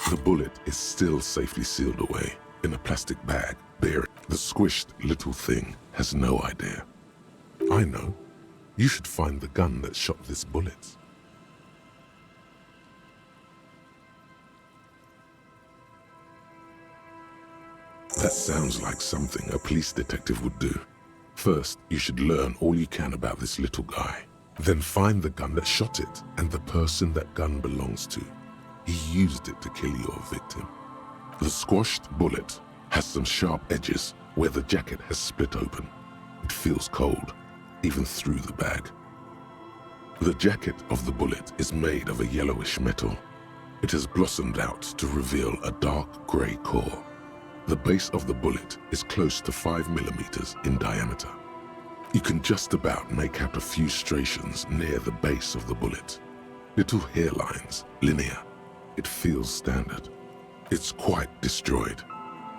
The bullet is still safely sealed away in a plastic bag, bearing the squished little thing has no idea. I know. You should find the gun that shot this bullet. That sounds like something a police detective would do. First, you should learn all you can about this little guy. Then find the gun that shot it and the person that gun belongs to. He used it to kill your victim. The squashed bullet has some sharp edges where the jacket has split open. It feels cold, even through the bag. The jacket of the bullet is made of a yellowish metal. It has blossomed out to reveal a dark gray core. The base of the bullet is close to 5 millimeters in diameter. You can just about make out a few striations near the base of the bullet. Little hairlines, linear. It feels standard. It's quite destroyed.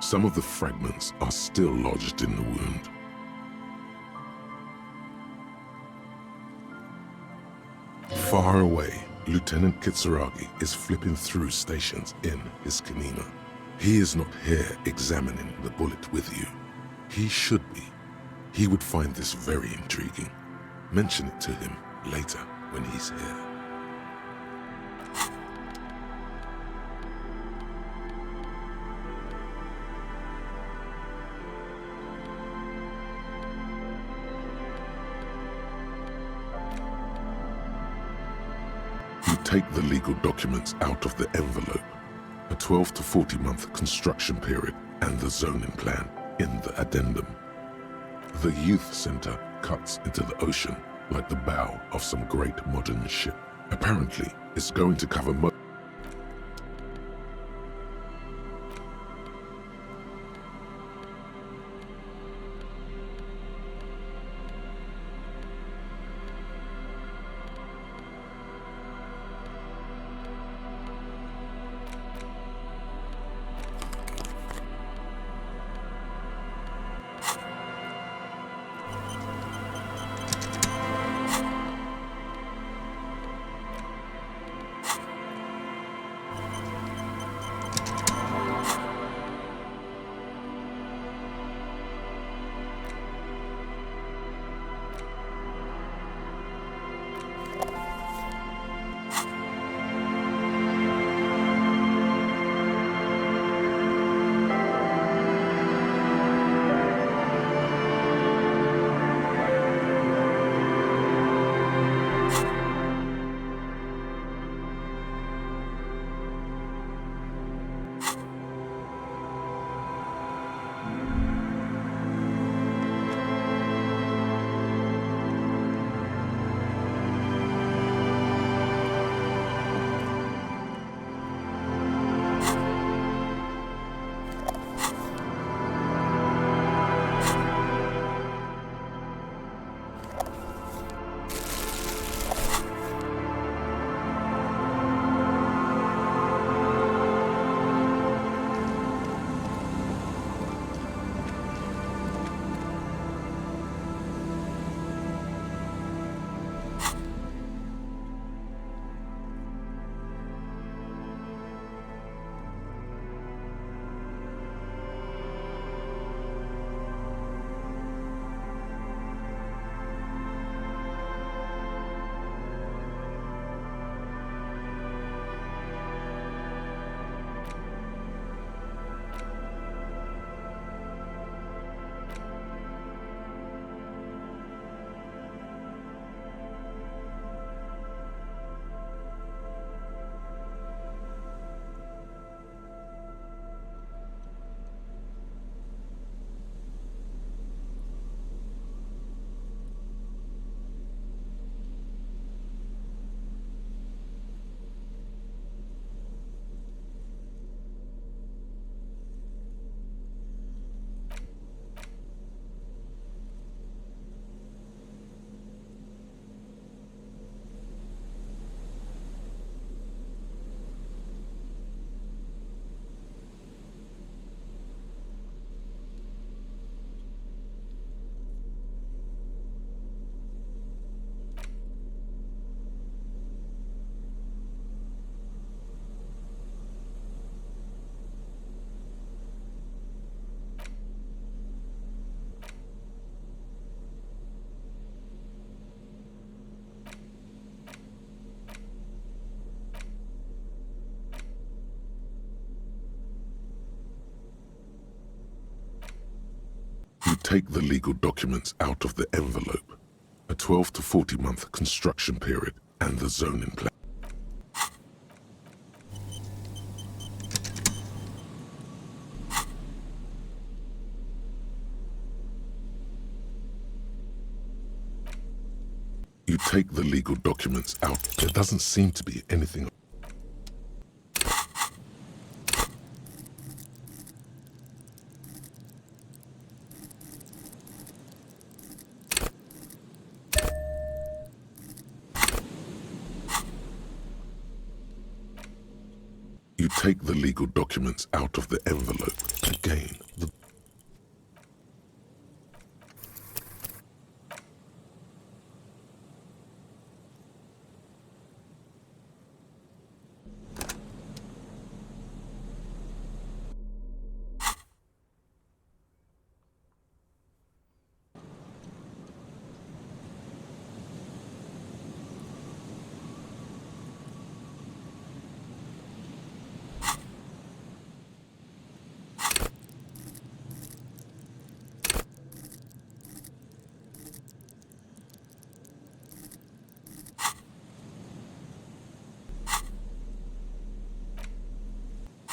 Some of the fragments are still lodged in the wound. Far away, Lieutenant Kitsuragi is flipping through stations in his Kanina. He is not here examining the bullet with you. He should be. He would find this very intriguing. Mention it to him later when he's here. You take the legal documents out of the envelope, a 12 to 40 month construction period, and the zoning plan in the addendum. The youth center cuts into the ocean like the bow of some great modern ship. Apparently, it's going to cover most. take the legal documents out of the envelope, a 12 to 40 month construction period, and the zoning plan. You take the legal documents out. There doesn't seem to be anything. You take the legal documents out of the envelope. Again,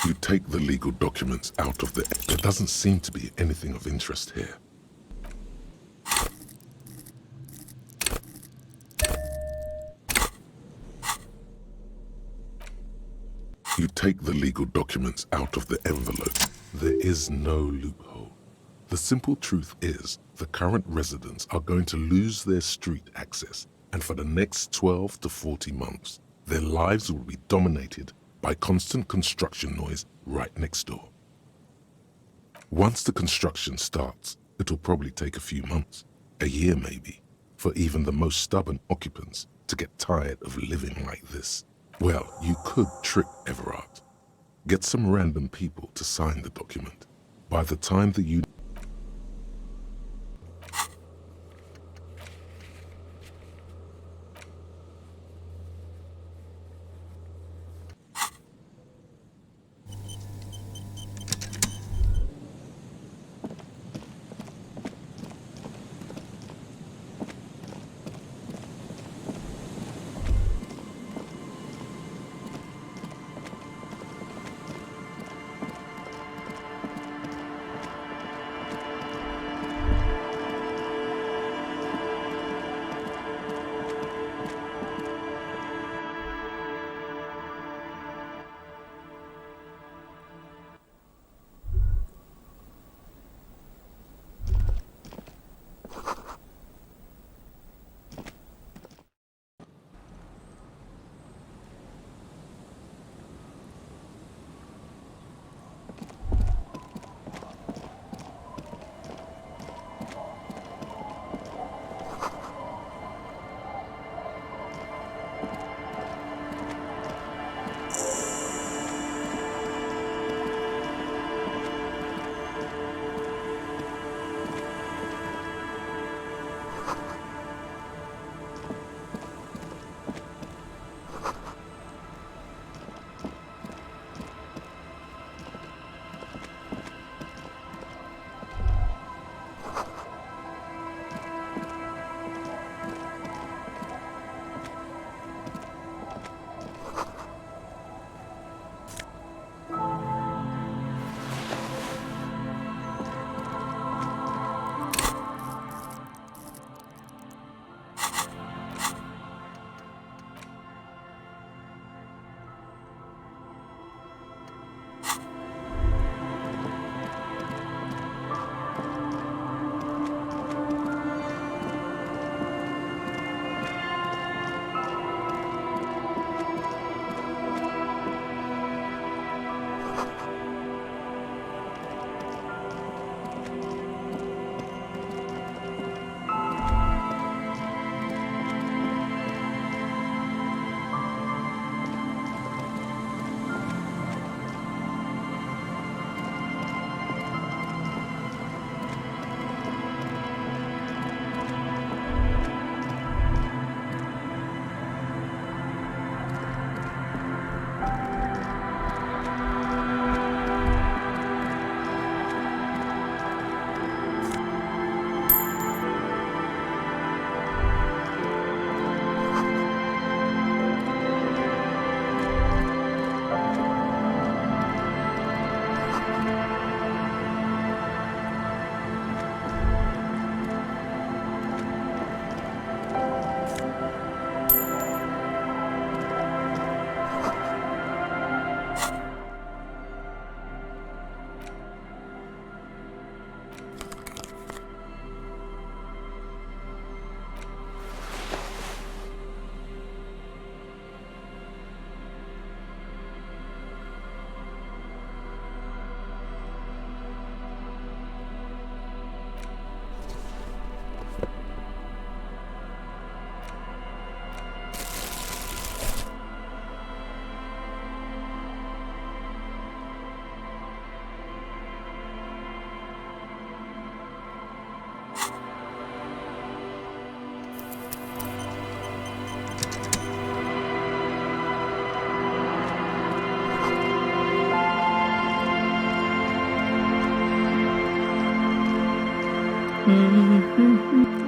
you take the legal documents out of the... There doesn't seem to be anything of interest here. You take the legal documents out of the envelope. There is no loophole. The simple truth is, the current residents are going to lose their street access, and for the next 12 to 40 months, their lives will be dominated by constant construction noise right next door. Once the construction starts, it'll probably take a few months, a year maybe, for even the most stubborn occupants to get tired of living like this. Well, you could trick Everard. Get some random people to sign the document. By the time the unit...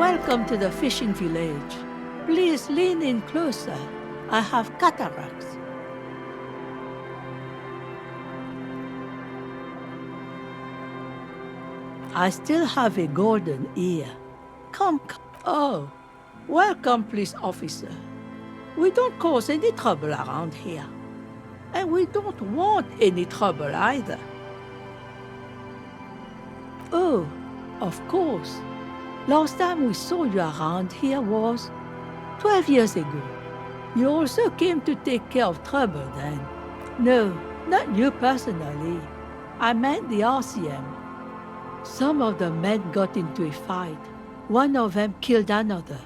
Welcome to the fishing village. Please lean in closer. I have cataracts. I still have a golden ear. Come. Oh, welcome, police officer. We don't cause any trouble around here. And we don't want any trouble either. Oh, of course. Last time we saw you around here was 12 years ago. You also came to take care of trouble then. No, not you personally. I meant the RCM. Some of the men got into a fight. One of them killed another,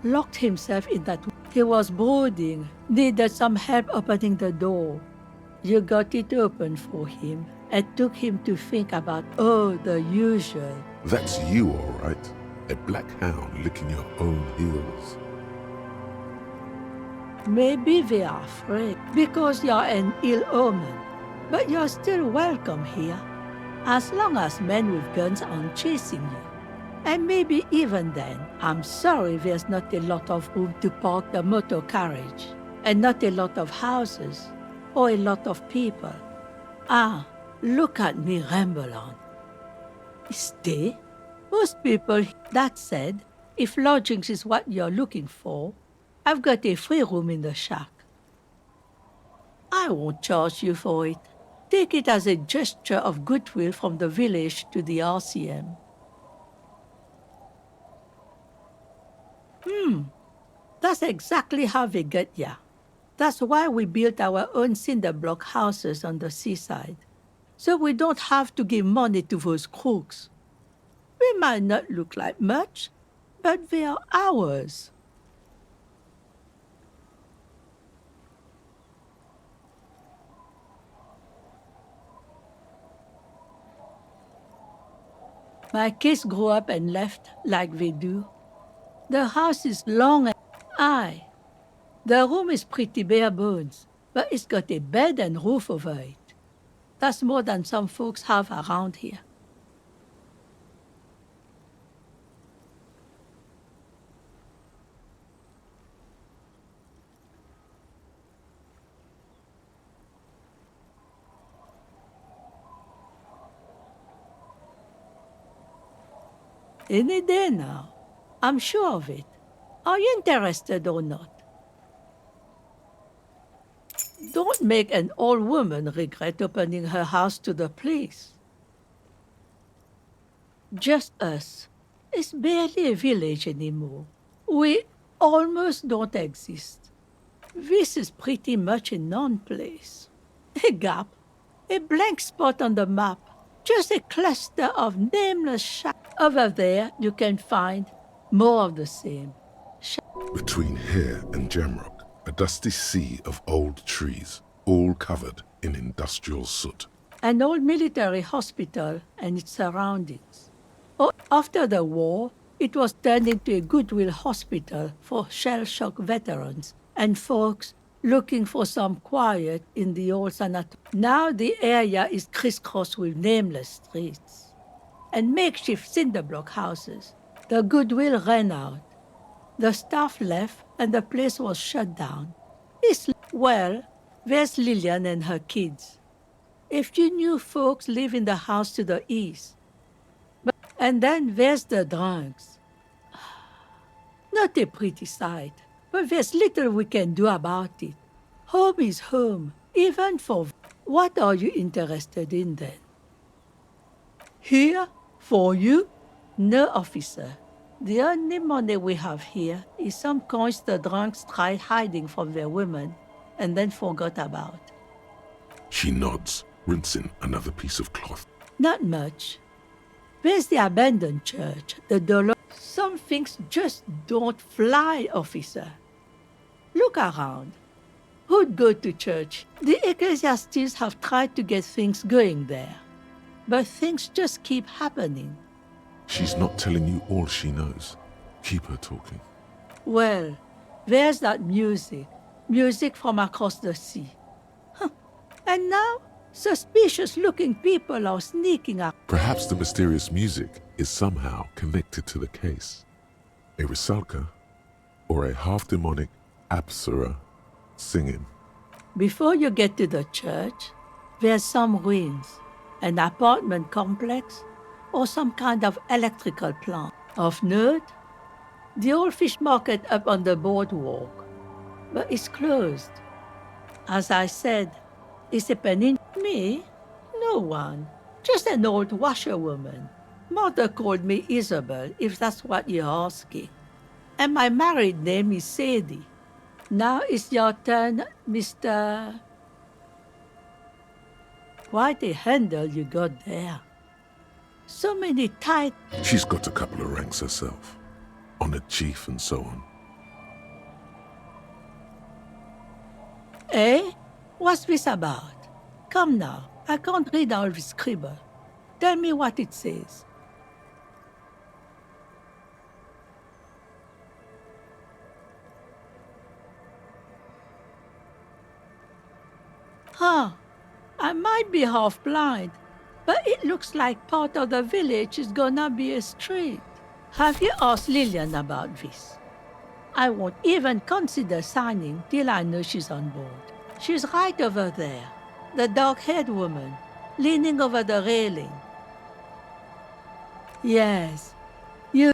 locked himself in that. He was brooding, needed some help opening the door. You got it open for him and took him to think about, oh, the usual. That's you, all right. A black hound licking your own heels. Maybe they are afraid because you're an ill omen, but you're still welcome here, as long as men with guns aren't chasing you. And maybe even then, I'm sorry there's not a lot of room to park the motor carriage, and not a lot of houses, or a lot of people. Ah, look at me ramble on. Stay? Most people. That said, if lodgings is what you're looking for, I've got a free room in the shack. I won't charge you for it. Take it as a gesture of goodwill from the village to the RCM. That's exactly how they get ya. That's why we built our own cinder block houses on the seaside. So we don't have to give money to those crooks. We might not look like much, but they are ours. My kids grew up and left like they do. The house is long and aye. The room is pretty bare bones, but it's got a bed and roof over it. That's more than some folks have around here. Any day now. I'm sure of it. Are you interested or not? Don't make an old woman regret opening her house to the police. Just us. It's barely a village anymore. We almost don't exist. This is pretty much a non-place. A gap. A blank spot on the map. Just a cluster of nameless shacks. Over there, you can find more of the same. Between here and Jamrock, a dusty sea of old trees, all covered in industrial soot. An old military hospital and its surroundings. Oh, after the war, it was turned into a goodwill hospital for shell-shock veterans and folks looking for some quiet in the old sanatorium. Now the area is crisscrossed with nameless streets and makeshift cinder block houses. The goodwill ran out. The staff left and the place was shut down. Well, there's Lillian and her kids. If you knew folks live in the house to the east. And then there's the drunks. Not a pretty sight, but there's little we can do about it. Home is home, even for... What are you interested in then? Here? For you? No, officer. The only money we have here is some coins the drunks tried hiding from their women and then forgot about. She nods, rinsing another piece of cloth. Not much. There's the abandoned church, the dollar. Some things just don't fly, officer. Look around. Who'd go to church? The ecclesiastes have tried to get things going there. But things just keep happening. She's not telling you all she knows. Keep her talking. Well, there's that music. Music from across the sea. Huh. And now, suspicious-looking people are sneaking up. Perhaps the mysterious music is somehow connected to the case. A Rusalka, or a half-demonic Apsara singing. Before you get to the church, there's some ruins, an apartment complex, or some kind of electrical plant. Of note, the old fish market up on the boardwalk, but it's closed. As I said, it's a peninsula. Me? No one. Just an old washerwoman. Mother called me Isabel, if that's what you're asking. And my married name is Sadie. Now it's your turn, Mr. Quite a handle you got there. So many tight. She's got a couple of ranks herself, honored chief and so on. Eh? What's this about? Come now, I can't read all this scribble. Tell me what it says. Huh. I might be half blind, but it looks like part of the village is gonna be a street. Have you asked Lillian about this? I won't even consider signing till I know she's on board. She's right over there, the dark-haired woman, leaning over the railing. Yes, you...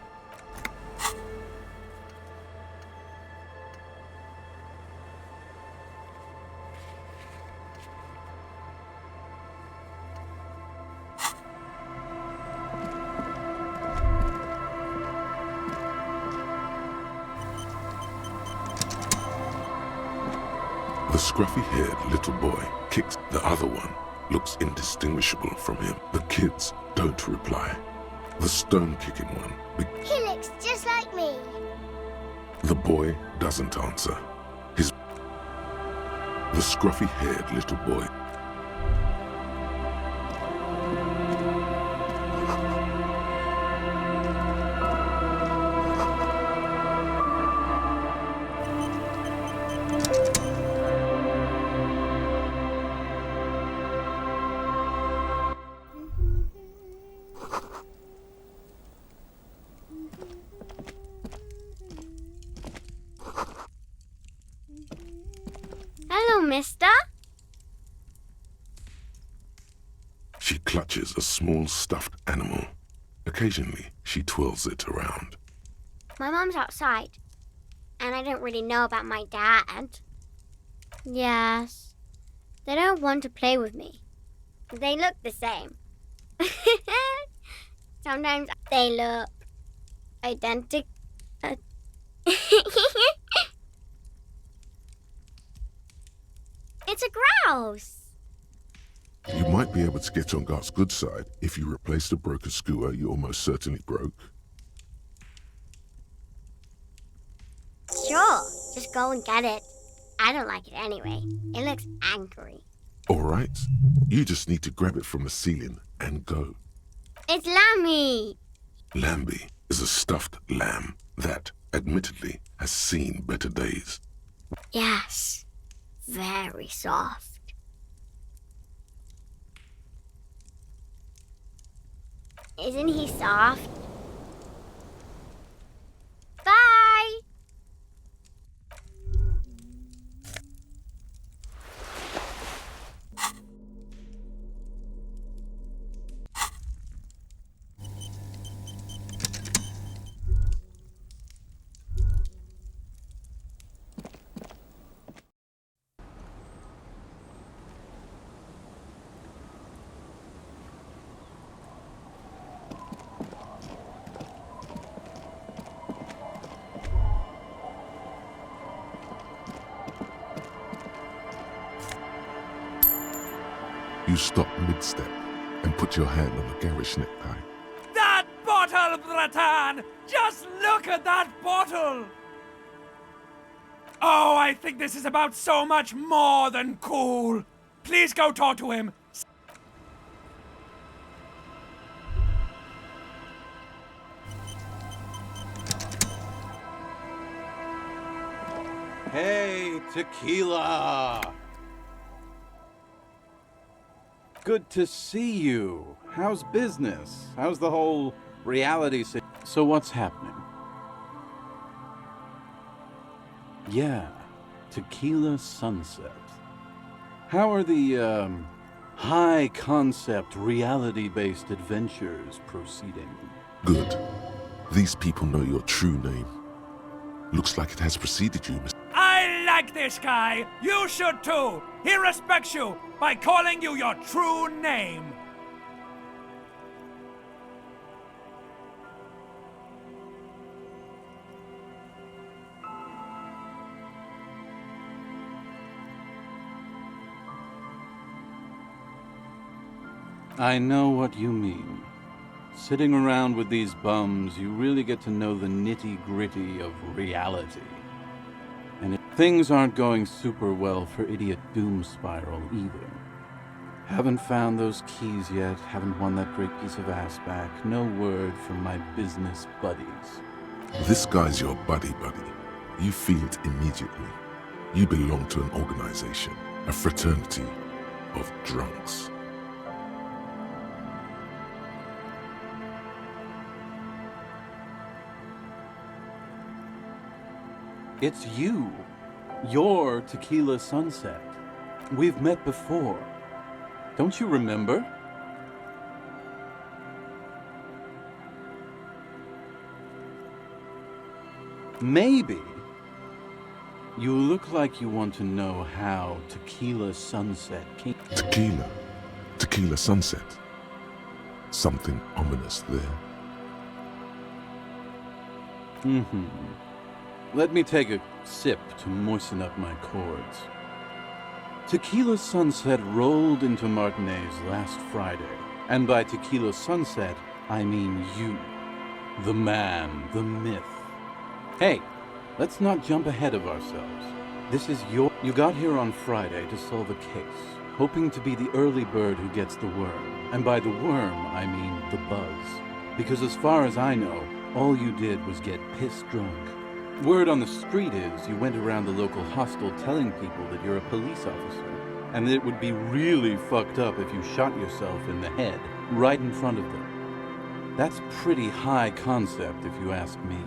The scruffy-haired little boy kicks the other one, looks indistinguishable from him. The kids don't reply. The stone-kicking one... He looks just like me. The boy doesn't answer. The scruffy-haired little boy... Hello, mister. She clutches a small stuffed animal. Occasionally, she twirls it around. My mom's outside, and I don't really know about my dad. Yes, they don't want to play with me. They look the same. Sometimes they look identical. It's a grouse. You might be able to get on Gart's good side if you replace the broken skewer you almost certainly broke. Sure, just go and get it. I don't like it anyway. It looks angry. All right, you just need to grab it from the ceiling and go. It's Lammy. Lambie is a stuffed lamb that, admittedly, has seen better days. Yes, very soft. Isn't he soft? Bye! You stop mid-step and put your hand on a garish necktie. That bottle, Bratan! Just look at that bottle! Oh, I think this is about so much more than cool. Please go talk to him. Hey, tequila! Good to see you. How's business? How's the whole reality? So what's happening? Yeah, Tequila Sunset. How are the, high-concept, reality-based adventures proceeding? Good. These people know your true name. Looks like it has preceded you, Mr. I like this guy. You should too. He respects you by calling you your true name. I know what you mean. Sitting around with these bums, you really get to know the nitty-gritty of reality. And things aren't going super well for Idiot Doom Spiral either. Haven't found those keys yet, haven't won that great piece of ass back. No word from my business buddies. This guy's your buddy. You feel it immediately. You belong to an organization, a fraternity of drunks. It's you. You're Tequila Sunset. We've met before. Don't you remember? Maybe. You look like you want to know how Tequila Sunset came. Tequila Sunset. Something ominous there. Mm-hmm. Let me take a sip to moisten up my chords. Tequila Sunset rolled into Martinez last Friday. And by Tequila Sunset, I mean you. The man, the myth. Hey, let's not jump ahead of ourselves. This is You got here on Friday to solve a case, hoping to be the early bird who gets the worm. And by the worm, I mean the buzz. Because as far as I know, all you did was get piss drunk. Word on the street is you went around the local hostel telling people that you're a police officer, and that it would be really fucked up if you shot yourself in the head right in front of them. That's pretty high concept if you ask me.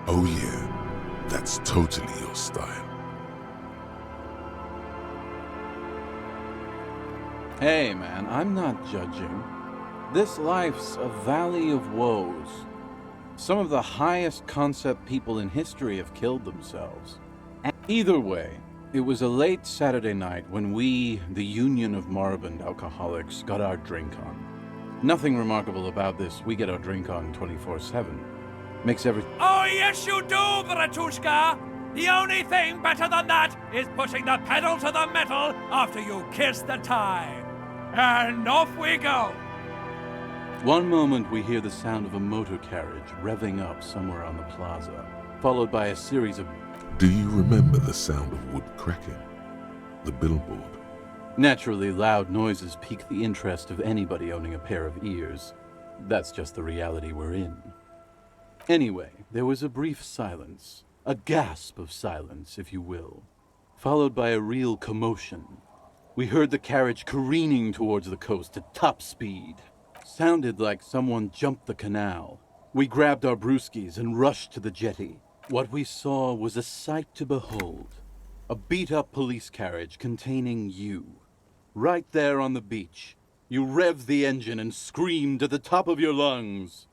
Oh yeah, that's totally your style. Hey man, I'm not judging. This life's a valley of woes. Some of the highest concept people in history have killed themselves. And either way, it was a late Saturday night when we, the Union of Moribund Alcoholics, got our drink on. Nothing remarkable about this. We get our drink on 24/7. Makes everything... Oh, yes, you do, Bratushka. The only thing better than that is putting the pedal to the metal after you kiss the time. And off we go. One moment we hear the sound of a motor carriage revving up somewhere on the plaza, followed by a series of... Do you remember the sound of wood cracking? The billboard? Naturally, loud noises pique the interest of anybody owning a pair of ears. That's just the reality we're in. Anyway, there was a brief silence. A gasp of silence, if you will. Followed by a real commotion. We heard the carriage careening towards the coast at top speed. Sounded like someone jumped the canal. We grabbed our brewskis and rushed to the jetty. What we saw was a sight to behold. A beat-up police carriage containing you. Right there on the beach. You revved the engine and screamed at the top of your lungs.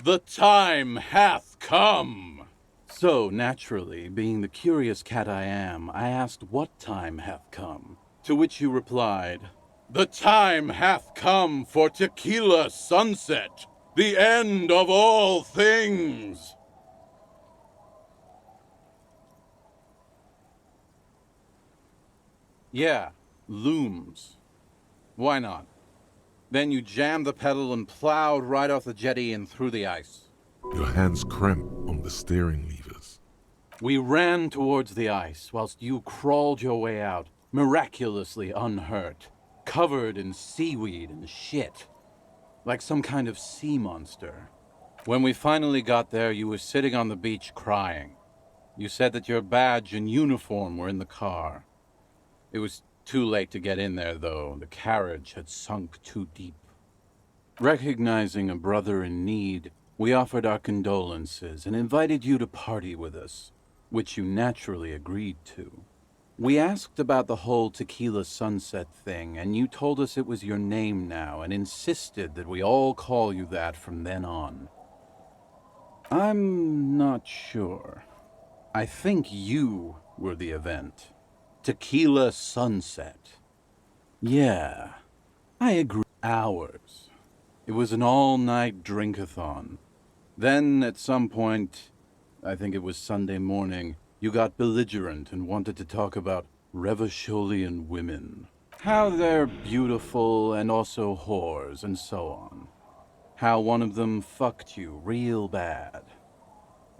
The time hath come! So, naturally, being the curious cat I am, I asked what time hath come. To which you replied, The time hath come for Tequila Sunset, the end of all things! Yeah, looms. Why not? Then you jammed the pedal and plowed right off the jetty and through the ice. Your hands cramp on the steering levers. We ran towards the ice whilst you crawled your way out, miraculously unhurt, covered in seaweed and shit. Like some kind of sea monster. When we finally got there, you were sitting on the beach crying. You said that your badge and uniform were in the car. It was too late to get in there, though. The carriage had sunk too deep. Recognizing a brother in need, we offered our condolences and invited you to party with us, which you naturally agreed to. We asked about the whole Tequila Sunset thing, and you told us it was your name now and insisted that we all call you that from then on. I'm not sure. I think you were the event. Tequila Sunset. Yeah, I agree. Hours. It was an all-night drink-a-thon. Then, at some point, I think it was Sunday morning, you got belligerent and wanted to talk about Revacholian women. How they're beautiful and also whores and so on. How one of them fucked you real bad.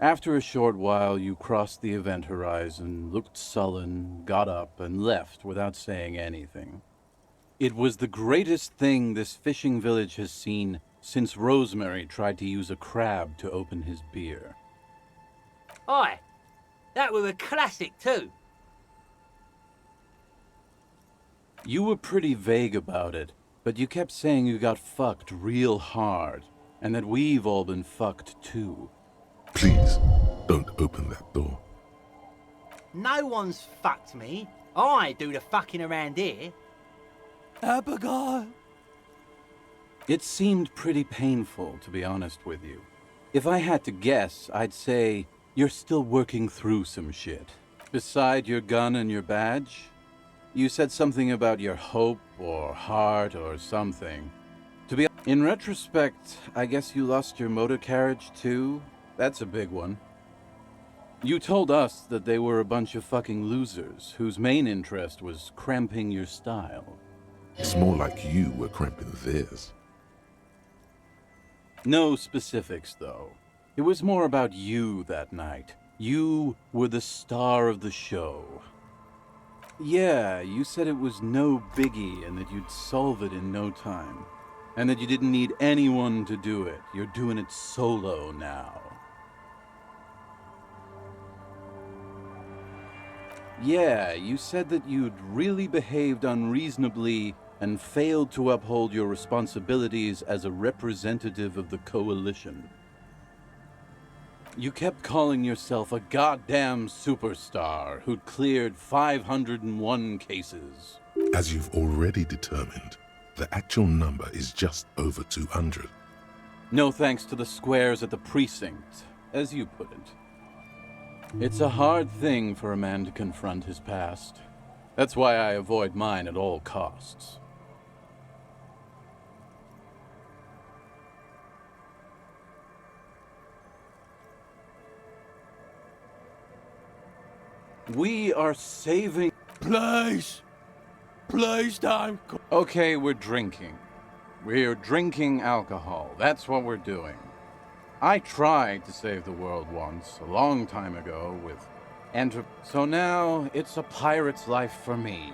After a short while, you crossed the event horizon, looked sullen, got up, and left without saying anything. It was the greatest thing this fishing village has seen since Rosemary tried to use a crab to open his beer. Aye, that was a classic too. You were pretty vague about it, but you kept saying you got fucked real hard, and that we've all been fucked too. Please, don't open that door. No one's fucked me. I do the fucking around here. Abigail! It seemed pretty painful, to be honest with you. If I had to guess, I'd say you're still working through some shit. Beside your gun and your badge, you said something about your hope or heart or something. In retrospect, I guess you lost your motor carriage too? That's a big one. You told us that they were a bunch of fucking losers whose main interest was cramping your style. It's more like you were cramping theirs. No specifics, though. It was more about you that night. You were the star of the show. Yeah, you said it was no biggie and that you'd solve it in no time. And that you didn't need anyone to do it. You're doing it solo now. Yeah, you said that you'd really behaved unreasonably and failed to uphold your responsibilities as a representative of the coalition. You kept calling yourself a goddamn superstar who'd cleared 501 cases. As you've already determined, the actual number is just over 200. No thanks to the squares at the precinct, as you put it. It's a hard thing for a man to confront his past. That's why I avoid mine at all costs. We are saving... Please! Please don't... Okay, we're drinking. We're drinking alcohol. That's what we're doing. I tried to save the world once, a long time ago, with so now it's a pirate's life for me.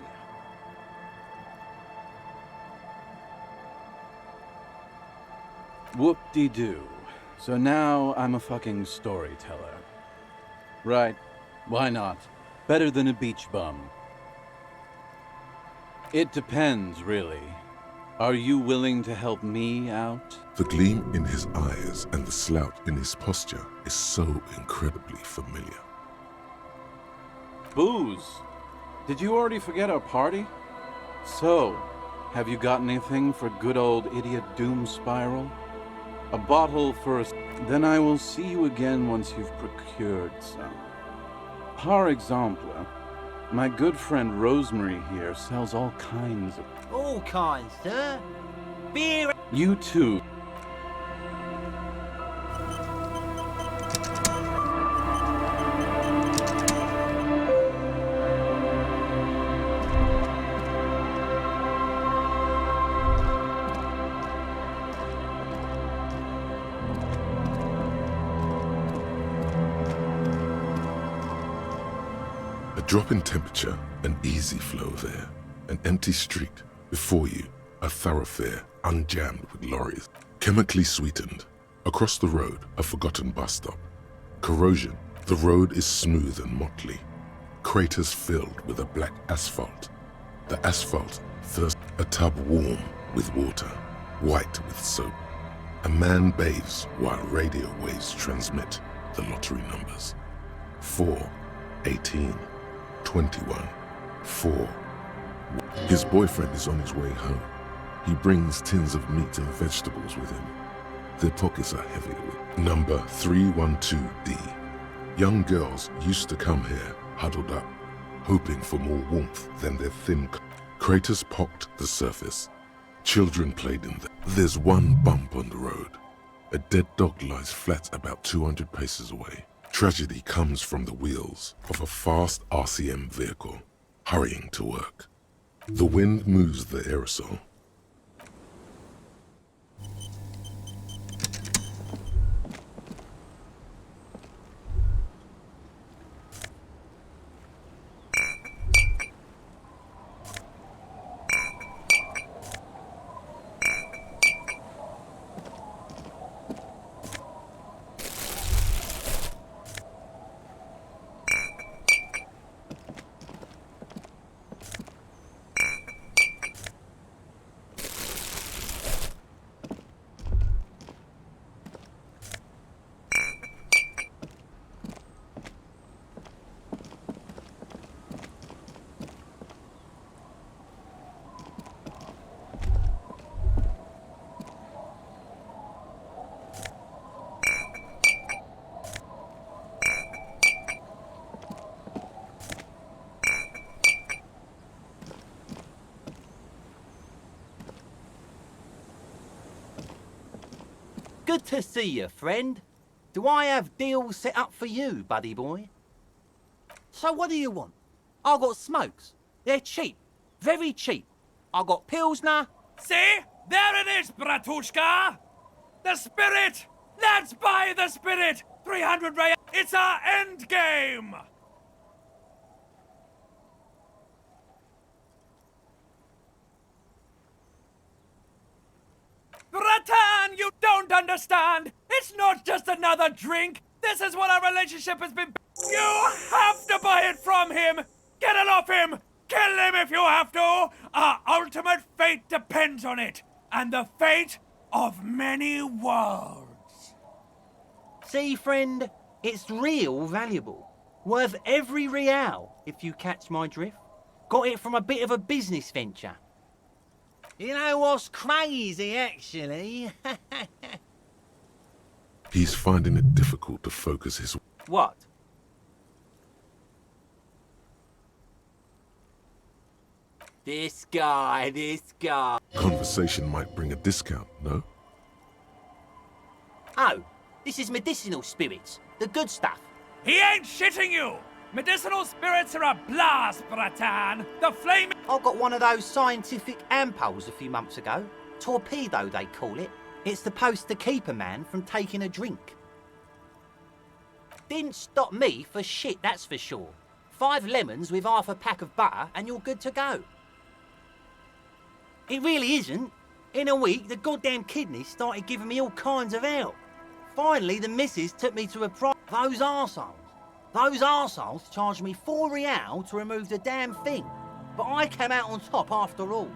Whoop-de-doo. So now I'm a fucking storyteller. Right. Why not? Better than a beach bum. It depends, really. Are you willing to help me out? The gleam in his eyes and the slouch in his posture is so incredibly familiar. Booze. Did you already forget our party? So, have you got anything for good old idiot Doom Spiral? A bottle for us. Then I will see you again once you've procured some. Par exemple, my good friend Rosemary here sells all kinds of... All kinds, sir. Beer. You too. A drop in temperature, an easy flow there, an empty street. Before you, a thoroughfare unjammed with lorries. Chemically sweetened, Across the road, a forgotten bus stop. Corrosion. The road is smooth and motley. Craters filled with a black asphalt. The asphalt thirsts. A tub warm with water, white with soap. A man bathes while radio waves transmit the lottery numbers. 4, 18, 21, 4. His boyfriend is on his way home. He brings tins of meat and vegetables with him. Their pockets are heavy with number 312D. Young girls used to come here, huddled up, hoping for more warmth than their thin. Craters pocked the surface. Children played in them. There's one bump on the road. A dead dog lies flat about 200 paces away. Tragedy comes from the wheels of a fast RCM vehicle, hurrying to work. The wind moves the aerosol. Good to see you, friend. Do I have deals set up for you, buddy boy? So what do you want? I got smokes. They're cheap. Very cheap. I got Pilsner. See? There it is, Bratushka! The spirit! Let's buy the spirit! 300 Ray. It's our end game! Bratan, you don't understand! It's not just another drink! This is what our relationship has been. You have to buy it from him! Get it off him! Kill him if you have to! Our ultimate fate depends on it! And the fate of many worlds. See, friend, it's real valuable. Worth every real, if you catch my drift. Got it from a bit of a business venture. You know what's crazy, actually? He's finding it difficult to focus his... What? This guy. Conversation might bring a discount, no? Oh, this is medicinal spirits. The good stuff. He ain't shitting you! Medicinal spirits are a blast, Bratan! The flame... I got one of those scientific ampules a few months ago. Torpedo, they call it. It's supposed to keep a man from taking a drink. Didn't stop me for shit, that's for sure. 5 lemons with half a pack of butter and you're good to go. It really isn't. In a week, the goddamn kidneys started giving me all kinds of help. Finally, the missus took me to a Those arseholes charged me 4 real to remove the damn thing. But I came out on top after all.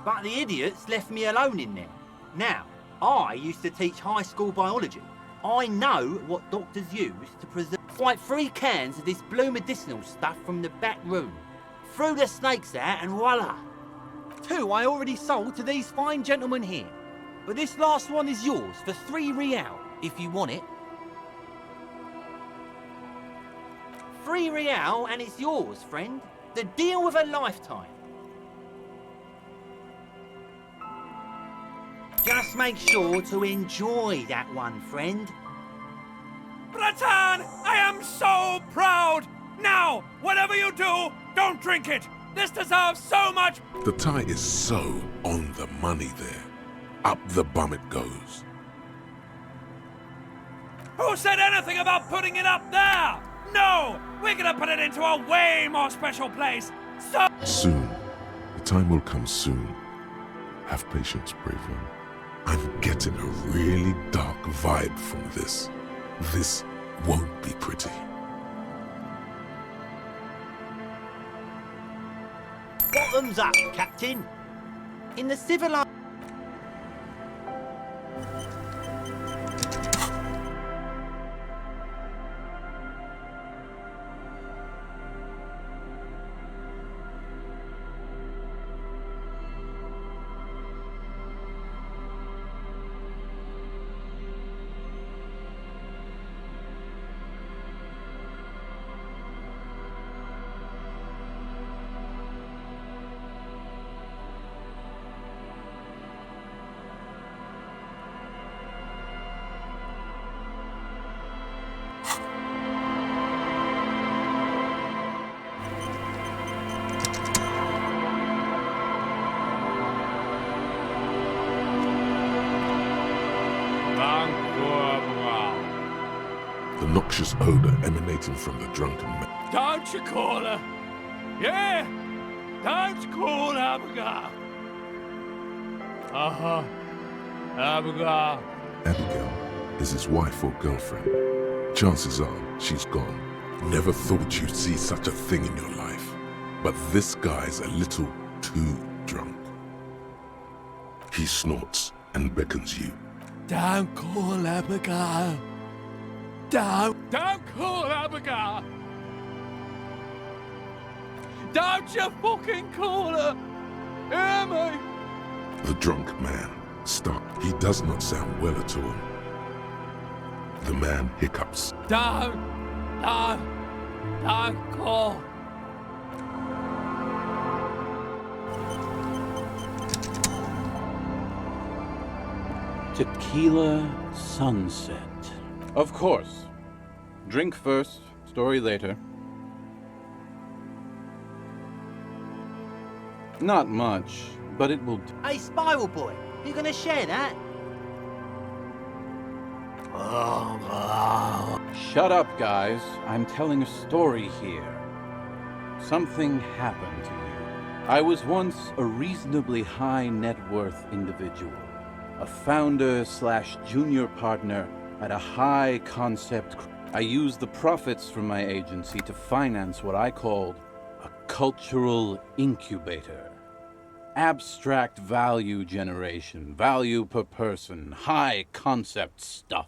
But the idiots left me alone in there. Now, I used to teach high school biology. I know what doctors use to preserve... Like 3 cans of this blue medicinal stuff from the back room. Threw the snakes out and voila. 2 I already sold to these fine gentlemen here. But this last one is yours for 3 real, if you want it. 3 real and it's yours, friend. The deal of a lifetime. Just make sure to enjoy that one, friend. Bratan, I am so proud! Now, whatever you do, don't drink it! This deserves so much... The tie is so on the money there. Up the bum it goes. Who said anything about putting it up there? No! We're gonna put it into a way more special place! So... Soon. The time will come soon. Have patience, brave one. I'm getting a really dark vibe from this. This won't be pretty. Bottoms up, Captain. In the civilized... The noxious odor emanating from the drunken man. Don't you call her? Yeah! Don't call Abigail! Uh-huh. Abigail. Abigail is his wife or girlfriend. Chances are she's gone. Never thought you'd see such a thing in your life. But this guy's a little too drunk. He snorts and beckons you. Don't call Abigail. Don't call Abigail. Don't you fucking call her. Hear me? The drunk man stopped. He does not sound well at all. The man hiccups. Don't call. Tequila sunset. Of course. Drink first, story later. Not much, but it will... Hey, Spiral Boy, you gonna share that? Shut up, guys. I'm telling a story here. Something happened to me. I was once a reasonably high net worth individual. A founder/junior partner at a high concept. I used the profits from my agency to finance what I called a cultural incubator. Abstract value generation, value per person, high concept stuff.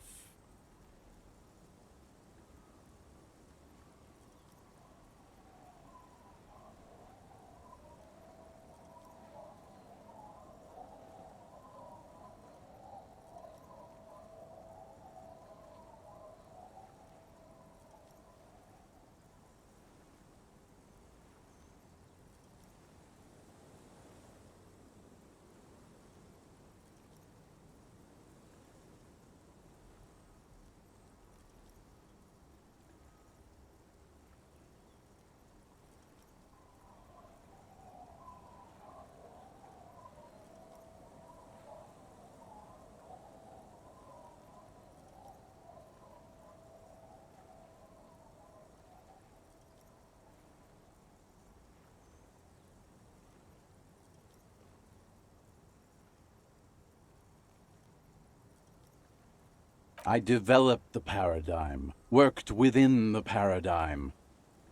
I developed the paradigm, worked within the paradigm.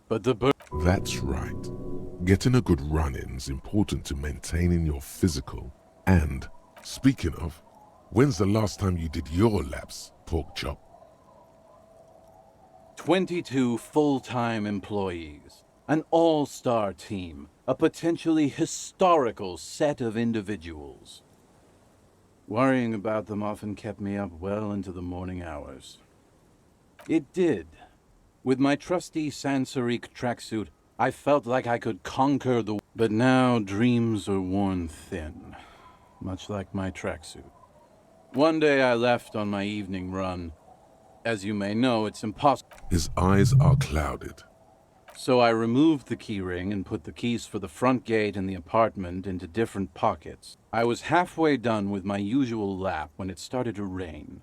But That's right. Getting a good run-in's important to maintaining your physical. And, speaking of, when's the last time you did your laps, pork chop? 22 full-time employees, an all-star team, a potentially historical set of individuals. Worrying about them often kept me up well into the morning hours. It did. With my trusty Sansarique tracksuit, I felt like I could conquer the... But now dreams are worn thin, much like my tracksuit. One day I left on my evening run. As you may know, it's impossible. His eyes are clouded. So I removed the keyring and put the keys for the front gate and the apartment into different pockets. I was halfway done with my usual lap when it started to rain.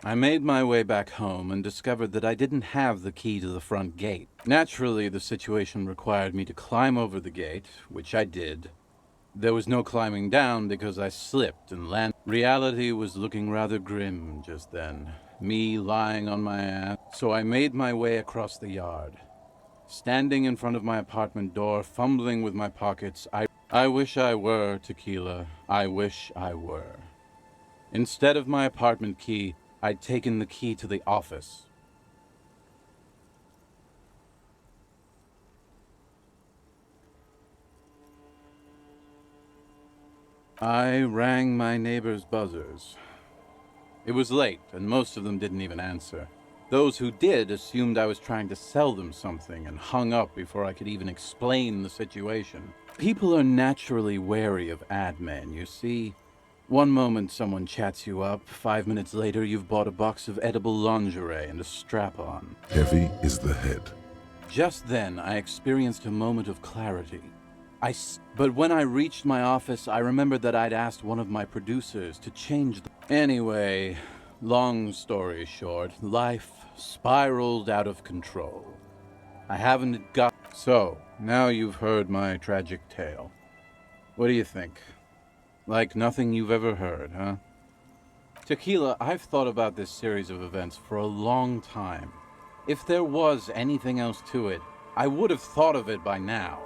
I made my way back home and discovered that I didn't have the key to the front gate. Naturally, the situation required me to climb over the gate, which I did. There was no climbing down because I slipped and landed. Reality was looking rather grim just then, me lying on my ass, so I made my way across the yard. Standing in front of my apartment door, fumbling with my pockets, I wish I were Tequila. I wish I were. Instead of my apartment key, I'd taken the key to the office. I rang my neighbors' buzzers. It was late, and most of them didn't even answer. Those who did assumed I was trying to sell them something and hung up before I could even explain the situation. People are naturally wary of ad men, you see. One moment someone chats you up, 5 minutes later you've bought a box of edible lingerie and a strap-on. Heavy is the head. Just then, I experienced a moment of clarity. But when I reached my office, I remembered that I'd asked one of my producers to change the... Anyway, long story short, life spiraled out of control. I haven't got... So, now you've heard my tragic tale. What do you think? Like nothing you've ever heard, huh? Tequila, I've thought about this series of events for a long time. If there was anything else to it, I would have thought of it by now.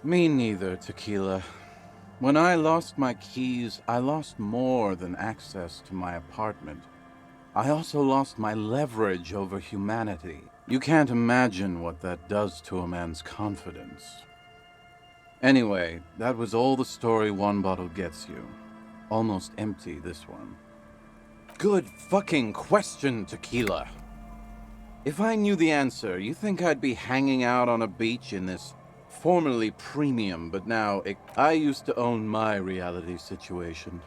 Me neither, Tequila. When I lost my keys, I lost more than access to my apartment. I also lost my leverage over humanity. You can't imagine what that does to a man's confidence. Anyway, that was all the story one bottle gets you. Almost empty, this one. Good fucking question, Tequila. If I knew the answer, you think I'd be hanging out on a beach in this formerly premium, but now I used to own my reality situation.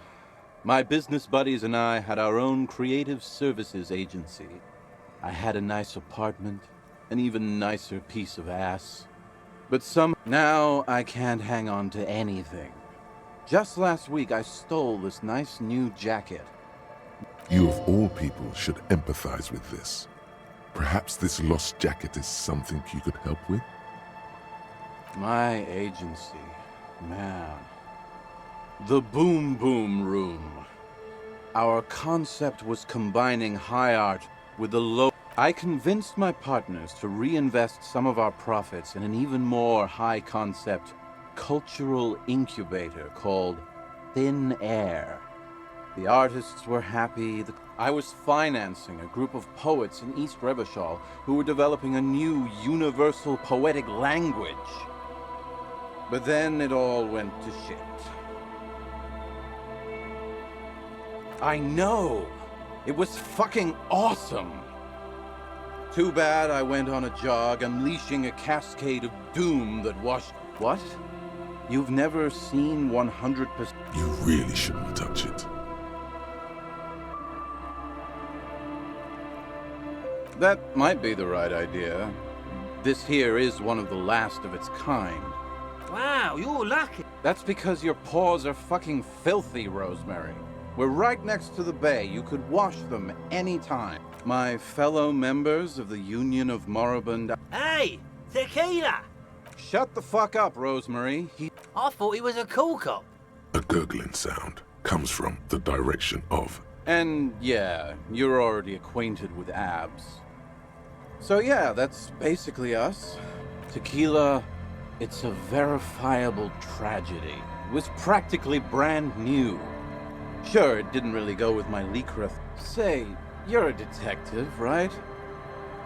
My business buddies and I had our own creative services agency. I had a nice apartment, an even nicer piece of ass. But now I can't hang on to anything. Just last week I stole this nice new jacket. You of all people should empathize with this. Perhaps this lost jacket is something you could help with? My agency, man. The Boom Boom Room. Our concept was combining high art with the low... I convinced my partners to reinvest some of our profits in an even more high-concept cultural incubator called Thin Air. The artists were happy. I was financing a group of poets in East Revachol who were developing a new universal poetic language. But then it all went to shit. I know! It was fucking awesome! Too bad I went on a jog, unleashing a cascade of doom that washed... What? You've never seen 100%... You really shouldn't touch it. That might be the right idea. This here is one of the last of its kind. Wow, you're lucky. That's because your paws are fucking filthy, Rosemary. We're right next to the bay. You could wash them anytime. My fellow members of the Union of Moribund... Hey, Tequila! Shut the fuck up, Rosemary. I thought he was a cool cop. A gurgling sound comes from the direction of... And yeah, you're already acquainted with abs. So yeah, that's basically us. Tequila, it's a verifiable tragedy. It was practically brand new. Sure, it didn't really go with my Lycra. Say, you're a detective, right?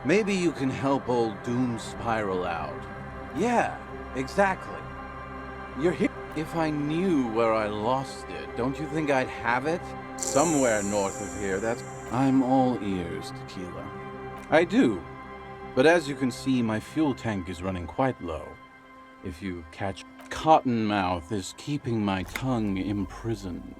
Maybe you can help old Doom spiral out. Yeah, exactly. You're here. If I knew where I lost it, don't you think I'd have it? Somewhere north of here, that's... I'm all ears, Tequila. I do. But as you can see, my fuel tank is running quite low. If you catch... Cottonmouth is keeping my tongue imprisoned.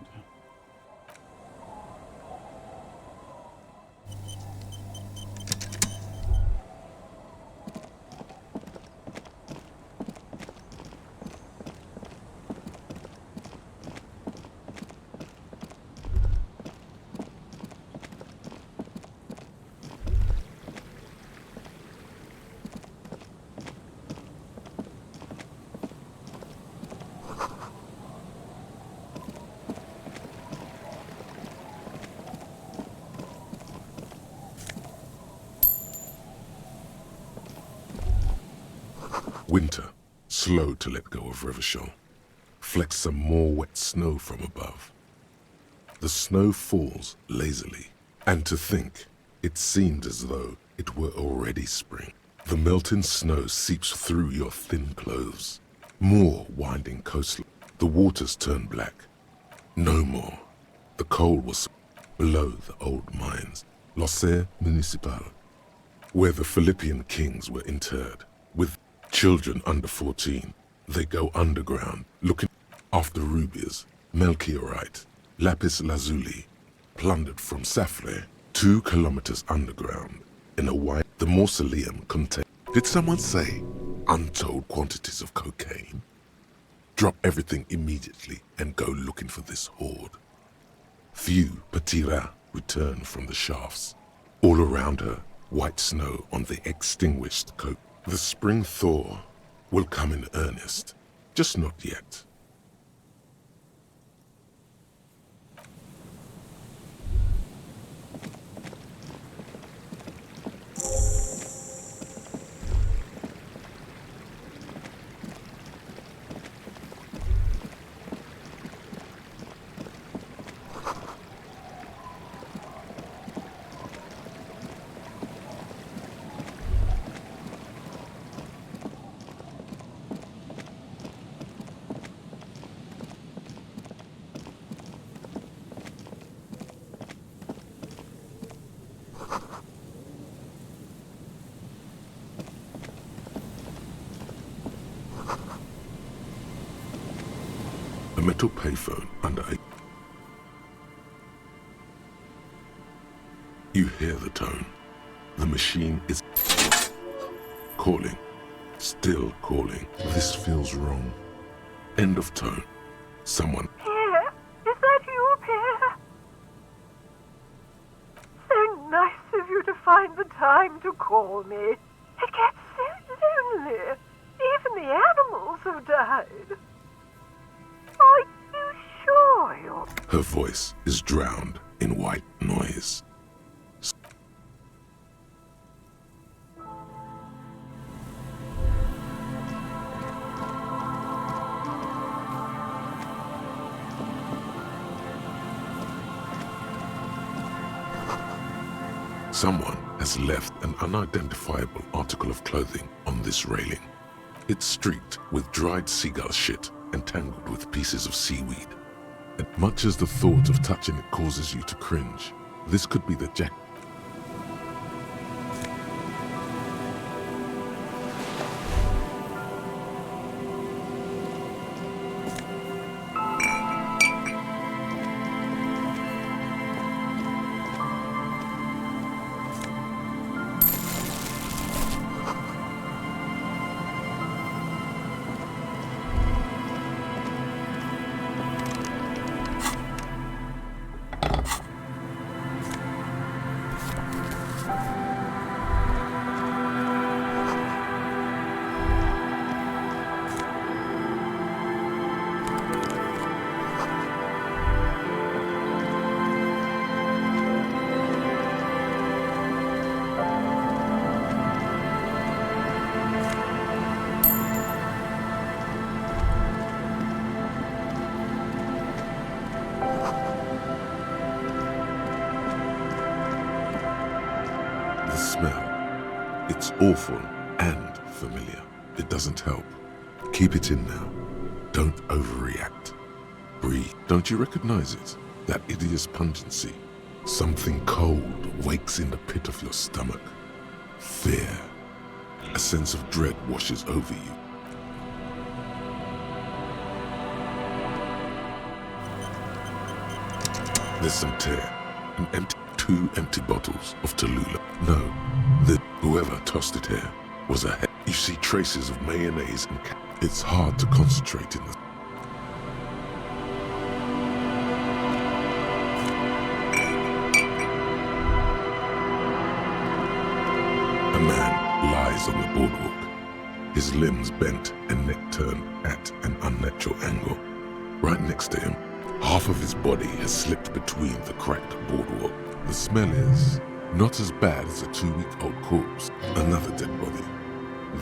Winter, slow to let go of Revachol, flecks some more wet snow from above. The snow falls lazily, and to think, it seemed as though it were already spring. The melting snow seeps through your thin clothes. More winding coastline. The waters turn black. No more. The coal was below the old mines, L'Océan Municipal, where the Philippian kings were interred. With children under 14, they go underground, looking after rubies, melchiorite, lapis lazuli, plundered from Safle, 2 kilometers underground, in a wide... The mausoleum contained... Did someone say untold quantities of cocaine? Drop everything immediately and go looking for this hoard. Few petits rats return from the shafts. All around her, white snow on the extinguished coke. The spring thaw will come in earnest, just not yet. A metal payphone under a... You hear the tone. The machine is calling. Still calling. This feels wrong. End of tone. Someone... Pierre, is that you, Pierre? So nice of you to find the time to call me. It gets so lonely. Even the animals have died. Are you sure you're... Her voice is drowned in white noise. Someone has left an unidentifiable article of clothing on this railing. It's streaked with dried seagull shit and tangled with pieces of seaweed. And much as the thought of touching it causes you to cringe, this could be the jacket. The smell. It's awful and familiar. It doesn't help. Keep it in now. Don't overreact. Breathe. Don't you recognize it? That hideous pungency. Something cold wakes in the pit of your stomach. Fear. A sense of dread washes over you. There's some tear. An empty, 2 empty bottles of Tallulah. No, whoever tossed it here was a head. You see traces of mayonnaise and it's hard to concentrate in the... A man lies on the boardwalk, his limbs bent and neck turned at an unnatural angle. Right next to him, half of his body has slipped between the cracked boardwalk. The smell is not as bad as a 2-week-old corpse. Another dead body.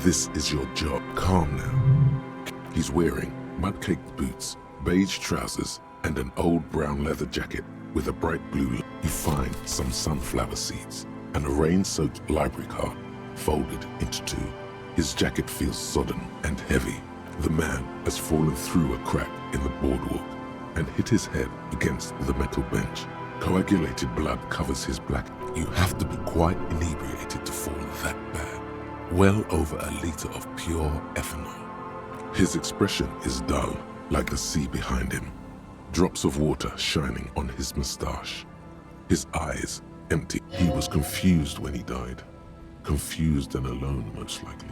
This is your job. Calm now. He's wearing mud-caked boots, beige trousers, and an old brown leather jacket with a bright blue. You find some sunflower seeds and a rain-soaked library card folded into two. His jacket feels sodden and heavy. The man has fallen through a crack in the boardwalk and hit his head against the metal bench. Coagulated blood covers his black. You have to be quite inebriated to fall that bad. Well over a liter of pure ethanol. His expression is dull, like the sea behind him. Drops of water shining on his mustache. His eyes empty. He was confused when he died. Confused and alone, most likely.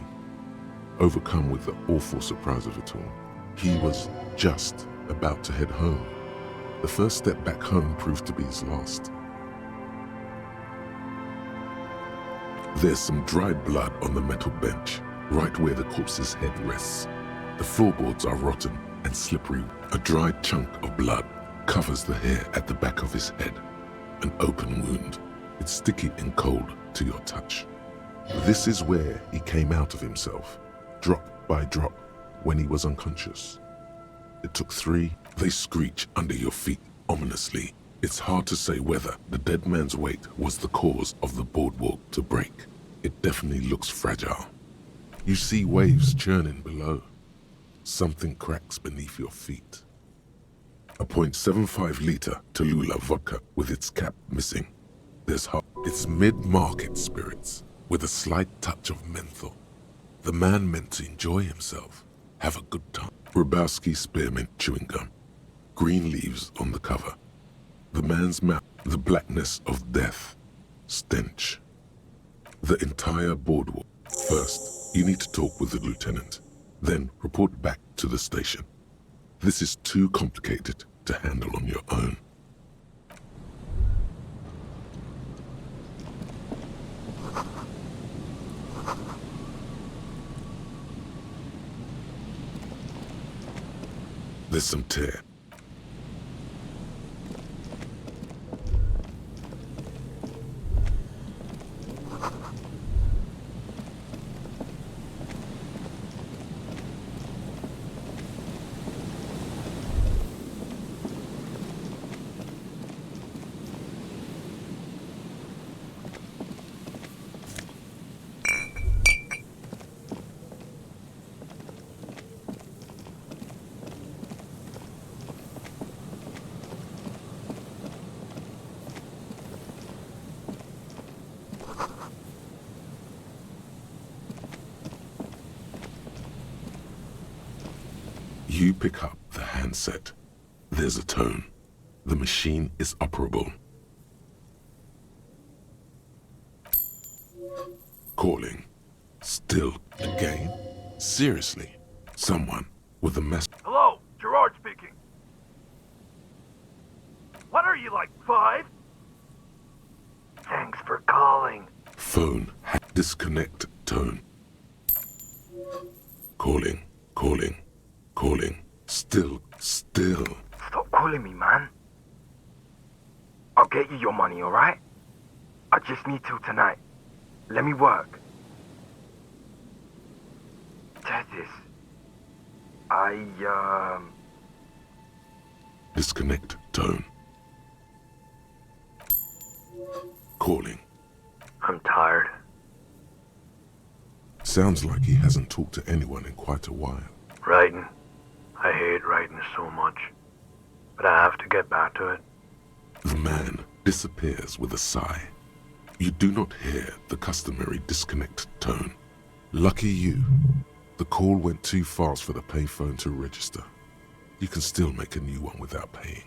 Overcome with the awful surprise of it all. He was just about to head home. The first step back home proved to be his last. There's some dried blood on the metal bench, right where the corpse's head rests. The floorboards are rotten and slippery. A dried chunk of blood covers the hair at the back of his head. An open wound. It's sticky and cold to your touch. This is where he came out of himself, drop by drop, when he was unconscious. It took 3. They screech under your feet ominously. It's hard to say whether the dead man's weight was the cause of the boardwalk to break. It definitely looks fragile. You see waves churning below. Something cracks beneath your feet. A .75 liter Tallulah vodka with its cap missing. There's hot. It's mid-market spirits with a slight touch of menthol. The man meant to enjoy himself, have a good time. Grabowski spearmint chewing gum. Green leaves on the cover. The man's mouth, the blackness of death. Stench. The entire boardwalk. First, you need to talk with the lieutenant. Then report back to the station. This is too complicated to handle on your own. There's some tear. You pick up the handset. There's a tone. The machine is operable. Calling. Still again? Seriously? Someone with a mess. Hello, Gerard speaking. What are you, like 5? Thanks for calling. Phone. Disconnect tone. Calling. Calling. Calling. Still. Stop calling me, man. I'll get you your money, alright? I just need till tonight. Let me work. Testis. Disconnect tone. Calling. I'm tired. Sounds like he hasn't talked to anyone in quite a while. Writing. I hate writing so much. But I have to get back to it. The man disappears with a sigh. You do not hear the customary disconnect tone. Lucky you. The call went too fast for the payphone to register. You can still make a new one without paying.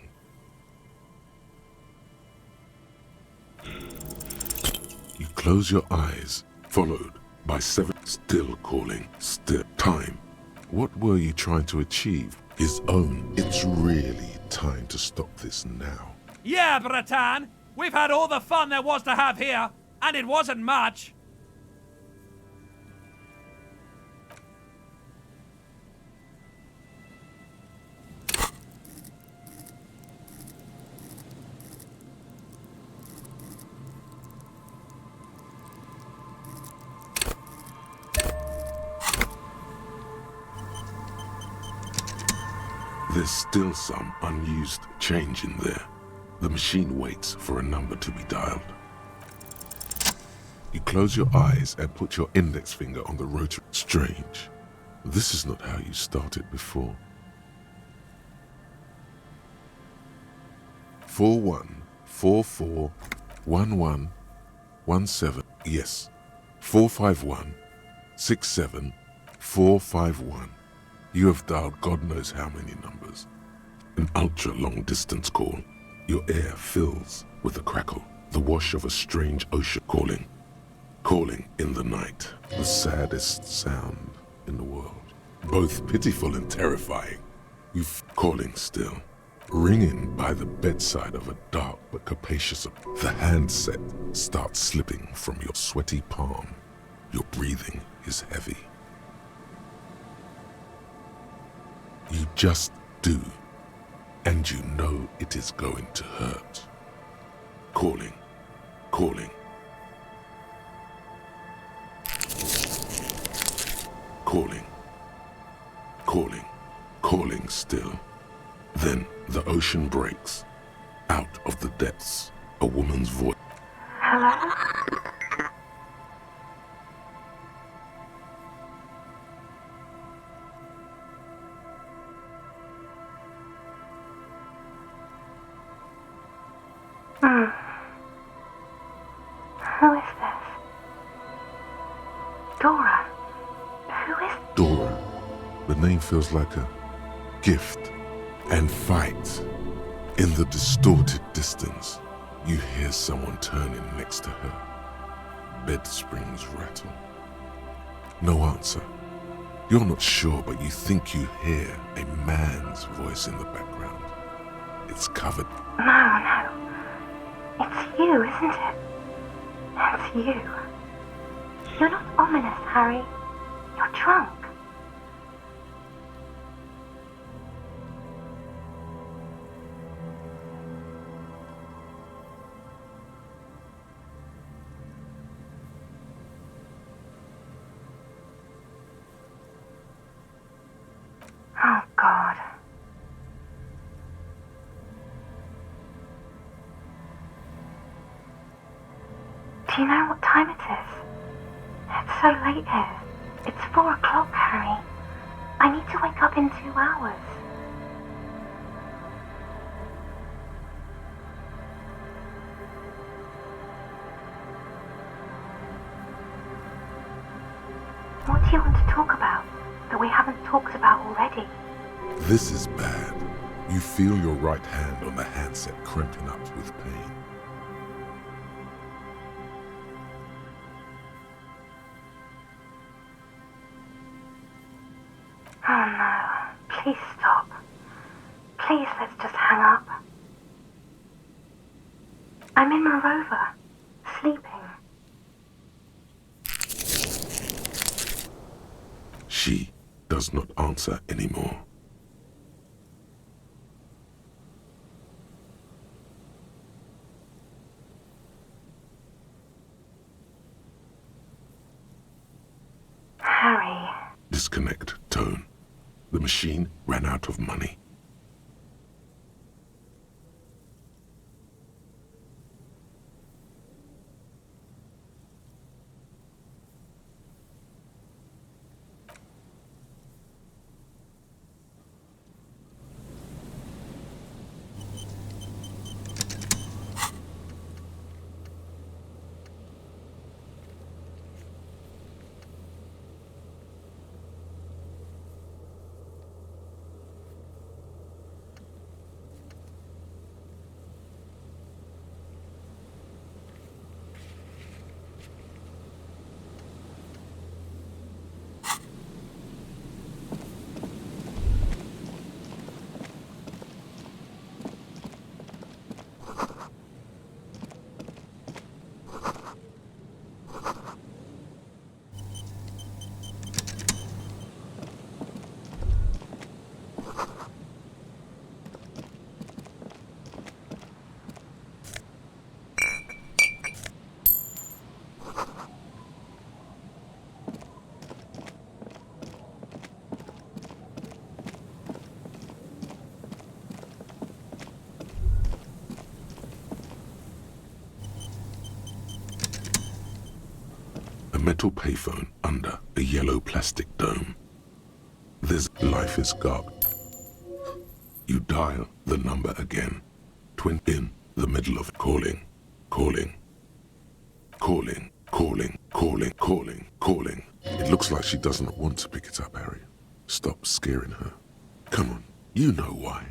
You close your eyes, followed by 7. Still calling. Still. Time. What were you trying to achieve? His own. It's really time to stop this now. Yeah, Bratan! We've had all the fun there was to have here, and it wasn't much. There's still some unused change in there. The machine waits for a number to be dialed. You close your eyes and put your index finger on the rotary. Strange. This is not how you started before. 41441117. Yes. 451-67451. You have dialed God knows how many numbers. An ultra-long distance call. Your air fills with a crackle, the wash of a strange ocean calling. Calling in the night, the saddest sound in the world. Both pitiful and terrifying. Calling still. Ringing by the bedside of a dark but capacious. The handset starts slipping from your sweaty palm. Your breathing is heavy. You just do, and you know it is going to hurt. Calling, calling. Calling, calling, calling still. Then the ocean breaks. Out of the depths, a woman's voice. Hello? Who is this? Dora. Who is... Dora. The name feels like a gift. And fight. In the distorted distance, you hear someone turning next to her. Bed springs rattle. No answer. You're not sure, but you think you hear a man's voice in the background. It's covered. No. It's you, isn't it? It's you. You're not ominous, Harry. You're drunk. Oh, God. Do you know what time it is? It's so late here. It's 4 o'clock, Harry. I need to wake up in 2 hours. What do you want to talk about that we haven't talked about already? This is bad. You feel your right hand on the handset cramping up with pain. Oh no, please stop. Please, let's just hang up. I'm in my rover, sleeping. She does not answer anymore. Harry. Disconnect tone. The machine ran out of money. metal payphone under a yellow plastic dome. There's life is God. You dial the number again. In the middle of calling. It looks like she doesn't want to pick it up, Harry. Stop scaring her. Come on, you know why.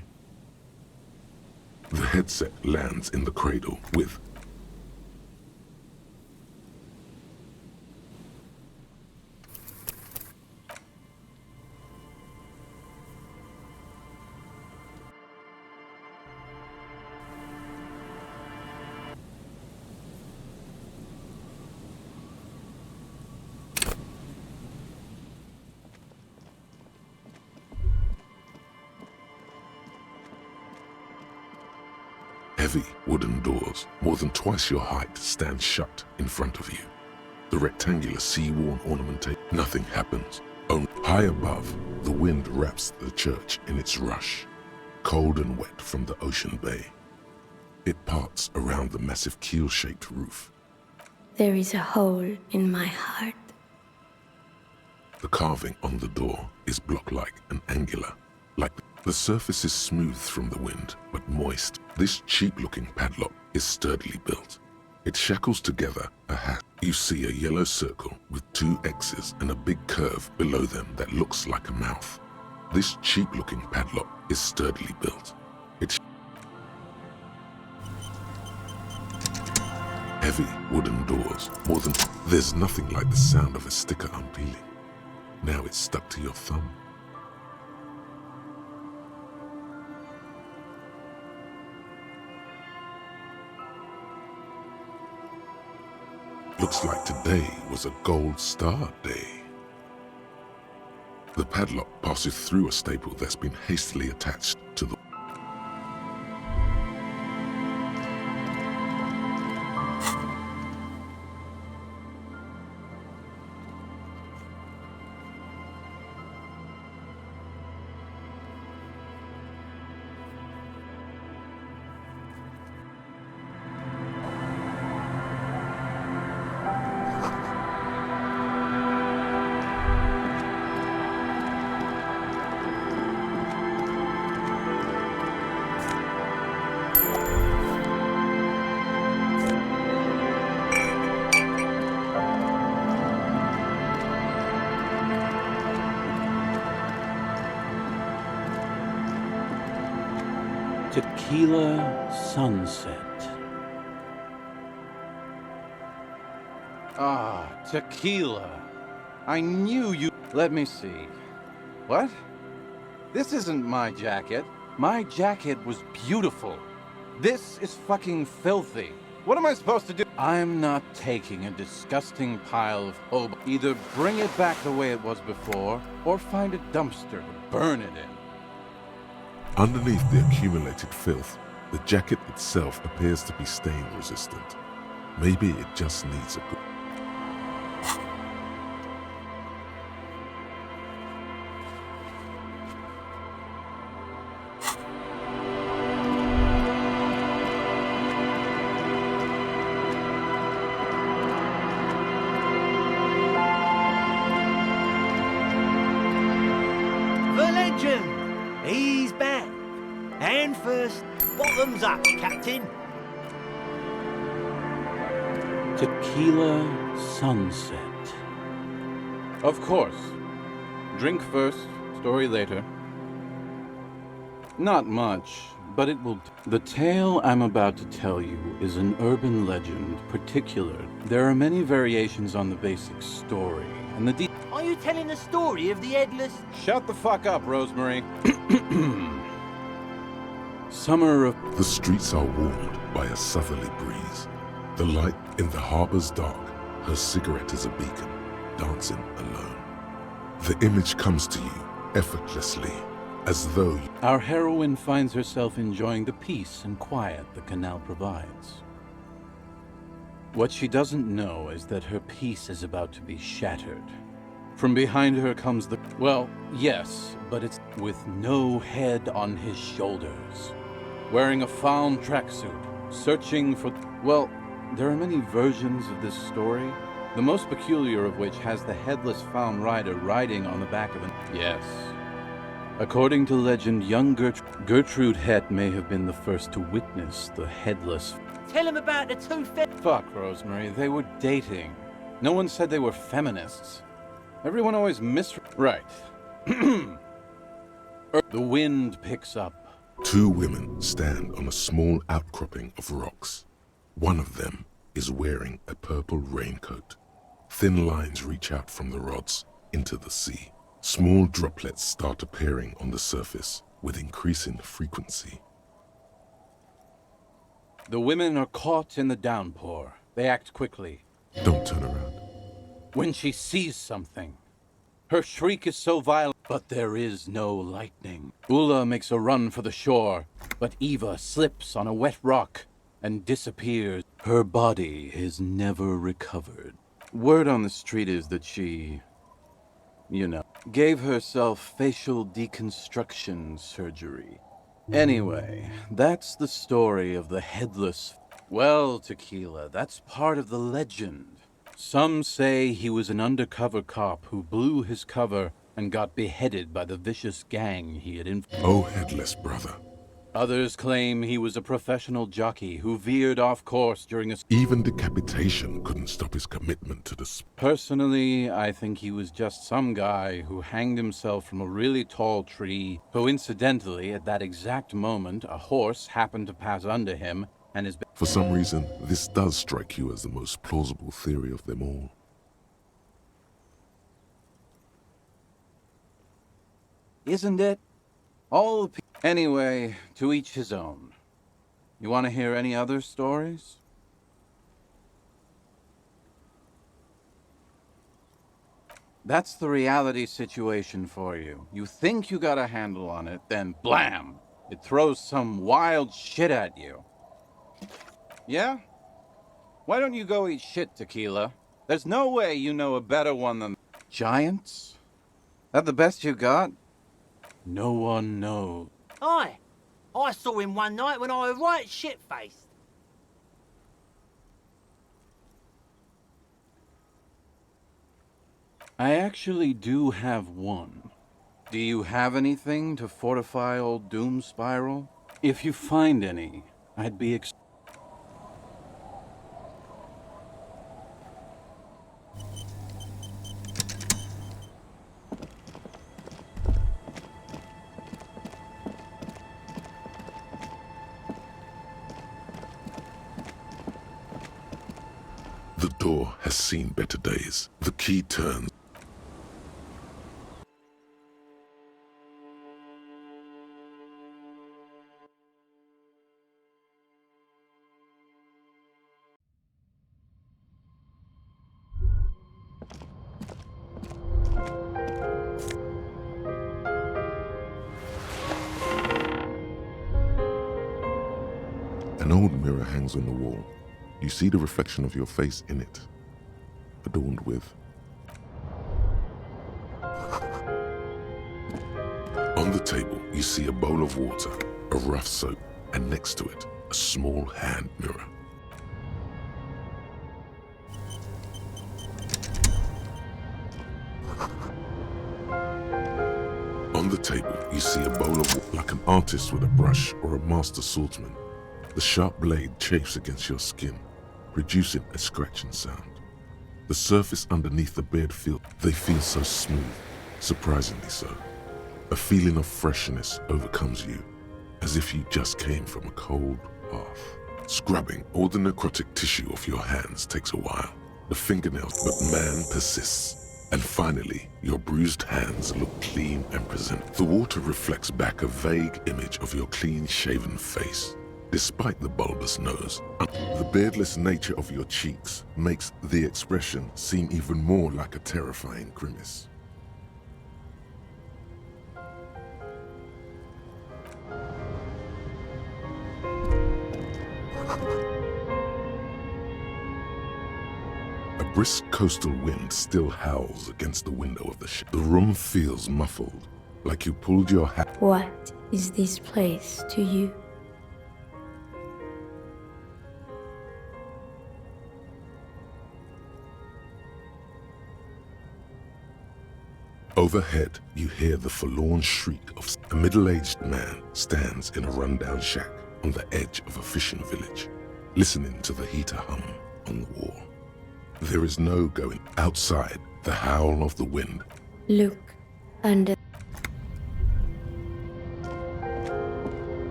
The headset lands in the cradle with heavy wooden doors, more than twice your height, stand shut in front of you. The rectangular sea-worn ornamentation, nothing happens. Only high above, the wind wraps the church in its rush, cold and wet from the ocean bay. It parts around the massive keel-shaped roof. There is a hole in my heart. The carving on the door is block-like and angular, like the surface is smooth from the wind, but moist. This cheap-looking padlock is sturdily built. It shackles together a hat. You see a yellow circle with 2 X's and a big curve below them that looks like a mouth. This cheap-looking padlock is sturdily built. It's heavy wooden doors, more than... There's nothing like the sound of a sticker unpeeling. Now it's stuck to your thumb. Looks like today was a gold star day. The padlock passes through a staple that's been hastily attached to the... Tequila Sunset. Ah, tequila. I knew you... Let me see. What? This isn't my jacket. My jacket was beautiful. This is fucking filthy. What am I supposed to do? I'm not taking a disgusting pile of hobo. Either bring it back the way it was before, or find a dumpster to burn it in. Underneath the accumulated filth, the jacket itself appears to be stain resistant. Maybe it just needs a good... The legend! He's back. And first, bottoms up, Captain. Tequila Sunset. Of course. Drink first, story later. Not much, but it will... The tale I'm about to tell you is an urban legend, particular. There are many variations on the basic story, and the Are you telling the story of the headless... Shut the fuck up, Rosemary. Summer of... The streets are warmed by a southerly breeze. The light in the harbor's dark, her cigarette is a beacon, dancing alone. The image comes to you effortlessly, as though you... Our heroine finds herself enjoying the peace and quiet the canal provides. What she doesn't know is that her peace is about to be shattered. From behind her comes the... Well, yes, but it's with no head on his shoulders. Wearing a fawn tracksuit, searching for... Well, there are many versions of this story, The most peculiar of which has the headless found rider riding on the back of an... Yes. According to legend, young Gertrude Het may have been the first to witness the headless... Tell him about the two Fuck, Rosemary, they were dating. No one said they were feminists. Everyone always Right. The wind picks up. Two women stand on a small outcropping of rocks. One of them is wearing a purple raincoat. Thin lines reach out from the rods into the sea. Small droplets start appearing on the surface with increasing frequency. The women are caught in the downpour. They act quickly. Don't turn around. When she sees something, her shriek is so violent, but there is no lightning. Ulla makes a run for the shore, but Eva slips on a wet rock and disappears. Her body is never recovered. Word on the street is that she, gave herself facial deconstruction surgery. Anyway, that's the story of the headless... Well, Tequila, that's part of the legend. Some say he was an undercover cop who blew his cover and got beheaded by the vicious gang he had Oh, headless brother. Others claim he was a professional jockey who veered off course during a... Even decapitation couldn't stop his commitment to the... Personally, I think he was just some guy who hanged himself from a really tall tree. Coincidentally, at that exact moment, a horse happened to pass under him and his... For some reason, this does strike you as the most plausible theory of them all. Isn't it? All the Anyway, to each his own. You want to hear any other stories? That's the reality situation for you. You think you got a handle on it, then blam! It throws some wild shit at you. Yeah? Why don't you go eat shit, Tequila? There's no way you know a better one than... Giants? That the best you got? No one knows. Aye. I saw him one night when I was right shit-faced. I actually do have one. Do you have anything to fortify old Doom Spiral? If you find any, I'd be The door has seen better days. The key turns. An old mirror hangs on the wall. You see the reflection of your face in it, adorned with... On the table, you see a bowl of water, a rough soap, and next to it, a small hand mirror. On the table, you see a bowl of water, like an artist with a brush or a master swordsman. The sharp blade chafes against your skin, producing a scratching sound. The surface underneath the beard they feel so smooth, surprisingly so. A feeling of freshness overcomes you, as if you just came from a cold bath. Scrubbing all the necrotic tissue off your hands takes a while. The fingernails, but man persists. And finally, your bruised hands look clean and present. The water reflects back a vague image of your clean-shaven face. Despite the bulbous nose, the beardless nature of your cheeks makes the expression seem even more like a terrifying grimace. A brisk coastal wind still howls against the window of the ship. The room feels muffled, like you pulled your hat. What is this place to you? Overhead, you hear the forlorn shriek of a middle-aged man stands in a rundown shack on the edge of a fishing village, listening to the heater hum on the wall. There is no going outside. The howl of the wind. Look under.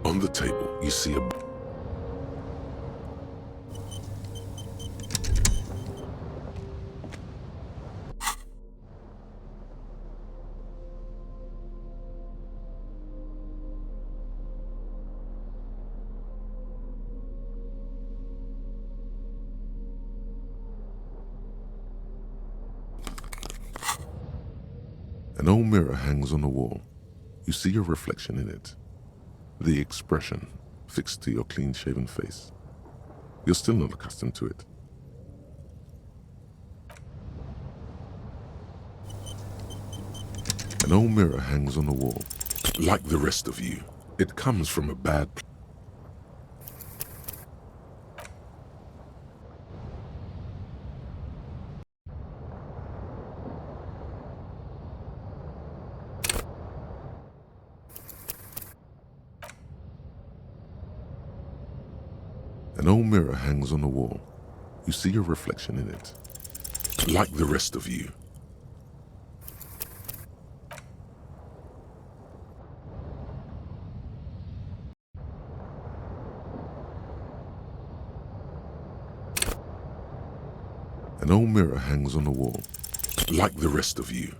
On the table, you see a An old mirror hangs on the wall. You see your reflection in it. The expression fixed to your clean-shaven face. You're still not accustomed to it. An old mirror hangs on the wall. Like the rest of you, it comes from a bad place. An old mirror hangs on the wall. You see your reflection in it. Like the rest of you. An old mirror hangs on the wall. Like the rest of you.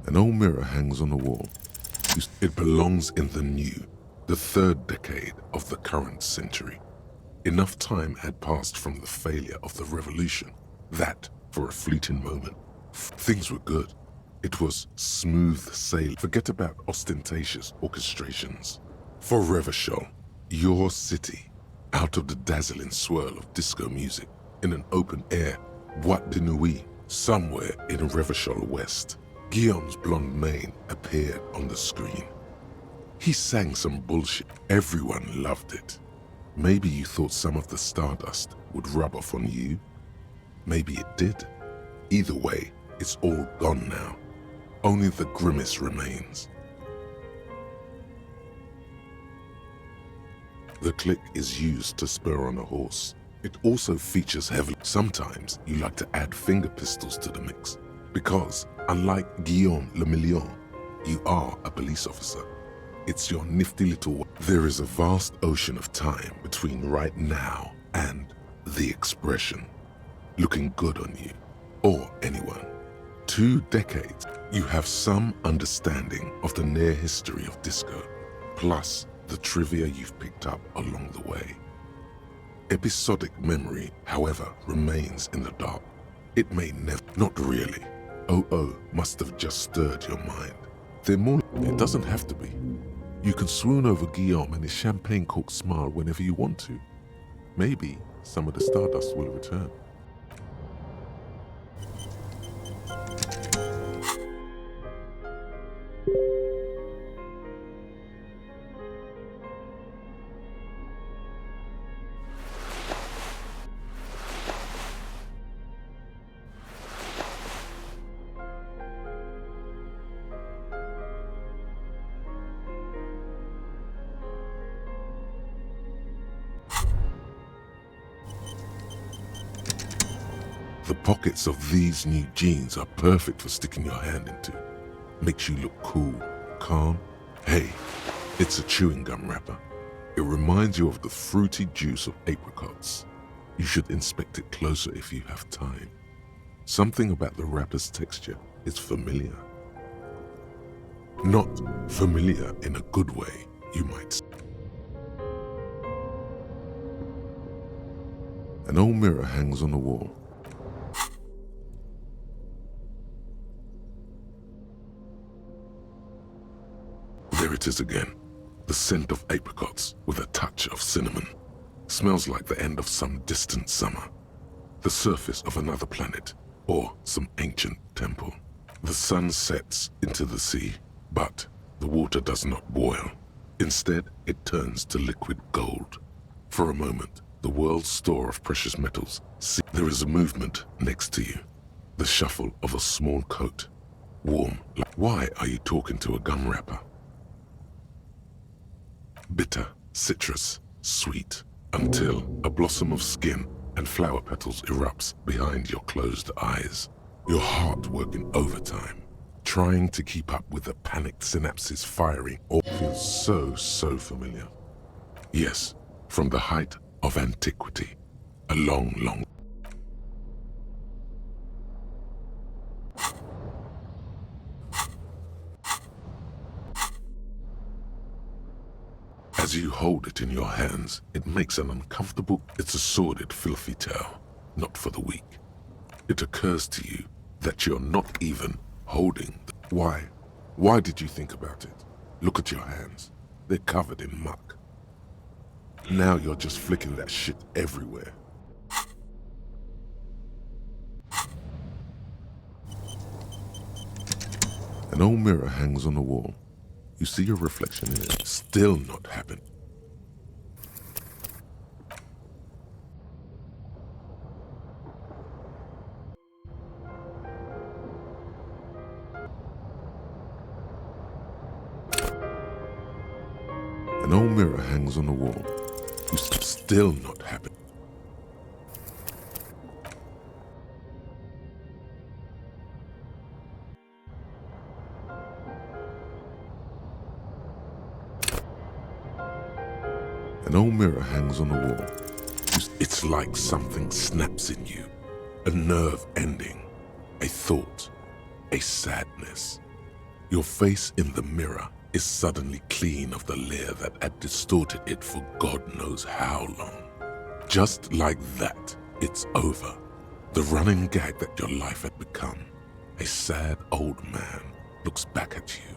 An old mirror hangs on the wall. It belongs in the new, the third decade of the current century. Enough time had passed from the failure of the revolution that, for a fleeting moment, things were good. It was smooth sailing. Forget about ostentatious orchestrations. For Revachol, your city, out of the dazzling swirl of disco music, in an open air, Boîte de Nuit, somewhere in Revachol West, Guillaume's blonde mane appeared on the screen. He sang some bullshit. Everyone loved it. Maybe you thought some of the stardust would rub off on you. Maybe it did. Either way, it's all gone now. Only the grimace remains. The click is used to spur on a horse. It also features heavily. Sometimes you like to add finger pistols to the mix. Because, unlike Guillaume Le Million, you are a police officer. It's your nifty little... There is a vast ocean of time between right now and the expression. Looking good on you, or anyone. 2 decades, you have some understanding of the near history of disco, plus the trivia you've picked up along the way. Episodic memory, however, remains in the dark. It may never... Not really. Oh must have just stirred your mind. They're more... It doesn't have to be. You can swoon over Guillaume and his champagne-corked smile whenever you want to. Maybe some of the stardust will return. The pockets of these new jeans are perfect for sticking your hand into. Makes you look cool, calm. Hey, it's a chewing gum wrapper. It reminds you of the fruity juice of apricots. You should inspect it closer if you have time. Something about the wrapper's texture is familiar. Not familiar in a good way, you might say. An old mirror hangs on the wall. There it is again. The scent of apricots with a touch of cinnamon. Smells like the end of some distant summer. The surface of another planet or some ancient temple. The sun sets into the sea, but the water does not boil. Instead, it turns to liquid gold. For a moment, the world's store of precious metals. See, there is a movement next to you. The shuffle of a small coat. Warm. Why are you talking to a gum wrapper? Bitter, citrus, sweet, until a blossom of skin and flower petals erupts behind your closed eyes. Your heart working overtime, trying to keep up with the panicked synapses firing. All feels so familiar. Yes, from the height of antiquity, a long. As you hold it in your hands, it makes an uncomfortable, it's a sordid, filthy tale, not for the weak. It occurs to you that you're not even holding Why? Why did you think about it? Look at your hands. They're covered in muck. Now you're just flicking that shit everywhere. An old mirror hangs on the wall. You see your reflection in it. Still not happening. An old mirror hangs on the wall. You still not happening. An old mirror hangs on the wall. It's like something snaps in you. A nerve ending. A thought. A sadness. Your face in the mirror is suddenly clean of the layer that had distorted it for God knows how long. Just like that, it's over. The running gag that your life had become. A sad old man looks back at you.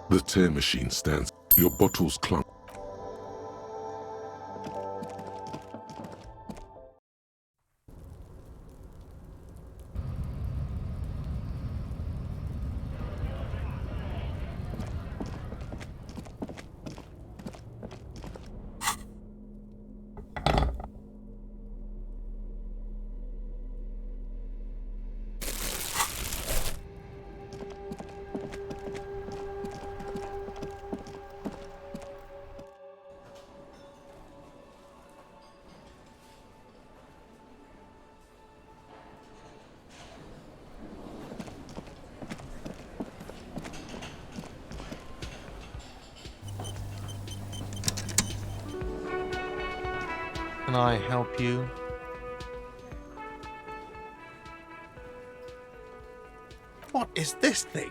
The tear machine stands. Your bottles clunk. Can I help you? What is this thing?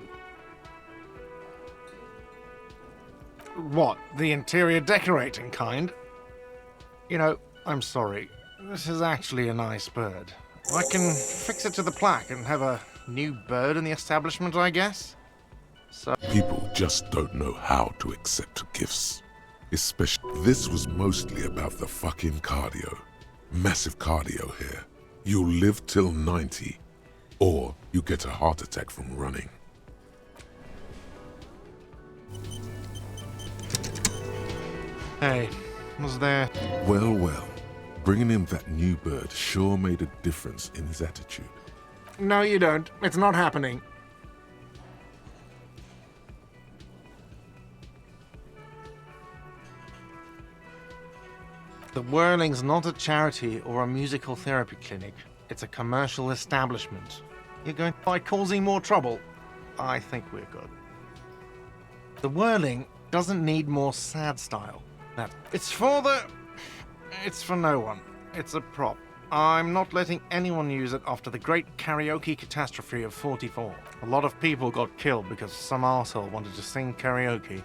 What, the interior decorating kind? You know, I'm sorry. This is actually a nice bird. I can fix it to the plaque and have a new bird in the establishment, I guess? So... People just don't know how to accept gifts. Especially, this was mostly about the fucking cardio. Massive cardio here. You'll live till 90, or you get a heart attack from running. Hey, was there... Well, well. Bringing him that new bird sure made a difference in his attitude. No, you don't. It's not happening. The Whirling's not a charity or a musical therapy clinic. It's a commercial establishment. You're going by causing more trouble? I think we're good. The Whirling doesn't need more sad style. It's for no one. It's a prop. I'm not letting anyone use it after the great karaoke catastrophe of '44. A lot of people got killed because some arsehole wanted to sing karaoke.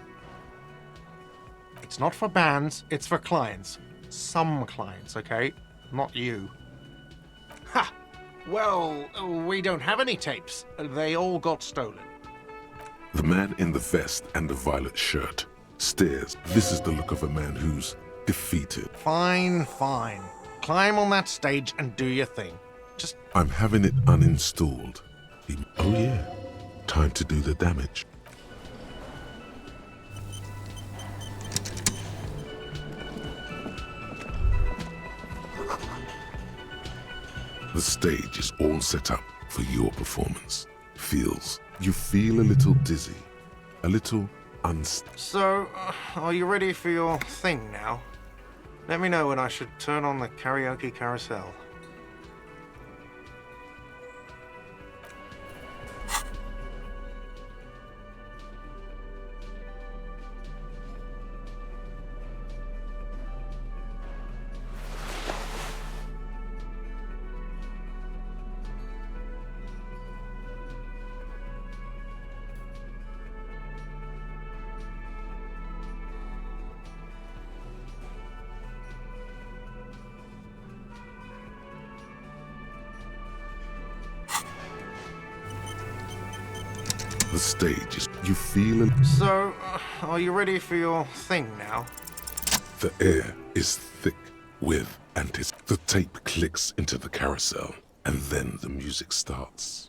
It's not for bands, it's for clients. Some clients, okay? Not you. Ha! Well, we don't have any tapes. They all got stolen. The man in the vest and the violet shirt stares. This is the look of a man who's defeated. Fine, fine. Climb on that stage and do your thing. Just... I'm having it uninstalled. Oh yeah, time to do the damage. The stage is all set up for your performance. You feel a little dizzy, a little So, are you ready for your thing now? Let me know when I should turn on the karaoke carousel. The stage is... You feel a... So, are you ready for your thing now? The air is thick with anticipation. The tape clicks into the carousel, and then the music starts.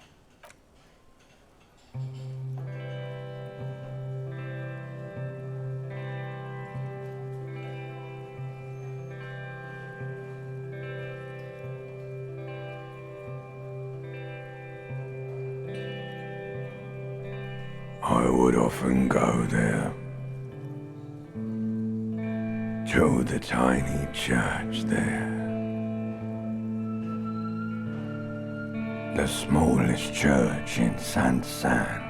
I would often go there, to the tiny church there, the smallest church in Saint-Saëns,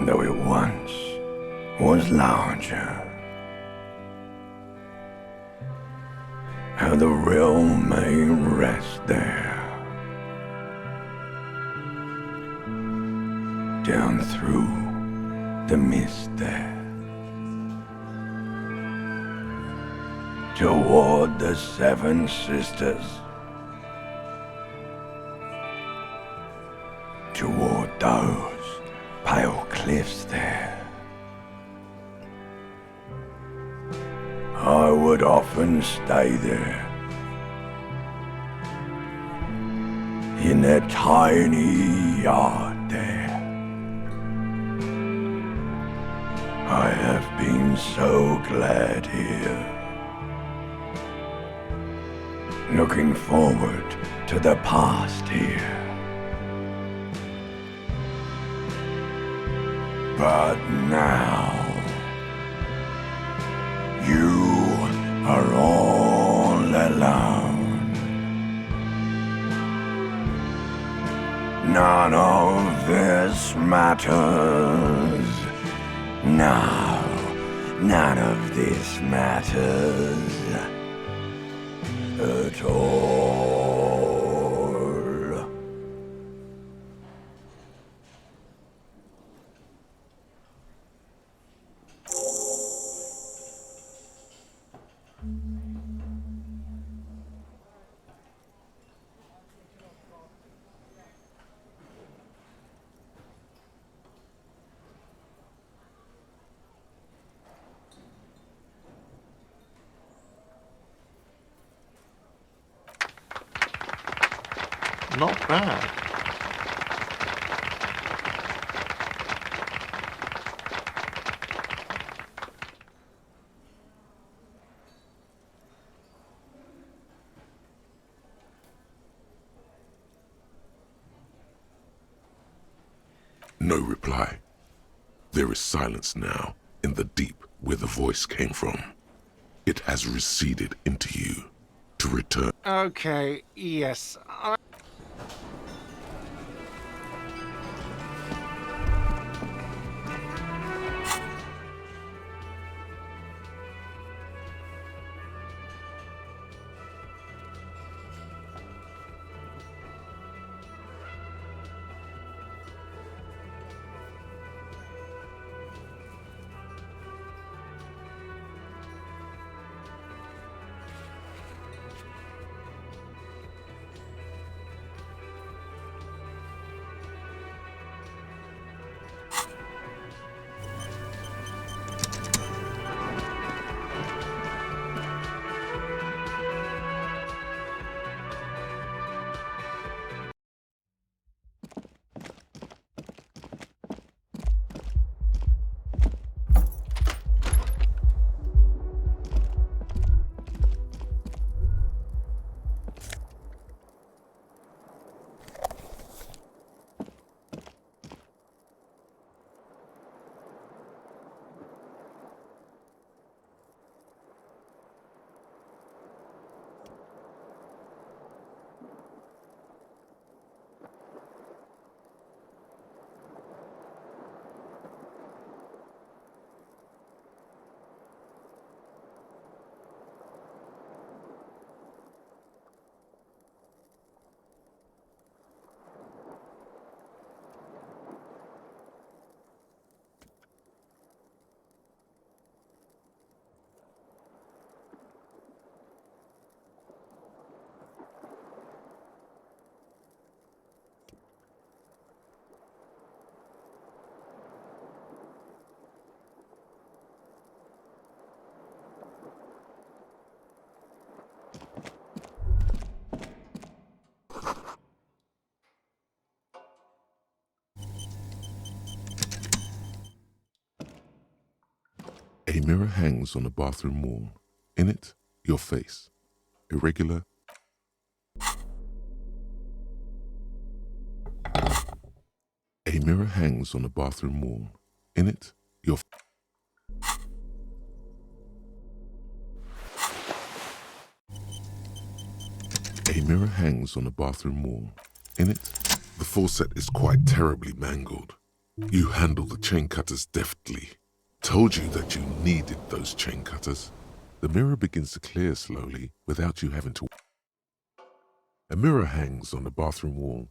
though it once was larger. How the real may rest there. Down through the mist there, toward the Seven Sisters, toward those pale cliffs there. I would often stay there, in that tiny yard there. I have been so glad here, looking forward to the past here. But now, you are all alone. None of this matters. No, none of this matters at all. Not bad. No reply. There is silence now in the deep where the voice came from. It has receded into you to return. Okay, yes. A mirror hangs on the bathroom wall. In it, your face. Irregular. A mirror hangs on the bathroom wall. In it, your A mirror hangs on the bathroom wall. In it, the faucet is quite terribly mangled. You handle the chain cutters deftly. Told you that you needed those chain cutters. The mirror begins to clear slowly without you having to. A mirror hangs on the bathroom wall.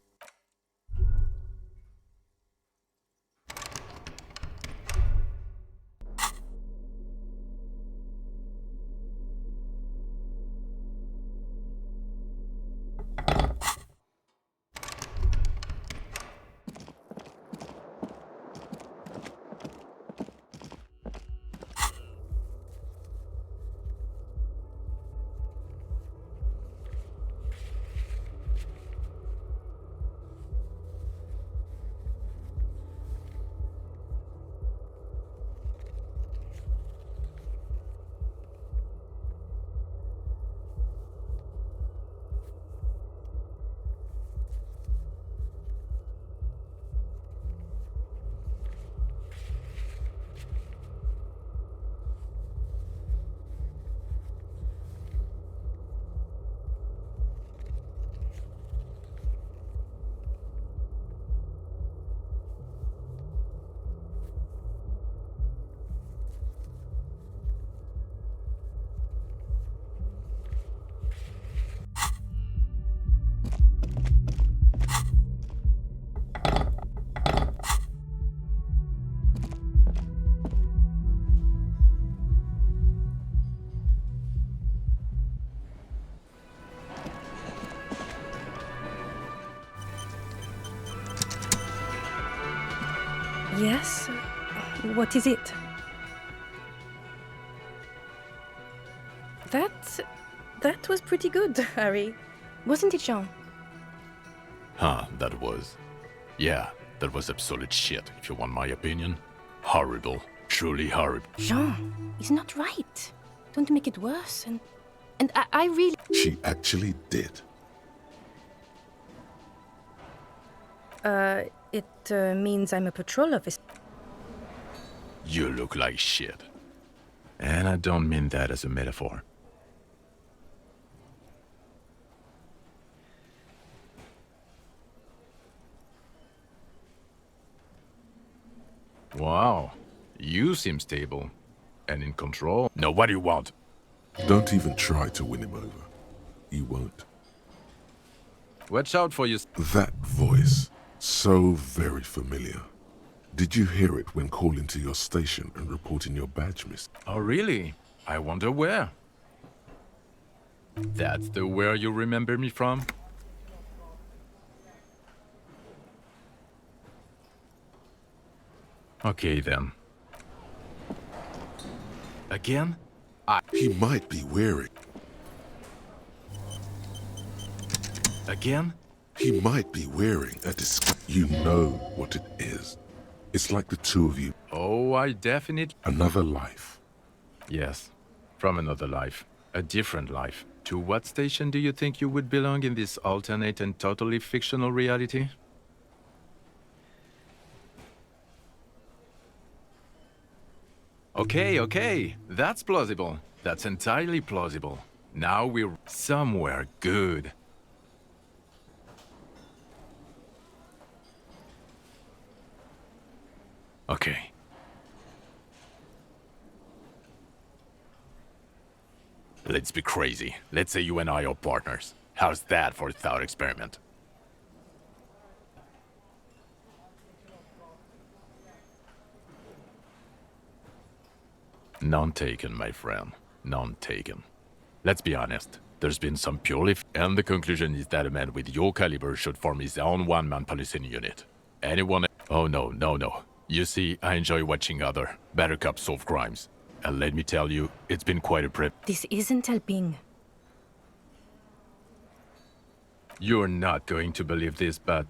Yes? What is it? That was pretty good, Harry. Wasn't it, Jean? That was... Yeah, that was absolute shit, if you want my opinion. Horrible. Truly horrible. Jean, he's not right. Don't make it worse, and I really... She actually did. It means I'm a patrol officer. You look like shit. And I don't mean that as a metaphor. Wow. You seem stable. And in control. Now what do you want? Don't even try to win him over. You won't. Watch out for you. That voice, so very familiar. Did you hear it when calling to your station and reporting your badge miss? Oh, really? I wonder where. That's the where you remember me from? Okay, then. Again? He might be wearing... Again? He might be wearing a disguise. You know what it is. It's like the two of you. Oh, I definitely... Another life. Yes, from another life. A different life. To what station do you think you would belong in this alternate and totally fictional reality? Okay, that's plausible. That's entirely plausible. Now we're somewhere good. Okay. Let's be crazy. Let's say you and I are partners. How's that for a thought experiment? None taken, my friend. None taken. Let's be honest. There's been some purely... And the conclusion is that a man with your caliber should form his own one-man policing unit. Anyone... Oh, no. You see, I enjoy watching other better cops solve crimes. And let me tell you, it's been quite a trip. This isn't helping. You're not going to believe this, but...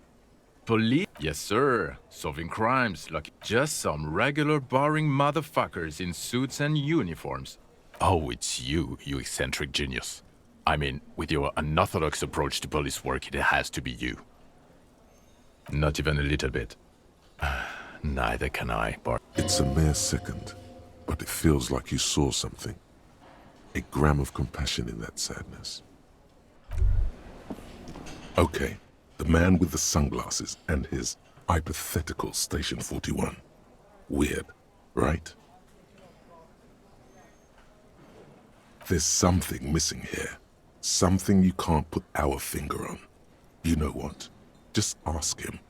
Police? Yes, sir. Solving crimes like just some regular boring motherfuckers in suits and uniforms. Oh, it's you eccentric genius. I mean, with your unorthodox approach to police work, it has to be you. Not even a little bit. Neither can I, Bart. It's a mere second, but it feels like you saw something. A gram of compassion in that sadness. Okay, the man with the sunglasses and his hypothetical Station 41. Weird, right? There's something missing here. Something you can't put our finger on. You know what? Just ask him.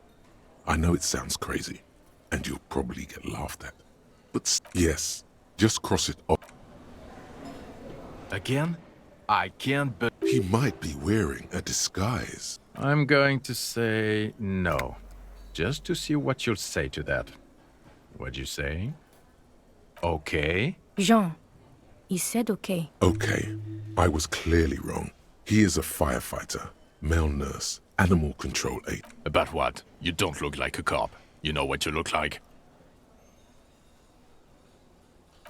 I know it sounds crazy, and you'll probably get laughed at. But yes, just cross it off. Again? I can't but... He might be wearing a disguise. I'm going to say no. Just to see what you'll say to that. What'd you say? Okay? Jean, he said okay. Okay, I was clearly wrong. He is a firefighter, male nurse, animal control aide. About what? You don't look like a cop. You know what you look like?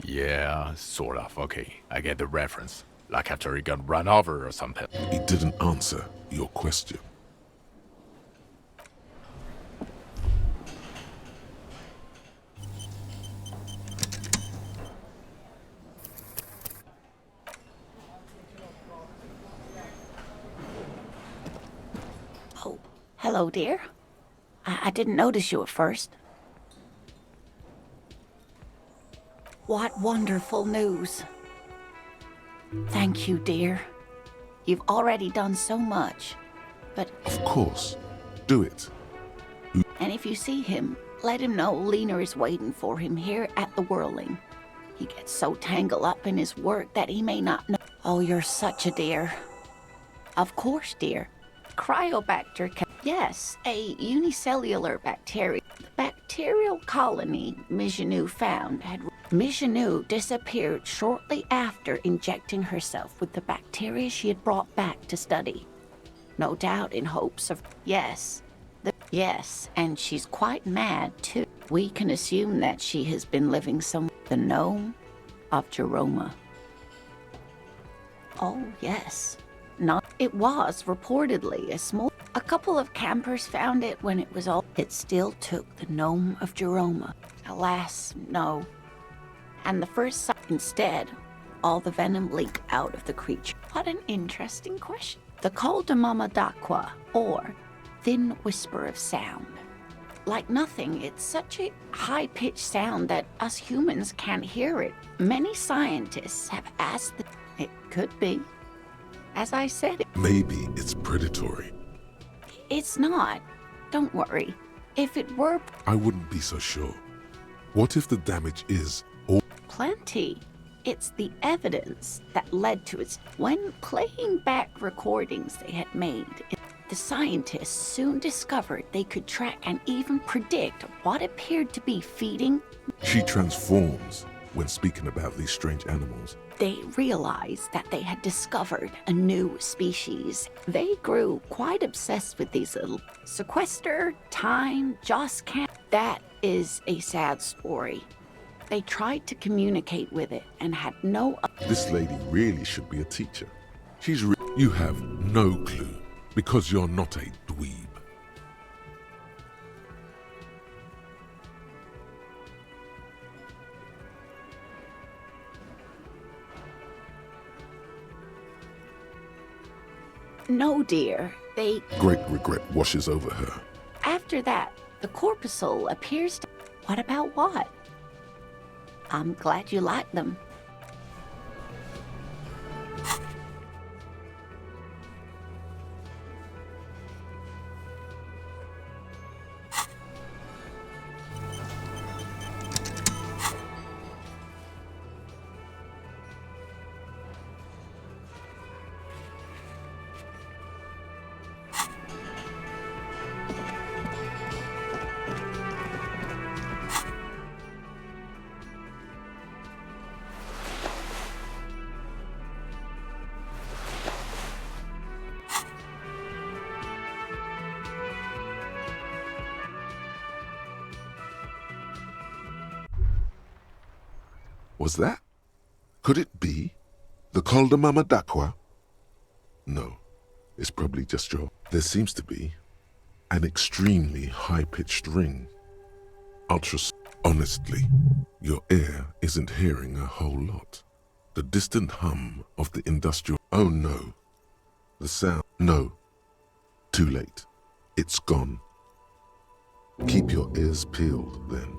Yeah, sort of. Okay, I get the reference. Like after he got run over or something. He didn't answer your question. Oh, hello, dear. I didn't notice you at first. What wonderful news. Thank you, dear. You've already done so much, but... Of course. Do it. And if you see him, let him know Lena is waiting for him here at the Whirling. He gets so tangled up in his work that he may not know. Oh, you're such a dear. Of course, dear. Cryobacter yes, a unicellular bacteria. The bacterial colony Mijanou found had... Mijanou disappeared shortly after injecting herself with the bacteria she had brought back to study. no doubt in hopes of... Yes. Yes, and she's quite mad, too. We can assume that she has been living the gnome of Jeroma. Oh, yes. It was reportedly a small... A couple of campers found it when it was all... It still took the gnome of Jeroma. Alas, no. And the first... Instead, all the venom leaked out of the creature. What an interesting question. The Col de Mama d'Aqua, or thin whisper of sound. Like nothing, it's such a high-pitched sound that us humans can't hear it. Many scientists have asked that it could be. As I said, Maybe it's predatory. It's not. Don't worry. If it were... I wouldn't be so sure. What if the damage is all... Plenty. It's the evidence that led to its... When playing back recordings they had made, the scientists soon discovered they could track and even predict what appeared to be feeding. She transforms when speaking about these strange animals. They realized that they had discovered a new species. They grew quite obsessed with these little... Sequester, time, Joss Camp. That is a sad story. They tried to communicate with it and had no... This lady really should be a teacher. You have no clue because you're not a dweeb. No, dear. They... Great regret washes over her. After that, the corpuscle appears to... What about what? I'm glad you like them. Was that? Could it be? The Col de Mama d'Aqua? No, it's probably just your... There seems to be an extremely high-pitched ring. Honestly, your ear isn't hearing a whole lot. The distant hum of the industrial... Oh no. The sound... No. Too late. It's gone. Keep your ears peeled, then.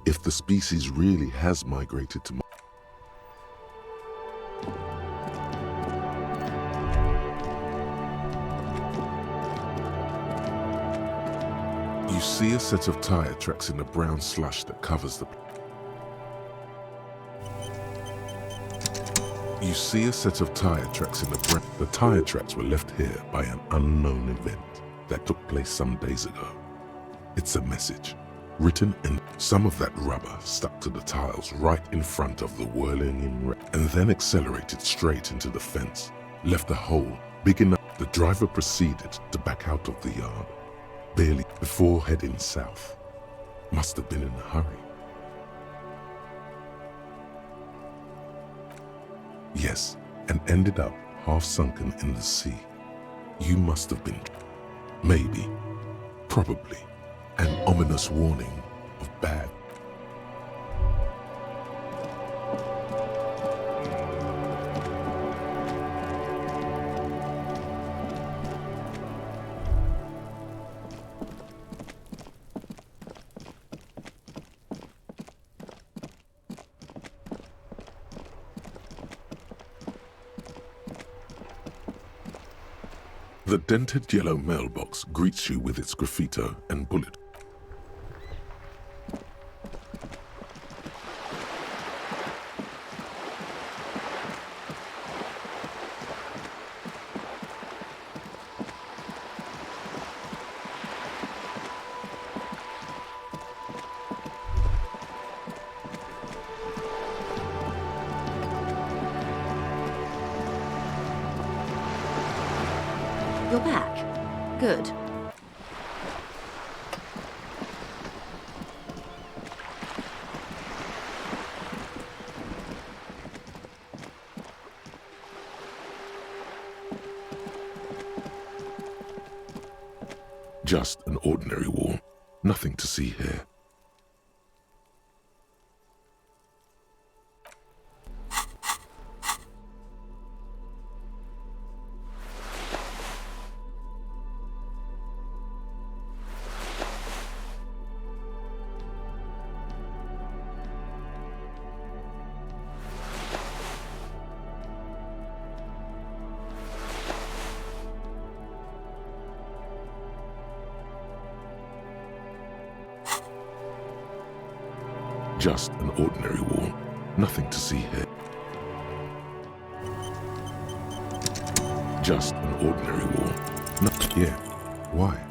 If the species really has migrated to... You see a set of tire tracks in the brown slush that covers the... You see a set of tire tracks in the brown... The tire tracks were left here by an unknown event that took place some days ago. It's a message, written in... Some of that rubber stuck to the tiles right in front of the whirling in and then accelerated straight into the fence, left a hole big enough. The driver proceeded to back out of the yard, barely before heading south. Must have been in a hurry. Yes, and ended up half sunken in the sea. You must have been, maybe, probably, an ominous warning of bad. The dented yellow mailbox greets you with its graffito and bullet. You'll back. Good. Just an ordinary wall. Nothing to see here. Just an ordinary wall. Nothing to see here. Just an ordinary wall. Not yet. Why?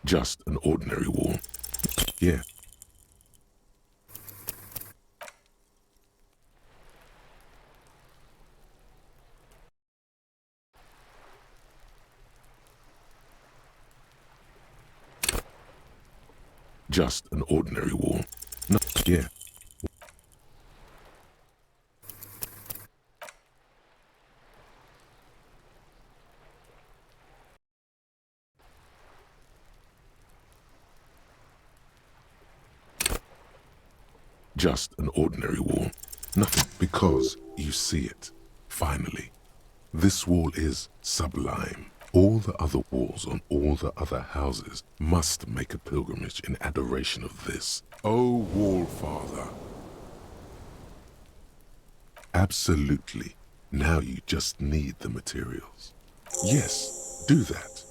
Just an ordinary wall. Yeah. Just an ordinary wall. No, yeah. Just an ordinary wall. Nothing, because you see it. Finally. This wall is sublime. All the other walls on all the other houses must make a pilgrimage in adoration of this. O Wall Father. Absolutely. Now you just need the materials. Yes, do that.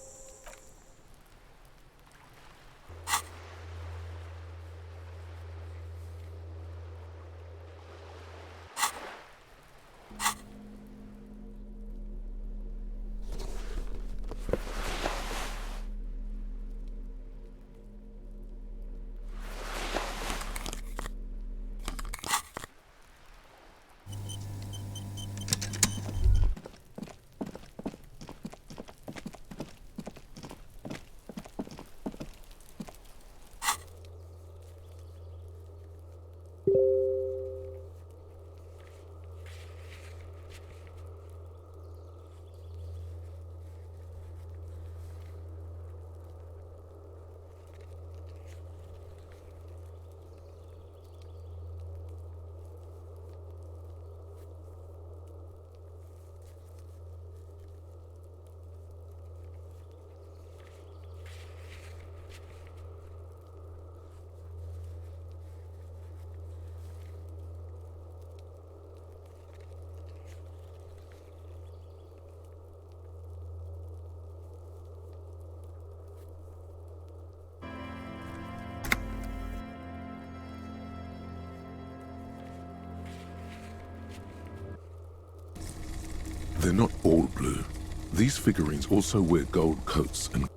They're not all blue. These figurines also wear gold coats and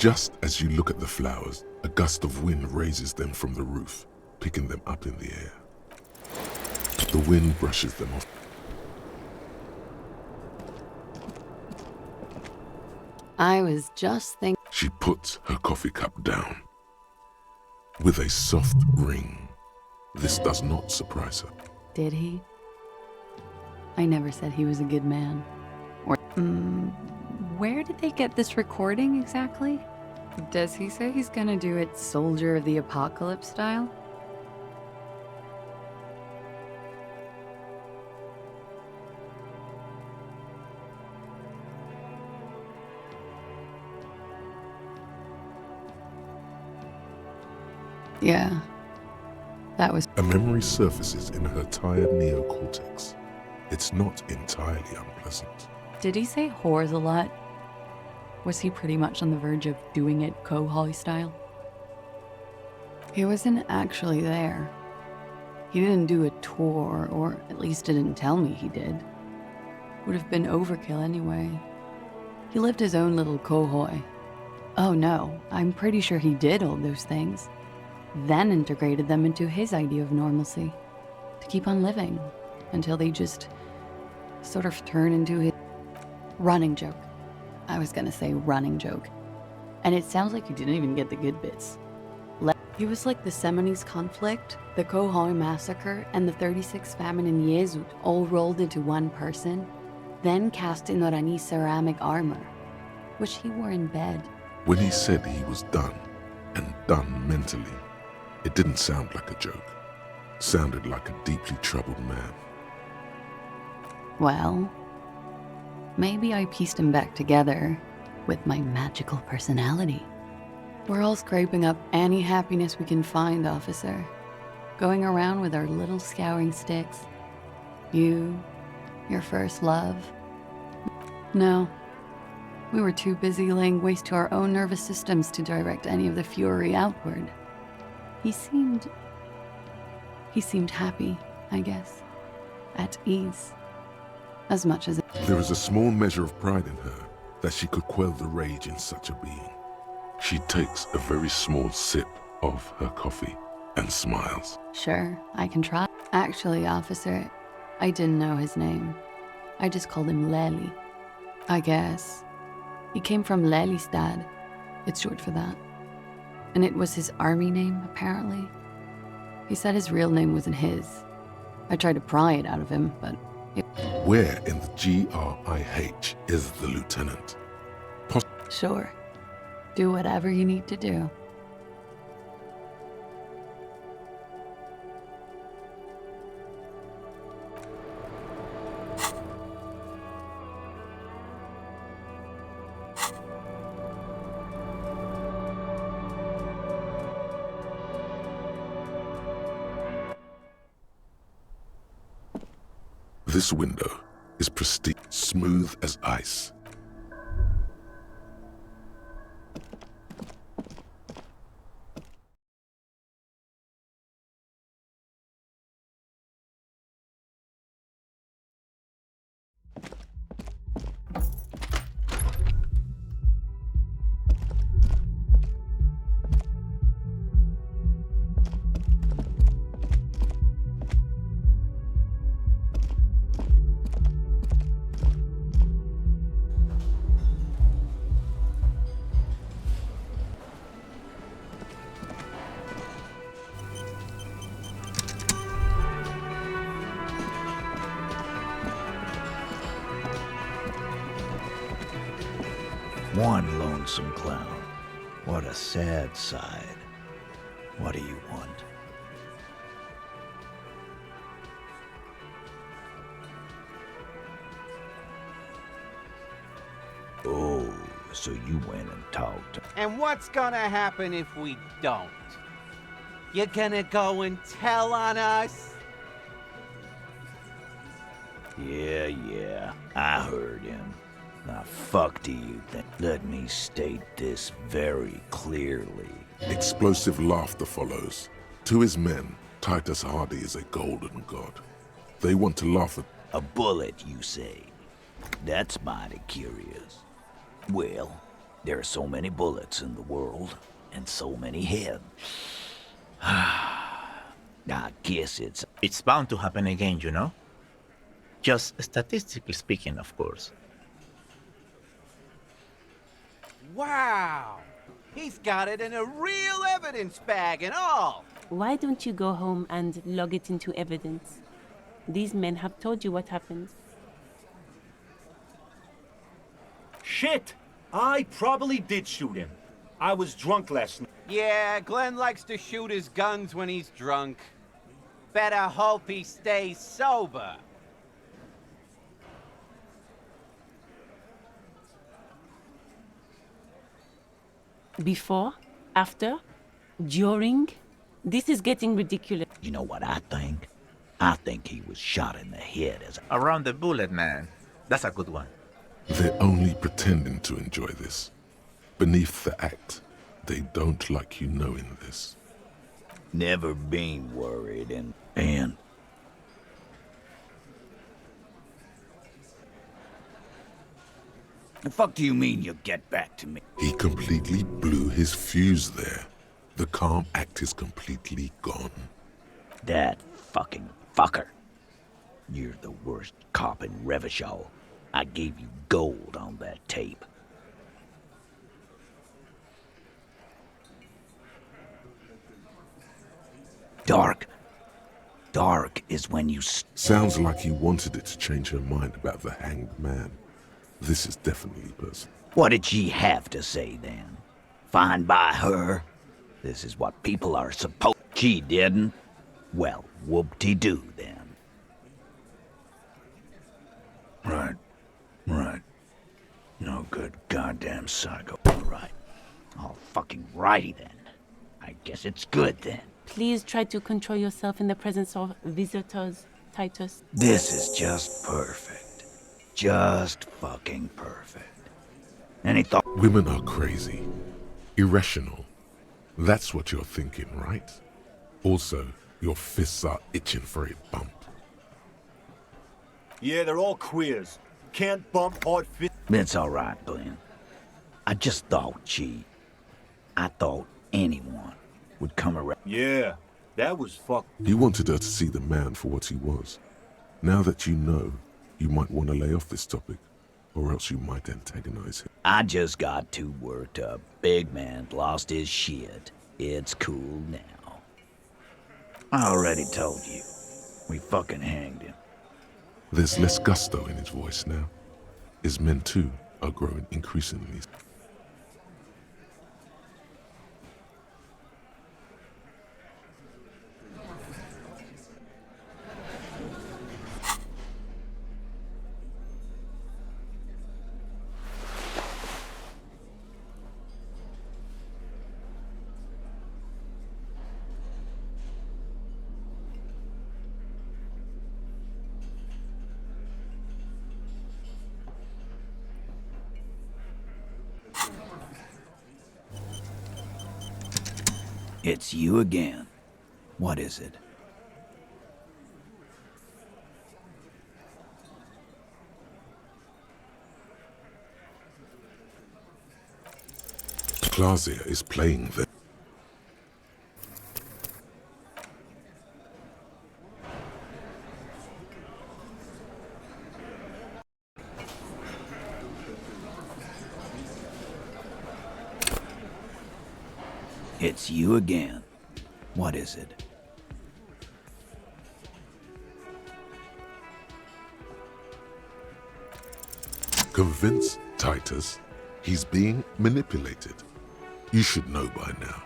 Just as you look at the flowers, a gust of wind raises them from the roof, picking them up in the air. The wind brushes them off. I was just thinking. She puts her coffee cup down with a soft ring. This does not surprise her. Did he? I never said he was a good man. Or Where did they get this recording exactly? Does he say he's gonna do it Soldier of the Apocalypse style? Yeah. That was. A memory surfaces in her tired neocortex. It's not entirely unpleasant. Did he say whores a lot? Was he pretty much on the verge of doing it Cohoy style? He wasn't actually there. He didn't do a tour, or at least didn't tell me he did. Would have been overkill anyway. He lived his own little Cohoy. Oh no, I'm pretty sure he did all those things. Then integrated them into his idea of normalcy. To keep on living. Until they just sort of turn into his running joke. I was gonna say running joke. And it sounds like you didn't even get the good bits. He was like the Seminoles conflict, the Cohoy massacre, and the 36 famine in Yezud all rolled into one person, then cast in Orani ceramic armor, which he wore in bed. When he said he was done, and done mentally, it didn't sound like a joke. It sounded like a deeply troubled man. Well, maybe I pieced him back together with my magical personality. We're all scraping up any happiness we can find, officer. Going around with our little scouring sticks. You, your first love. No, we were too busy laying waste to our own nervous systems to direct any of the fury outward. He seemed happy, I guess. At ease. As much as There is a small measure of pride in her that she could quell the rage in such a being. She takes a very small sip of her coffee and smiles. Sure, I can try. Actually, officer, I didn't know his name. I just called him Lely. I guess. He came from Lelystad. It's short for that. And it was his army name, apparently. He said his real name wasn't his. I tried to pry it out of him, but Where in the GRIH is the lieutenant? Sure. Do whatever you need to do. This window is pristine, smooth as ice. One lonesome clown. What a sad side. What do you want? Oh, so you went and talked to... And what's gonna happen if we don't? You gonna go and tell on us? Yeah, I heard him. Now, fuck do you think? Let me state this very clearly. Explosive laughter follows. To his men, Titus Hardy is a golden god. They want to laugh at... A bullet, you say? That's mighty curious. Well, There are so many bullets in the world, and so many heads. I guess It's bound to happen again, you know? Just statistically speaking, of course. Wow! He's got it in a real evidence bag and all! Why don't you go home and log it into evidence? These men have told you what happened. Shit! I probably did shoot him. I was drunk last night. Yeah, Glenn likes to shoot his guns when he's drunk. Better hope he stays sober. Before? After? During? This is getting ridiculous. You know what I think? I think he was shot in the head as Around the bullet, man. That's a good one. They're only pretending to enjoy this. Beneath the act, they don't like you knowing this. Never been worried and the fuck do you mean you'll get back to me? He completely blew his fuse there. The calm act is completely gone. That fucking fucker. You're the worst cop in Revachol. I gave you gold on that tape. Dark. Dark is when you... Sounds like he wanted it to change her mind about the hanged man. This is definitely personal. What did she have to say then? Fine by her? This is what people are supposed... She didn't? Well, whoop-de-doo then. Right. No good goddamn psycho. Right. All fucking righty then. I guess it's good then. Please try to control yourself in the presence of visitors, Titus. This is just perfect. Just fucking perfect. Any thought? Women are crazy. Irrational. That's what you're thinking, right? Also, your fists are itching for a bump. Yeah, they're all queers. Can't bump hard fit. It's all right, Glenn. I just thought I thought anyone would come around. Yeah, that was fuck. You wanted her to see the man for what he was. Now that you know, you might want to lay off this topic, or else you might antagonize him. I just got too worked up. Big man lost his shit. It's cool now. I already told you. We fucking hanged him. There's less gusto in his voice now. His men too are growing increasingly. It's you again. What is it? Clausia is playing the... It's you again. What is it? Convince Titus he's being manipulated. You should know by now.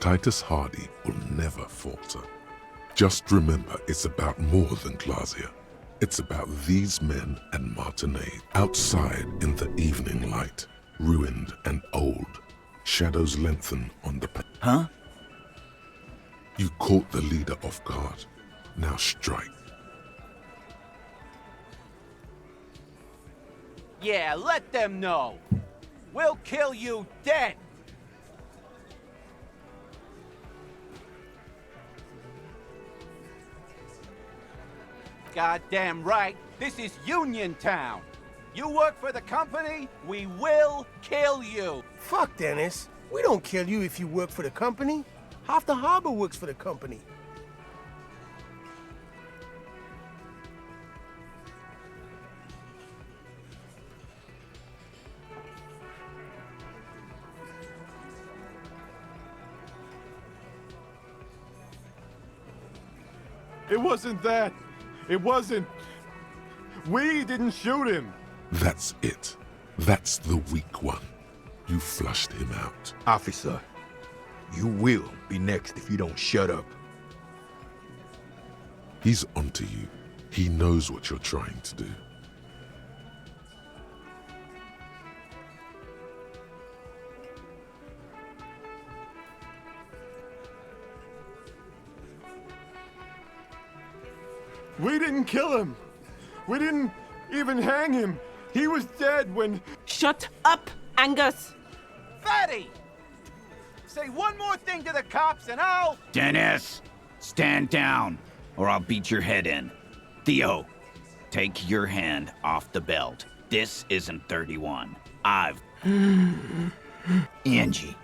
Titus Hardy will never falter. Just remember, it's about more than Clausia. It's about these men and Martinez. Outside in the evening light, ruined and old, shadows lengthen on the... Huh? You caught the leader off guard. Now strike. Yeah, let them know. We'll kill you dead. Goddamn right, this is Union Town. You work for the company, we will kill you. Fuck, Dennis. We don't kill you if you work for the company. Half the harbor works for the company. It wasn't that. It wasn't. We didn't shoot him. That's it. That's the weak one. You flushed him out. Officer, you will be next if you don't shut up. He's onto you. He knows what you're trying to do. We didn't kill him. We didn't even hang him. He was dead when... Shut up, Angus! Fatty! Say one more thing to the cops and I'll... Dennis, stand down, or I'll beat your head in. Theo, take your hand off the belt. This isn't 31. Angie,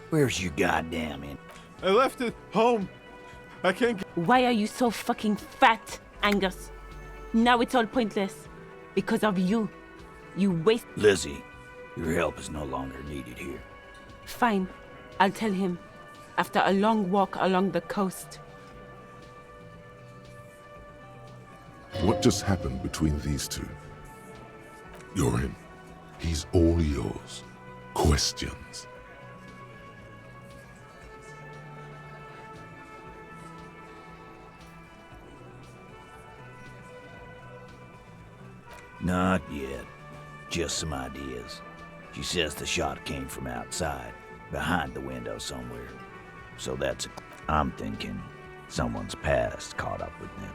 where's your goddamn in? I left it home. I can't get... Why are you so fucking fat, Angus? Now it's all pointless. Because of you. You waste... Lizzie, your help is no longer needed here. Fine. I'll tell him. After a long walk along the coast. What just happened between these two? You're in. He's all yours. Questions? Not yet. Just some ideas. She says the shot came from outside, behind the window somewhere. So that's I'm thinking someone's past caught up with them.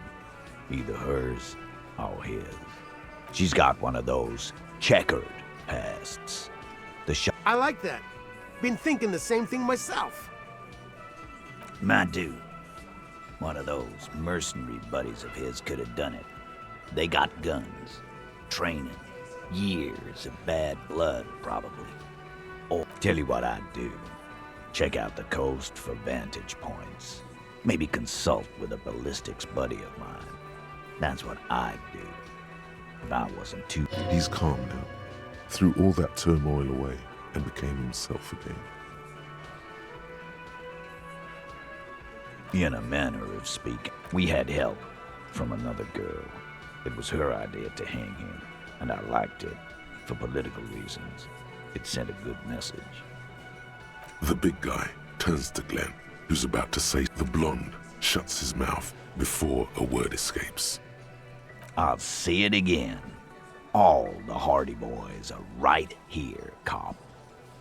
Either hers or his. She's got one of those checkered pasts. The shot... I like that. Been thinking the same thing myself. My dude. One of those mercenary buddies of his could have done it. They got guns. Training. Years of bad blood, probably. Or, tell you what I'd do. Check out the coast for vantage points. Maybe consult with a ballistics buddy of mine. That's what I'd do. If I wasn't too... He's calm now. Threw all that turmoil away and became himself again. In a manner of speaking, we had help from another girl. It was her idea to hang him, and I liked it for political reasons. It sent a good message. The big guy turns to Glenn, who's about to say the blonde shuts his mouth before a word escapes. I'll say it again. All the Hardy Boys are right here, cop.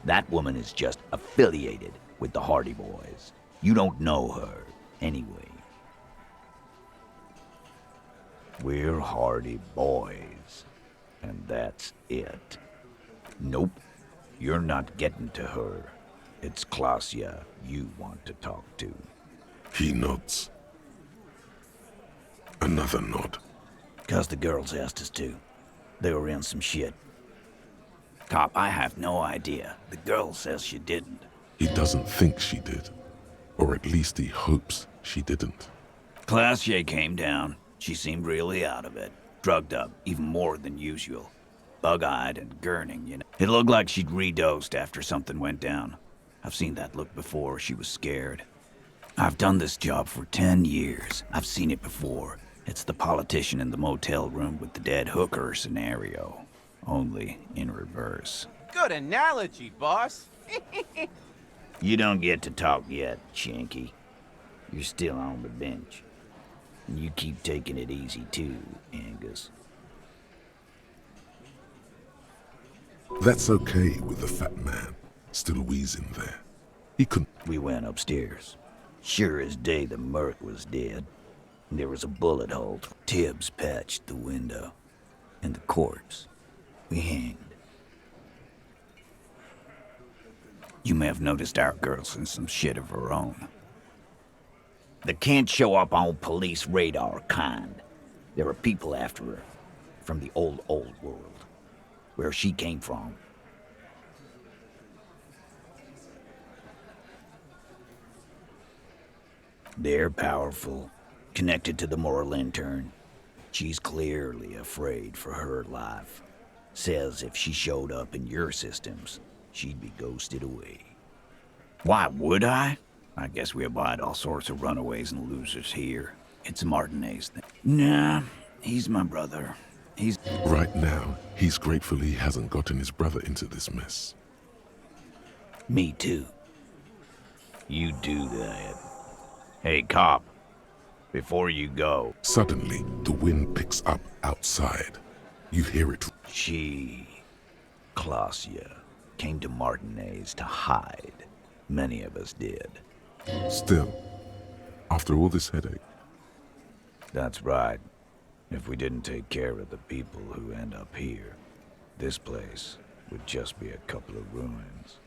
That woman is just affiliated with the Hardy Boys. You don't know her, anyway. We're Hardy Boys, and that's it. Nope, you're not getting to her. It's Klasia you want to talk to. He nods. Another nod. 'Cause the girls asked us to. They were in some shit. Cop, I have no idea. The girl says she didn't. He doesn't think she did. Or at least he hopes she didn't. Klasia came down. She seemed really out of it. Drugged up, even more than usual. Bug-eyed and gurning, you know. It looked like she'd redosed after something went down. I've seen that look before. She was scared. I've done this job for 10 years. I've seen it before. It's the politician in the motel room with the dead hooker scenario. Only in reverse. Good analogy, boss. You don't get to talk yet, Shanky. You're still on the bench. And you keep taking it easy too, Angus. That's okay with the fat man, still wheezing there. He couldn't... We went upstairs. Sure as day the Merc was dead. There was a bullet hole. Tibbs patched the window. And the corpse. We hanged. You may have noticed our girl's in some shit of her own. That can't show up on police radar kind. There are people after her. From the old world. where she came from. They're powerful, connected to the moral intern. She's clearly afraid for her life. Says if she showed up in your systems, she'd be ghosted away. Why would I? I guess we abide all sorts of runaways and losers here. It's Martinez thing. Nah, he's my brother. He's... Right now, he's grateful he hasn't gotten his brother into this mess. Me too. You do that. Hey, cop. Before you go... Suddenly, the wind picks up outside. You hear it. She, Clausia, came to Martinez to hide. Many of us did. Still, after all this headache. That's right. If we didn't take care of the people who end up here, this place would just be a couple of ruins.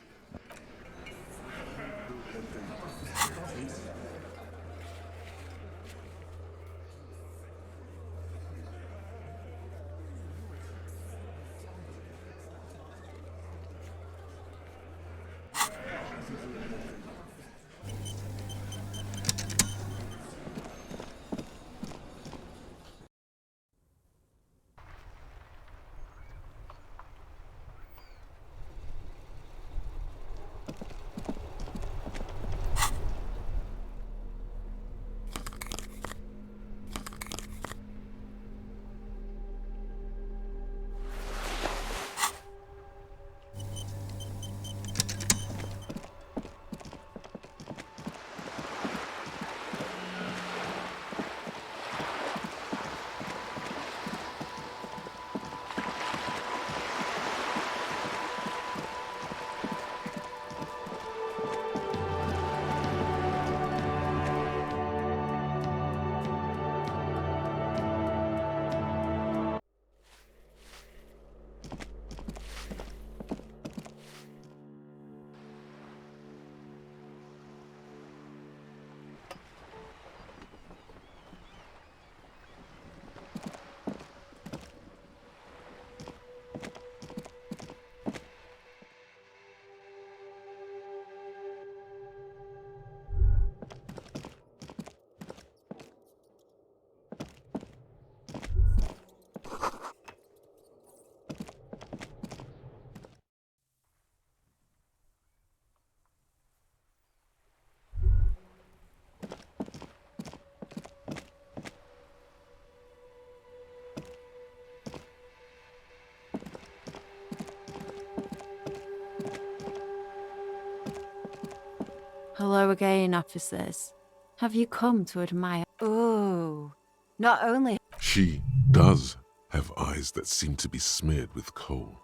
Hello again, officers. Have you come to admire? Oh, not only... She does have eyes that seem to be smeared with coal.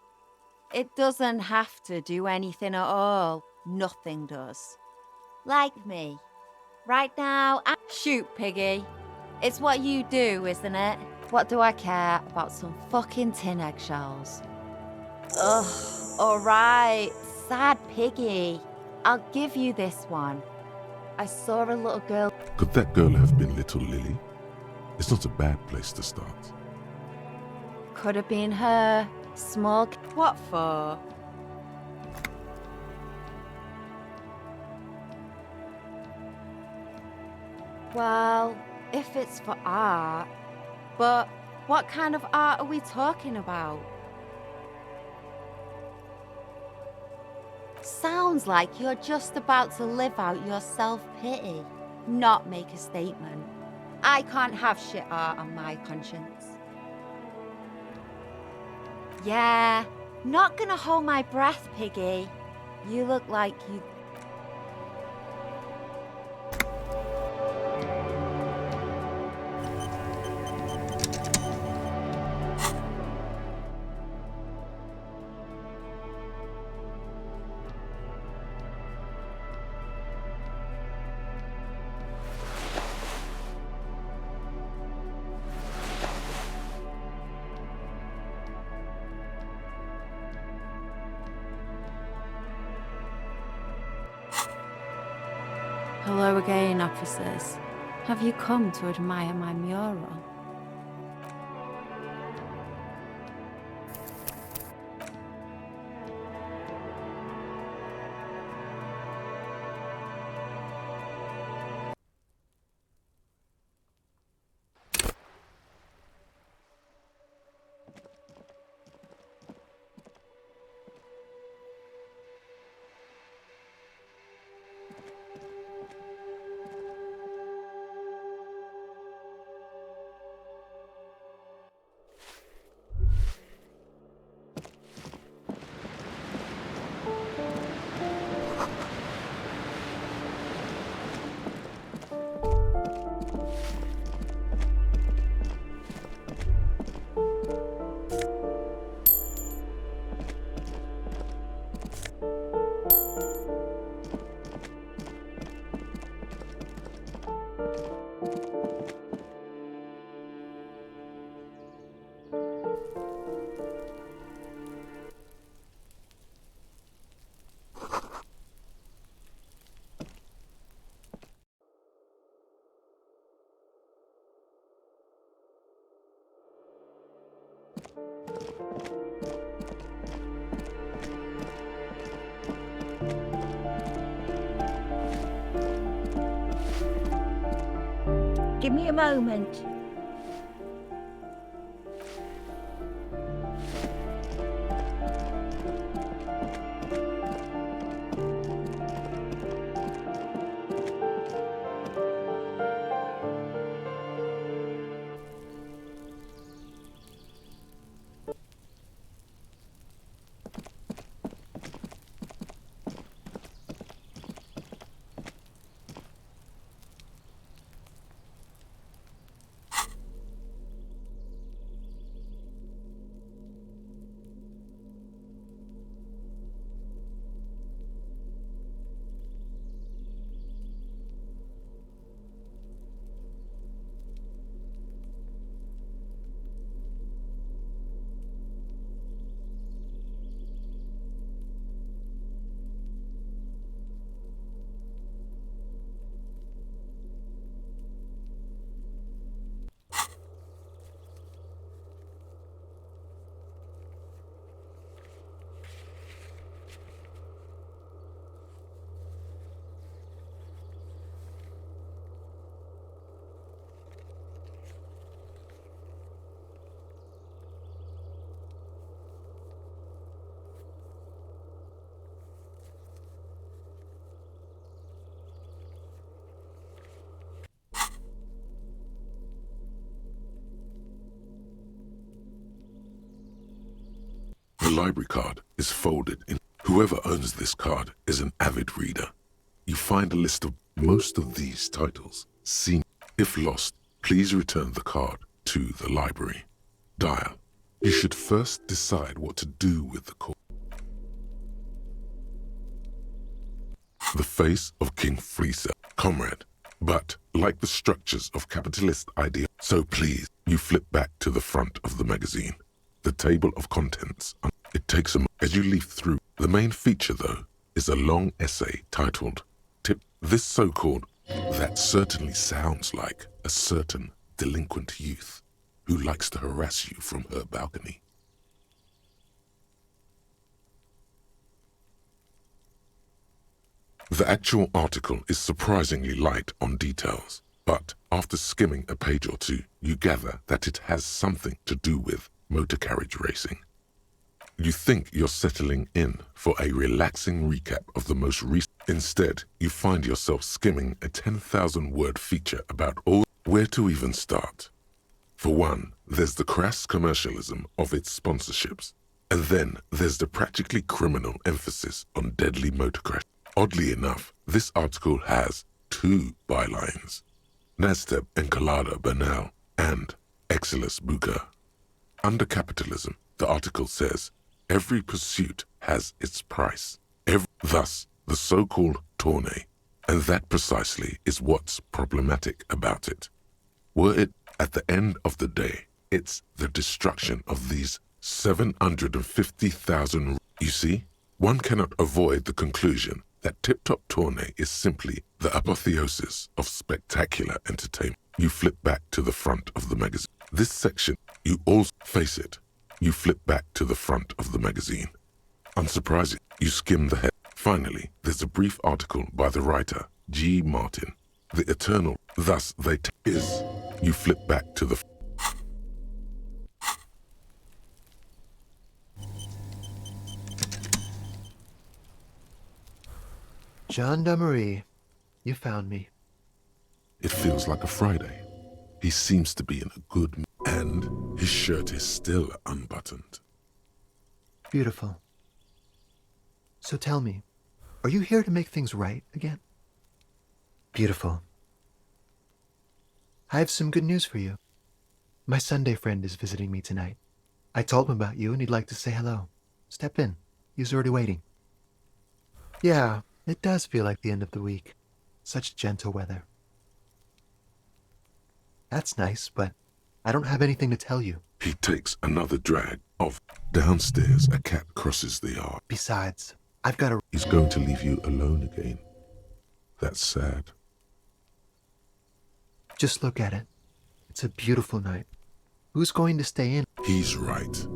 It doesn't have to do anything at all. Nothing does. Like me. Right now, shoot, Piggy. It's what you do, isn't it? What do I care about some fucking tin eggshells? Ugh, alright, sad Piggy. I'll give you this one. I saw a little girl... Could that girl have been little Lily? It's not a bad place to start. Could have been her. Small... What for? Well, if it's for art... But what kind of art are we talking about? Sounds like you're just about to live out your self-pity, not make a statement. I can't have shit art on my conscience. Yeah, not gonna hold my breath, Piggy. You look like you... Hello again, officers. Have you come to admire my mural? Give me a moment. The library card is folded in. Whoever owns this card is an avid reader. You find a list of most of these titles. If lost, please return the card to the library. Dial. You should first decide what to do with the card. The face of King Fleecer, comrade. But, like the structures of capitalist idea, so please, you flip back to the front of the magazine. The table of contents. It takes a moment as you leaf through. The main feature, though, is a long essay titled Tip. This so-called, that certainly sounds like a certain delinquent youth who likes to harass you from her balcony. The actual article is surprisingly light on details, but after skimming a page or two, you gather that it has something to do with motor carriage racing. You think you're settling in for a relaxing recap of the most recent. Instead, you find yourself skimming a 10,000-word feature about all. Where to even start? For one, there's the crass commercialism of its sponsorships, and then there's the practically criminal emphasis on deadly motor crash. Oddly enough, this article has two bylines: Nasteb Encolada Bernal and Exilus Buka. Under capitalism, the article says, every pursuit has its price. Thus, the so-called tourney. And that precisely is what's problematic about it. Were it, at the end of the day, it's the destruction of these 750,000. You see, one cannot avoid the conclusion that Tip Top Tourney is simply the apotheosis of spectacular entertainment. You flip back to the front of the magazine. This section, you all face it. You flip back to the front of the magazine. Unsurprising, you skim the head. Finally, there's a brief article by the writer, G. Martin. The Eternal, thus they is. You flip back to the... Gendarmerie, you found me. It feels like a Friday. He seems to be in a good mood, and his shirt is still unbuttoned. Beautiful. So tell me, are you here to make things right again? Beautiful. I have some good news for you. My Sunday friend is visiting me tonight. I told him about you and he'd like to say hello. Step in. He's already waiting. Yeah, it does feel like the end of the week. Such gentle weather. That's nice, but I don't have anything to tell you. He takes another drag of... Downstairs, a cat crosses the yard. Besides, I've got a... He's going to leave you alone again. That's sad. Just look at it. It's a beautiful night. Who's going to stay in? He's right.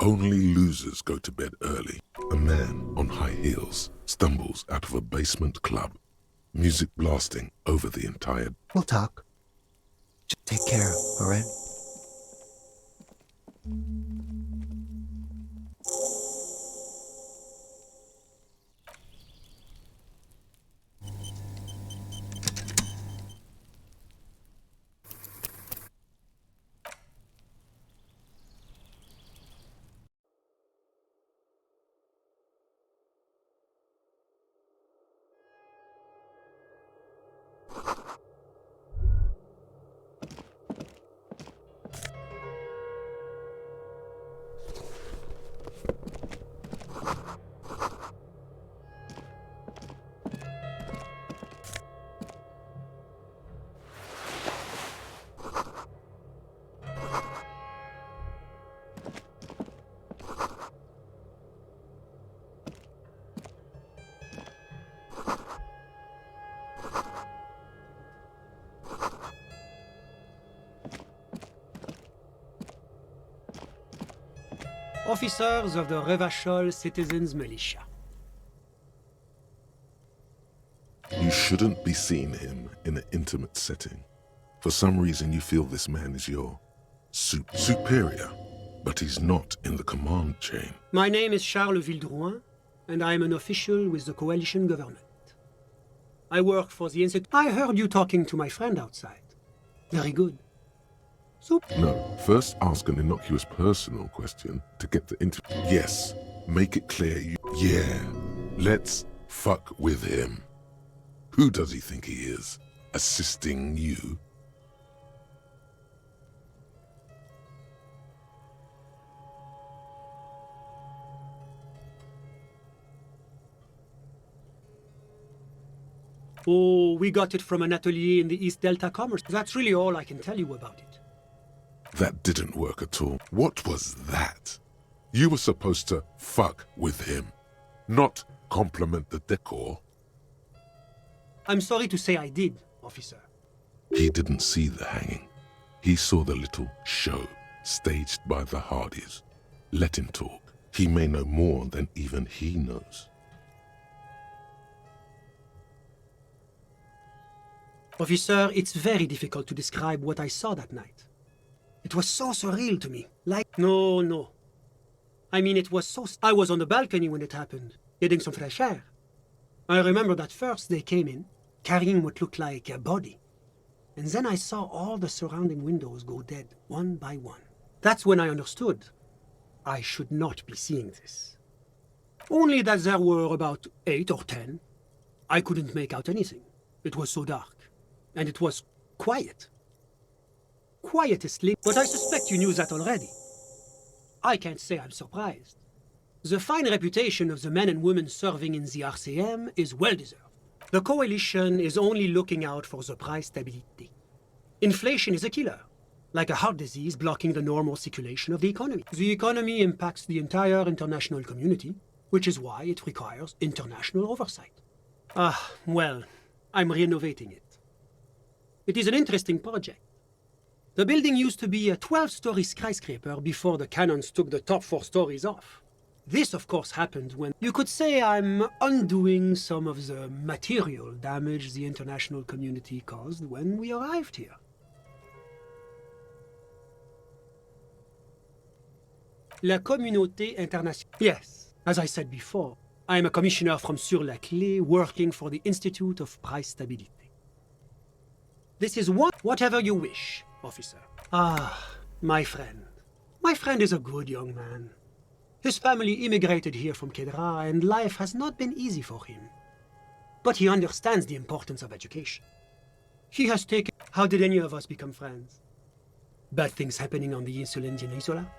Only losers go to bed early. A man on high heels stumbles out of a basement club, music blasting over the entire... We'll talk. Take care, alright? Officers of the Revachol Citizens Militia. You shouldn't be seeing him in an intimate setting. For some reason you feel this man is your superior, but he's not in the command chain. My name is Charles Vildrouin, and I am an official with the coalition government. I work for the Institute. I heard you talking to my friend outside. Very good. No, first ask an innocuous personal question to get the Yes, make it clear you... Yeah, let's fuck with him. Who does he think he is? Assisting you? Oh, we got it from an atelier in the East Delta Commerce. That's really all I can tell you about it. That didn't work at all. What was that? You were supposed to fuck with him, not compliment the decor. I'm sorry to say I did, officer. He didn't see the hanging. He saw the little show staged by the Hardys. Let him talk. He may know more than even he knows. Officer, it's very difficult to describe what I saw that night. It was so surreal to me. No. I mean, it was so... I was on the balcony when it happened, getting some fresh air. I remember that first they came in, carrying what looked like a body. And then I saw all the surrounding windows go dead, one by one. That's when I understood I should not be seeing this. Only that there were about 8 or 10. I couldn't make out anything. It was so dark. And it was quiet. Quietestly, but I suspect you knew that already. I can't say I'm surprised. The fine reputation of the men and women serving in the RCM is well-deserved. The coalition is only looking out for the price stability. Inflation is a killer, like a heart disease blocking the normal circulation of the economy. The economy impacts the entire international community, which is why it requires international oversight. Well, I'm renovating it. It is an interesting project. The building used to be a 12-story skyscraper before the cannons took the top 4 stories off. This, of course, happened when you could say I'm undoing some of the material damage the international community caused when we arrived here. La communauté internationale. Yes, as I said before, I am a commissioner from Sur-la-Clé working for the Institute of Price Stability. This is whatever you wish, officer. My friend. My friend is a good young man. His family immigrated here from Kedra, and life has not been easy for him. But he understands the importance of education. He has taken... How did any of us become friends? Bad things happening on the Insulindian Isola?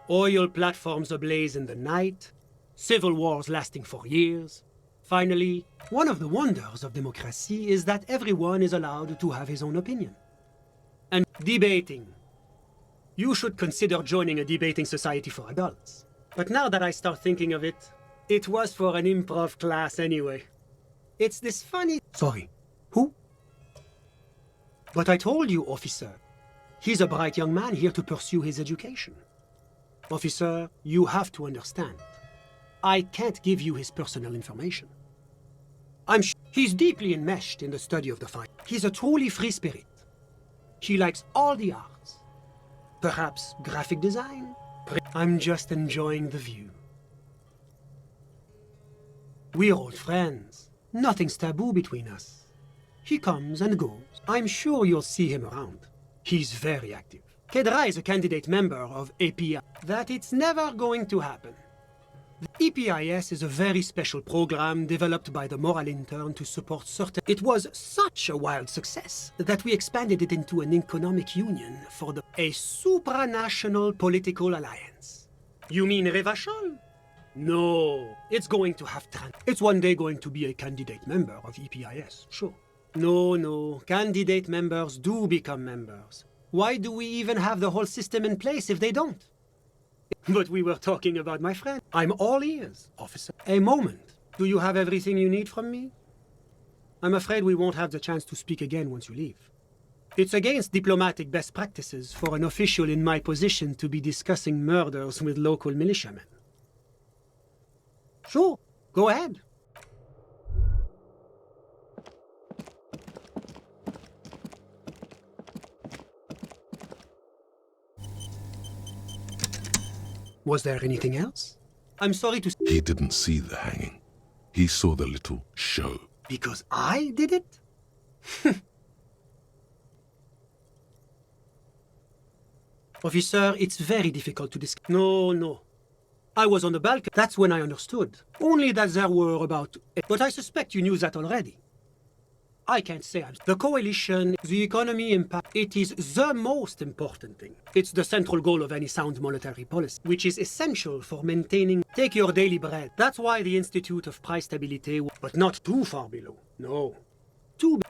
Oil platforms ablaze in the night? Civil wars lasting for years? Finally, one of the wonders of democracy is that everyone is allowed to have his own opinion. And debating. You should consider joining a debating society for adults. But now that I start thinking of it, it was for an improv class anyway. It's this funny... Sorry, who? But I told you, officer. He's a bright young man here to pursue his education. Officer, you have to understand. I can't give you his personal information. I'm sure he's deeply enmeshed in the study of the fight. He's a truly free spirit. She likes all the arts. Perhaps graphic design? I'm just enjoying the view. We're old friends. Nothing's taboo between us. He comes and goes. I'm sure you'll see him around. He's very active. Kedra is a candidate member of API. That it's never going to happen. The EPIS is a very special program developed by the Moral Intern to support certain... It was such a wild success that we expanded it into an economic union for a supranational political alliance. You mean Revachol? No, it's going to have It's one day going to be a candidate member of EPIS, sure. No, candidate members do become members. Why do we even have the whole system in place if they don't? But we were talking about my friend. I'm all ears, officer. A moment. Do you have everything you need from me? I'm afraid we won't have the chance to speak again once you leave. It's against diplomatic best practices for an official in my position to be discussing murders with local militiamen. Sure, go ahead. Was there anything else? I'm sorry to... He didn't see the hanging. He saw the little show. Because I did it? Officer, it's very difficult to discuss. No. I was on the balcony. That's when I understood. Only that there were about... But I suspect you knew that already. I can't say I'm... The coalition, the economy impact, it is the most important thing. It's the central goal of any sound monetary policy, which is essential for maintaining... Take your daily bread. That's why the Institute of Price Stability... But not too far below. No.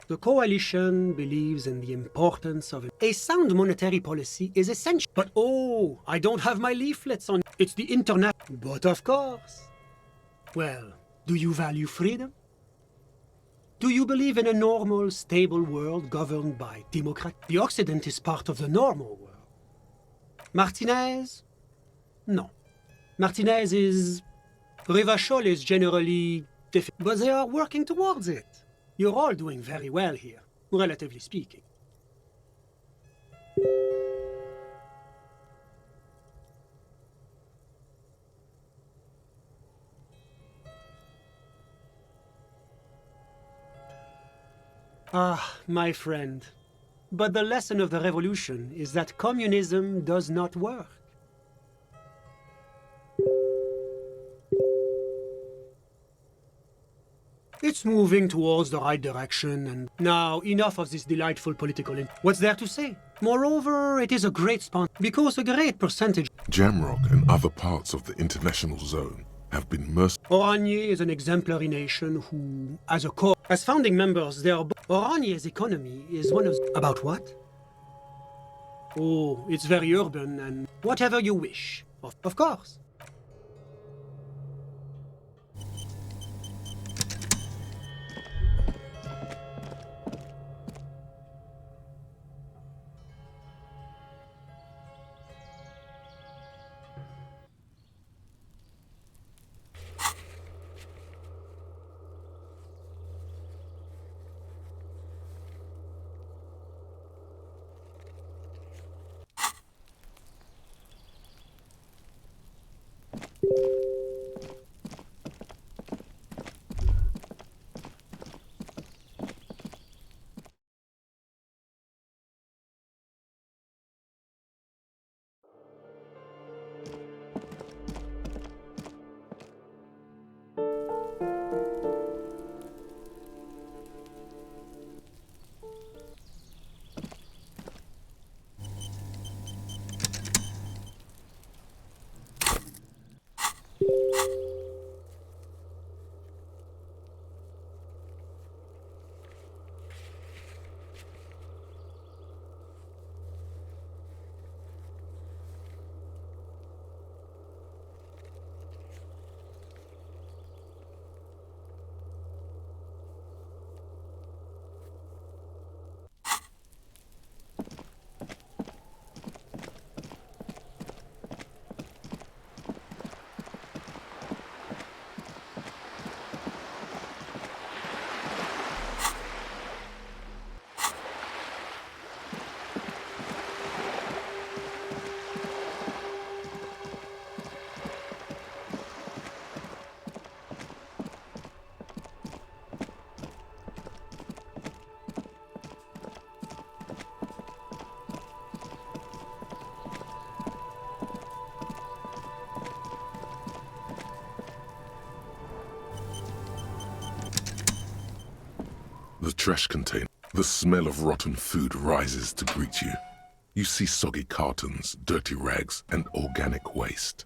The coalition believes in the importance of... A sound monetary policy is essential. But oh, I don't have my leaflets on... It's the internet. But of course. Well, do you value freedom? Do you believe in a normal, stable world governed by democracy? The Occident is part of the normal world. Martinez? No. Martinez is... Revachol is generally... But they are working towards it. You're all doing very well here, relatively speaking. Ah, my friend. But the lesson of the revolution is that communism does not work. It's moving towards the right direction, and now enough of this delightful political... What's there to say? Moreover, it is a great sponsor, because a great percentage... Jamrock and other parts of the international zone have been Oranje is an exemplary nation who, as a core... As founding members, they are... Oranje's economy is one of... About what? Oh, it's very urban and... Whatever you wish. Of course. trash container. The smell of rotten food rises to greet you. You see soggy cartons, dirty rags, and organic waste.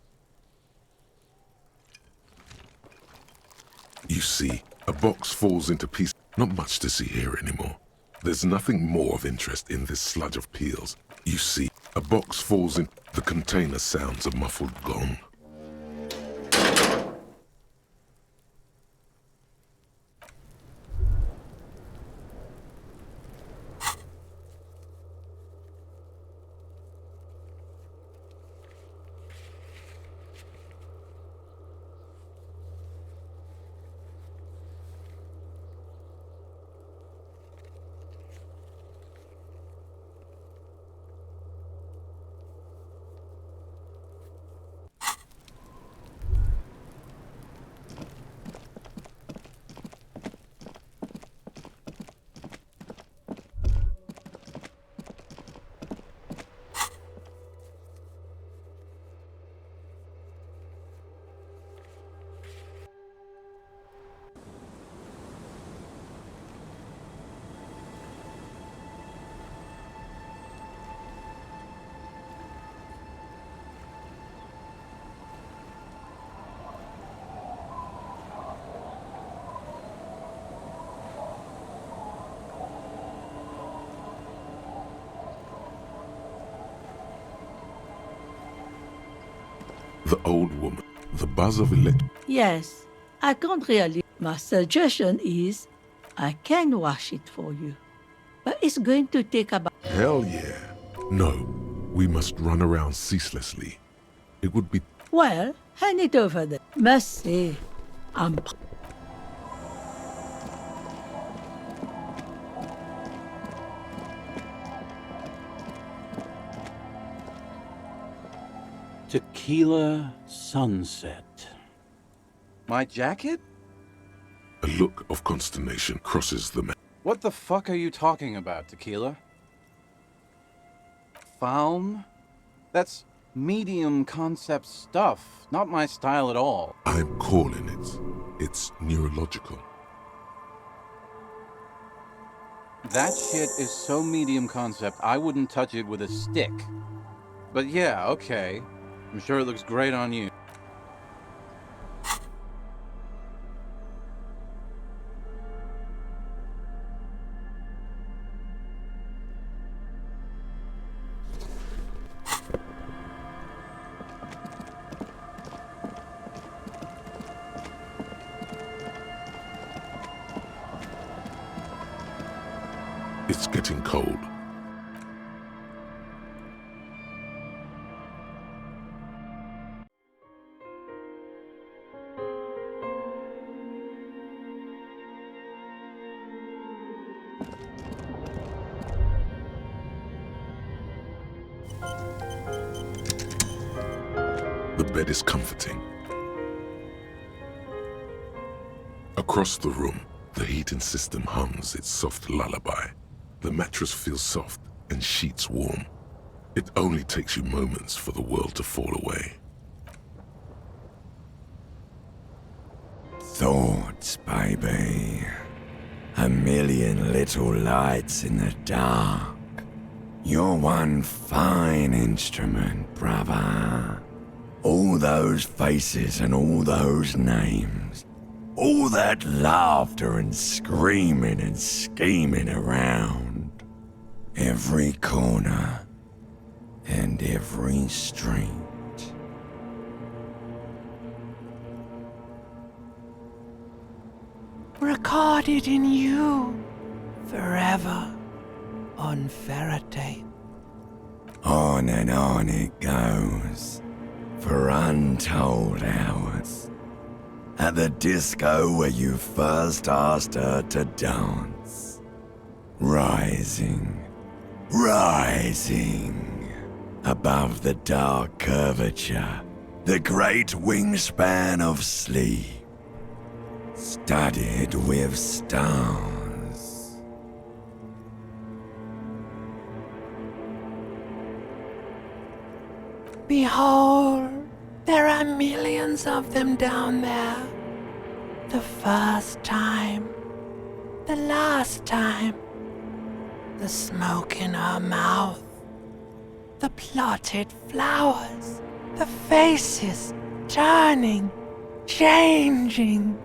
You see, a box falls into pieces. Not much to see here anymore. There's nothing more of interest in this sludge of peels. You see, a box falls in. The container sounds a muffled gong. The old woman, the buzz of electric. Yes, I can't really. My suggestion is I can wash it for you. But it's going to take about... Hell yeah. No, we must run around ceaselessly. It would be... Well, hand it over there. Must say, I'm... Tequila sunset. My jacket? A look of consternation crosses the man. What the fuck are you talking about, Tequila? Falm? That's medium concept stuff, not my style at all. I'm calling it. It's neurological. That shit is so medium concept, I wouldn't touch it with a stick. But yeah, okay. I'm sure it looks great on you. It's getting cold. The bed is comforting. Across the room, the heating system hums its soft lullaby. The mattress feels soft and sheets warm. It only takes you moments for the world to fall away. Thoughts, baby. A million little lights in the dark. You're one fine instrument, brother. All those faces and all those names. All that laughter and screaming and scheming around. Every corner and every street. Recorded in you forever on ferrotape. On and on it goes for untold hours. At the disco where you first asked her to dance. Rising, rising above the dark curvature, the great wingspan of sleep, studded with stars. Behold, there are millions of them down there. The first time the last time. The smoke in her mouth, the plotted flowers, the faces turning, changing.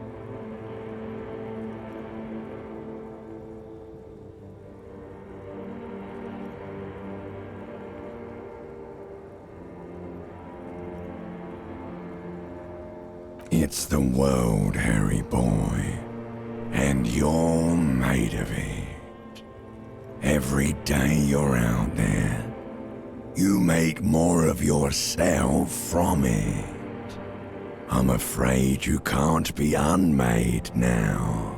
It's the world, Harry boy, and you're made of it. Every day you're out there, you make more of yourself from it. I'm afraid you can't be unmade now.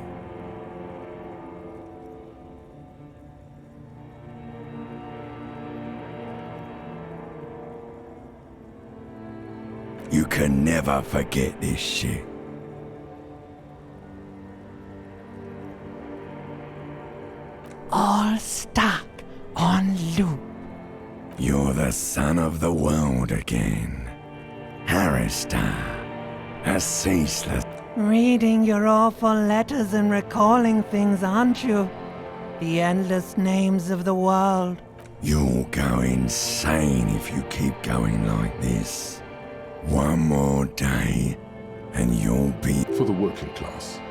You can never forget this shit. All stuck on loop. You're the son of the world again. Harristar, a ceaseless... Reading your awful letters and recalling things, aren't you? The endless names of the world. You'll go insane if you keep going like this. One more day, and you'll be... For the working class.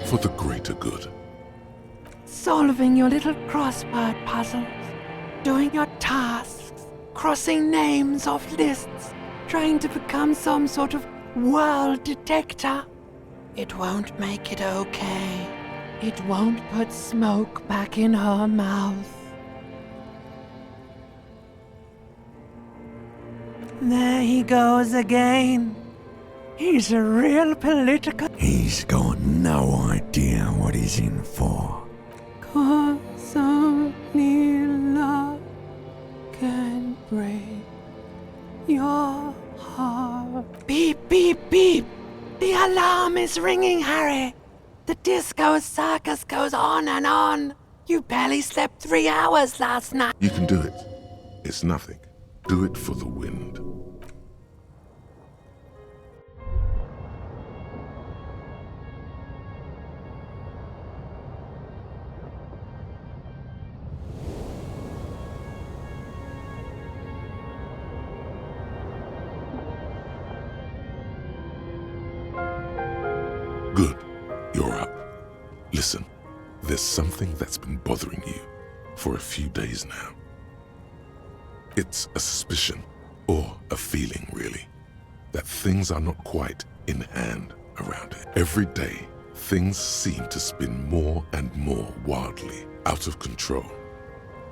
For the greater good. Solving your little crossword puzzles. Doing your tasks. Crossing names off lists. Trying to become some sort of world detector. It won't make it okay. It won't put smoke back in her mouth. There he goes again. He's a real political... He's got no idea what he's in for. 'Cause only love can break your heart. Beep, beep, beep. The alarm is ringing, Harry. The disco circus goes on and on. You barely slept 3 hours last night. You can do it. It's nothing. Do it for the wind. Good. You're up. Listen, there's something that's been bothering you for a few days now. It's a suspicion, or a feeling really, that things are not quite in hand around it. Every day, things seem to spin more and more wildly, out of control.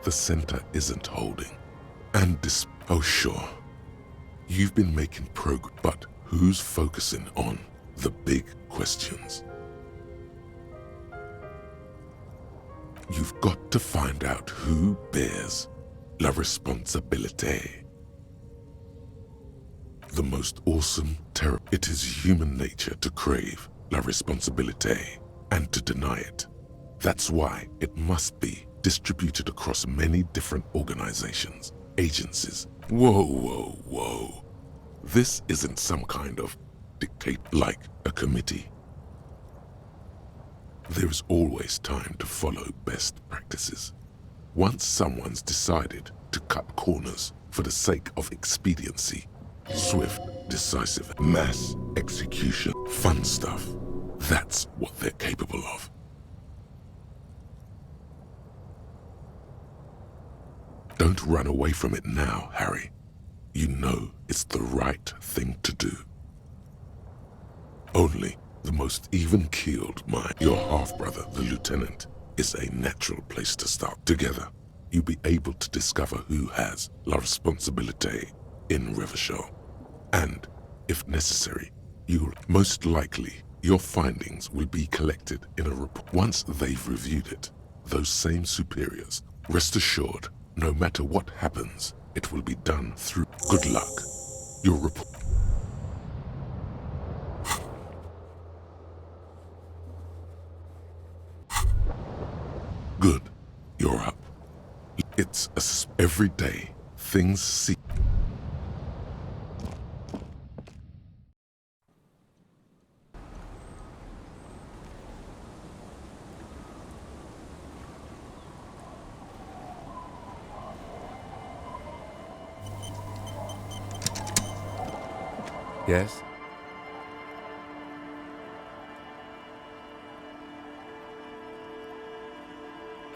The center isn't holding. And oh sure, you've been making progress, but who's focusing on the big questions? You've got to find out who bears la responsabilité. The most awesome terror. It is human nature to crave la responsabilité and to deny it. That's why it must be distributed across many different organizations, agencies. Whoa, whoa, whoa. This isn't some kind of dictate like a committee. There is always time to follow best practices. Once someone's decided to cut corners for the sake of expediency, swift, decisive, mass execution, fun stuff, that's what they're capable of. Don't run away from it now, Harry. You know it's the right thing to do. Only the most even-keeled mind, your half-brother, the lieutenant, is a natural place to start. Together, you'll be able to discover who has la responsabilité in Revachol. And, if necessary, most likely, your findings will be collected in a report. Once they've reviewed it, those same superiors, rest assured, no matter what happens, it will be done through good luck. Your report. Good. You're up. It's every day. Things see. Yes?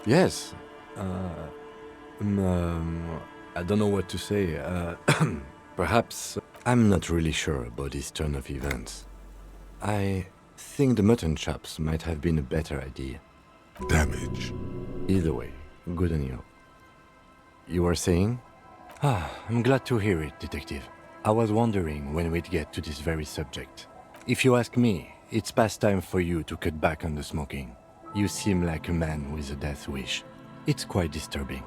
Yes. I don't know what to say. Perhaps I'm not really sure about this turn of events. I think the mutton chops might have been a better idea. Damage. Either way, good on you. You were saying? I'm glad to hear it, Detective. I was wondering when we'd get to this very subject. If you ask me, it's past time for you to cut back on the smoking. You seem like a man with a death wish. It's quite disturbing.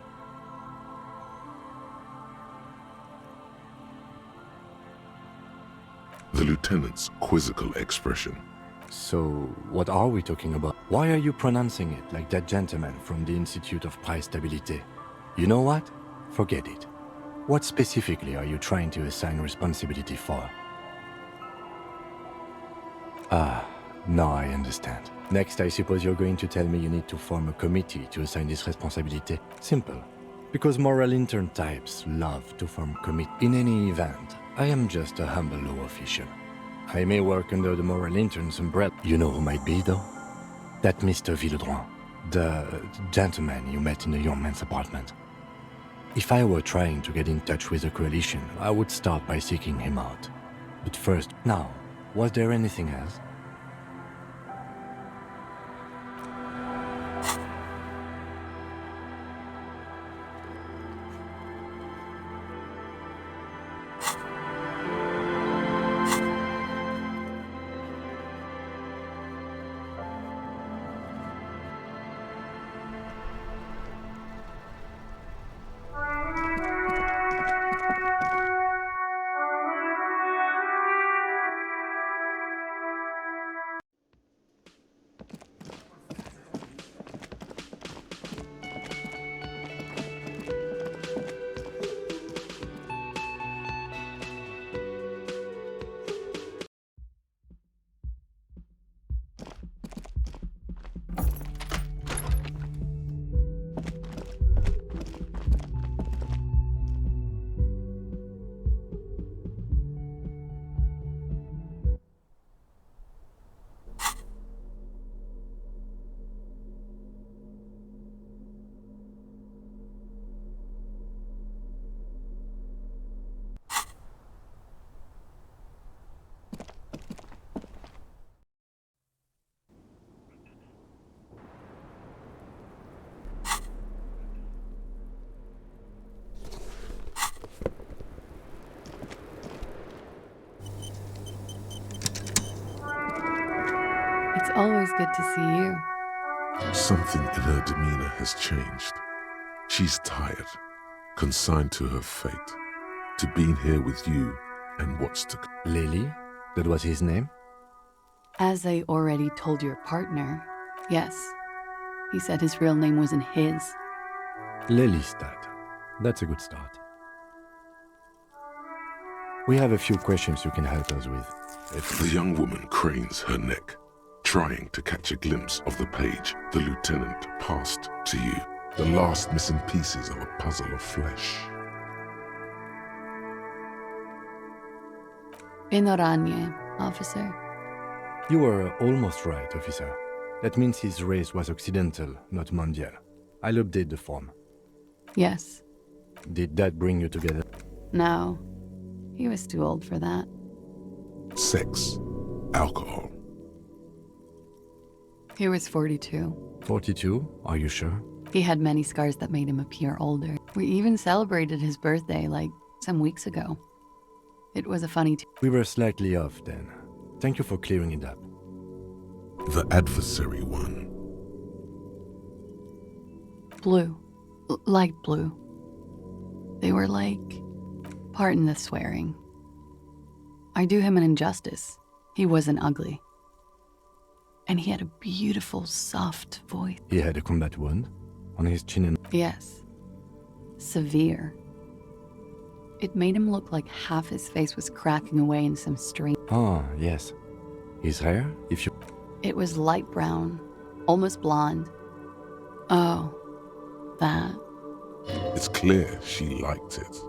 The lieutenant's quizzical expression. So, what are we talking about? Why are you pronouncing it like that gentleman from the Institute of Price Stability? You know what? Forget it. What specifically are you trying to assign responsibility for? Now I understand. Next, I suppose you're going to tell me you need to form a committee to assign this responsibility. Simple. Because moral intern types love to form committees. In any event, I am just a humble law official. I may work under the moral intern's umbrella. You know who might be, though? That Mr. Villeudran, the gentleman you met in the young man's apartment. If I were trying to get in touch with the coalition, I would start by seeking him out. But first, now, was there anything else? It's always good to see you. Something in her demeanor has changed. She's tired, consigned to her fate, to being here with you and what's to come. Lily? That was his name? As I already told your partner, yes. He said his real name wasn't his. Lelystad. That's a good start. We have a few questions you can help us with. The young woman cranes her neck, trying to catch a glimpse of the page the lieutenant passed to you, the last missing pieces of a puzzle of flesh. In Oranje, officer. You were almost right, officer. That means his race was Occidental, not Mondial. I'll update the form. Yes. Did that bring you together? No. He was too old for that. Sex. Alcohol. He was 42. 42? Are you sure? He had many scars that made him appear older. We even celebrated his birthday, like, some weeks ago. It was a funny We were slightly off then. Thank you for clearing it up. The adversary one. Blue. Light blue. They were like... Pardon the swearing. I do him an injustice. He wasn't ugly. And he had a beautiful, soft voice. He had a combat wound on his chin and... Yes. Severe. It made him look like half his face was cracking away in some strange... Oh, yes. His hair, if you... It was light brown, almost blonde. Oh, that. It's clear she liked it.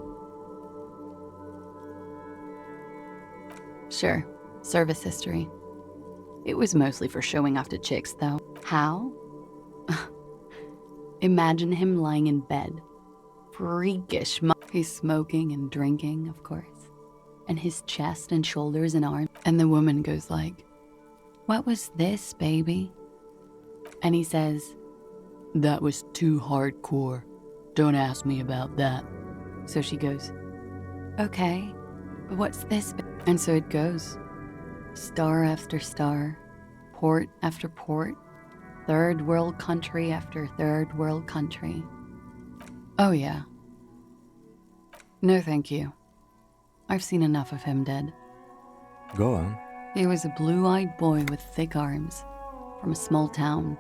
Sure, service history. It was mostly for showing off to chicks, though. How? Imagine him lying in bed. Freakish. He's smoking and drinking, of course. And his chest and shoulders and arms. And the woman goes like, "What was this, baby?" And he says, "That was too hardcore. Don't ask me about that." So she goes, "Okay, but what's this?" And so it goes. Star after star, port after port, third world country after third world country. Oh yeah. No thank you. I've seen enough of him dead. Go on. He was a blue-eyed boy with thick arms, from a small town.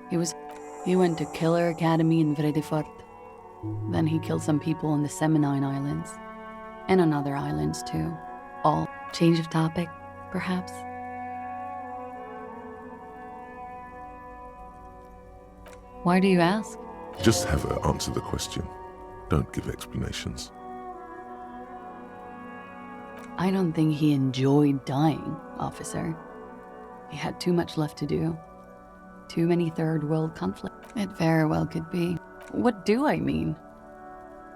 He went to Killer Academy in Vredefort. Then he killed some people in the Seminine Islands, and on other islands too. All change of topic, perhaps? Why do you ask? Just have her answer the question. Don't give explanations. I don't think he enjoyed dying, officer. He had too much left to do. Too many third world conflicts. It very well could be. What do I mean?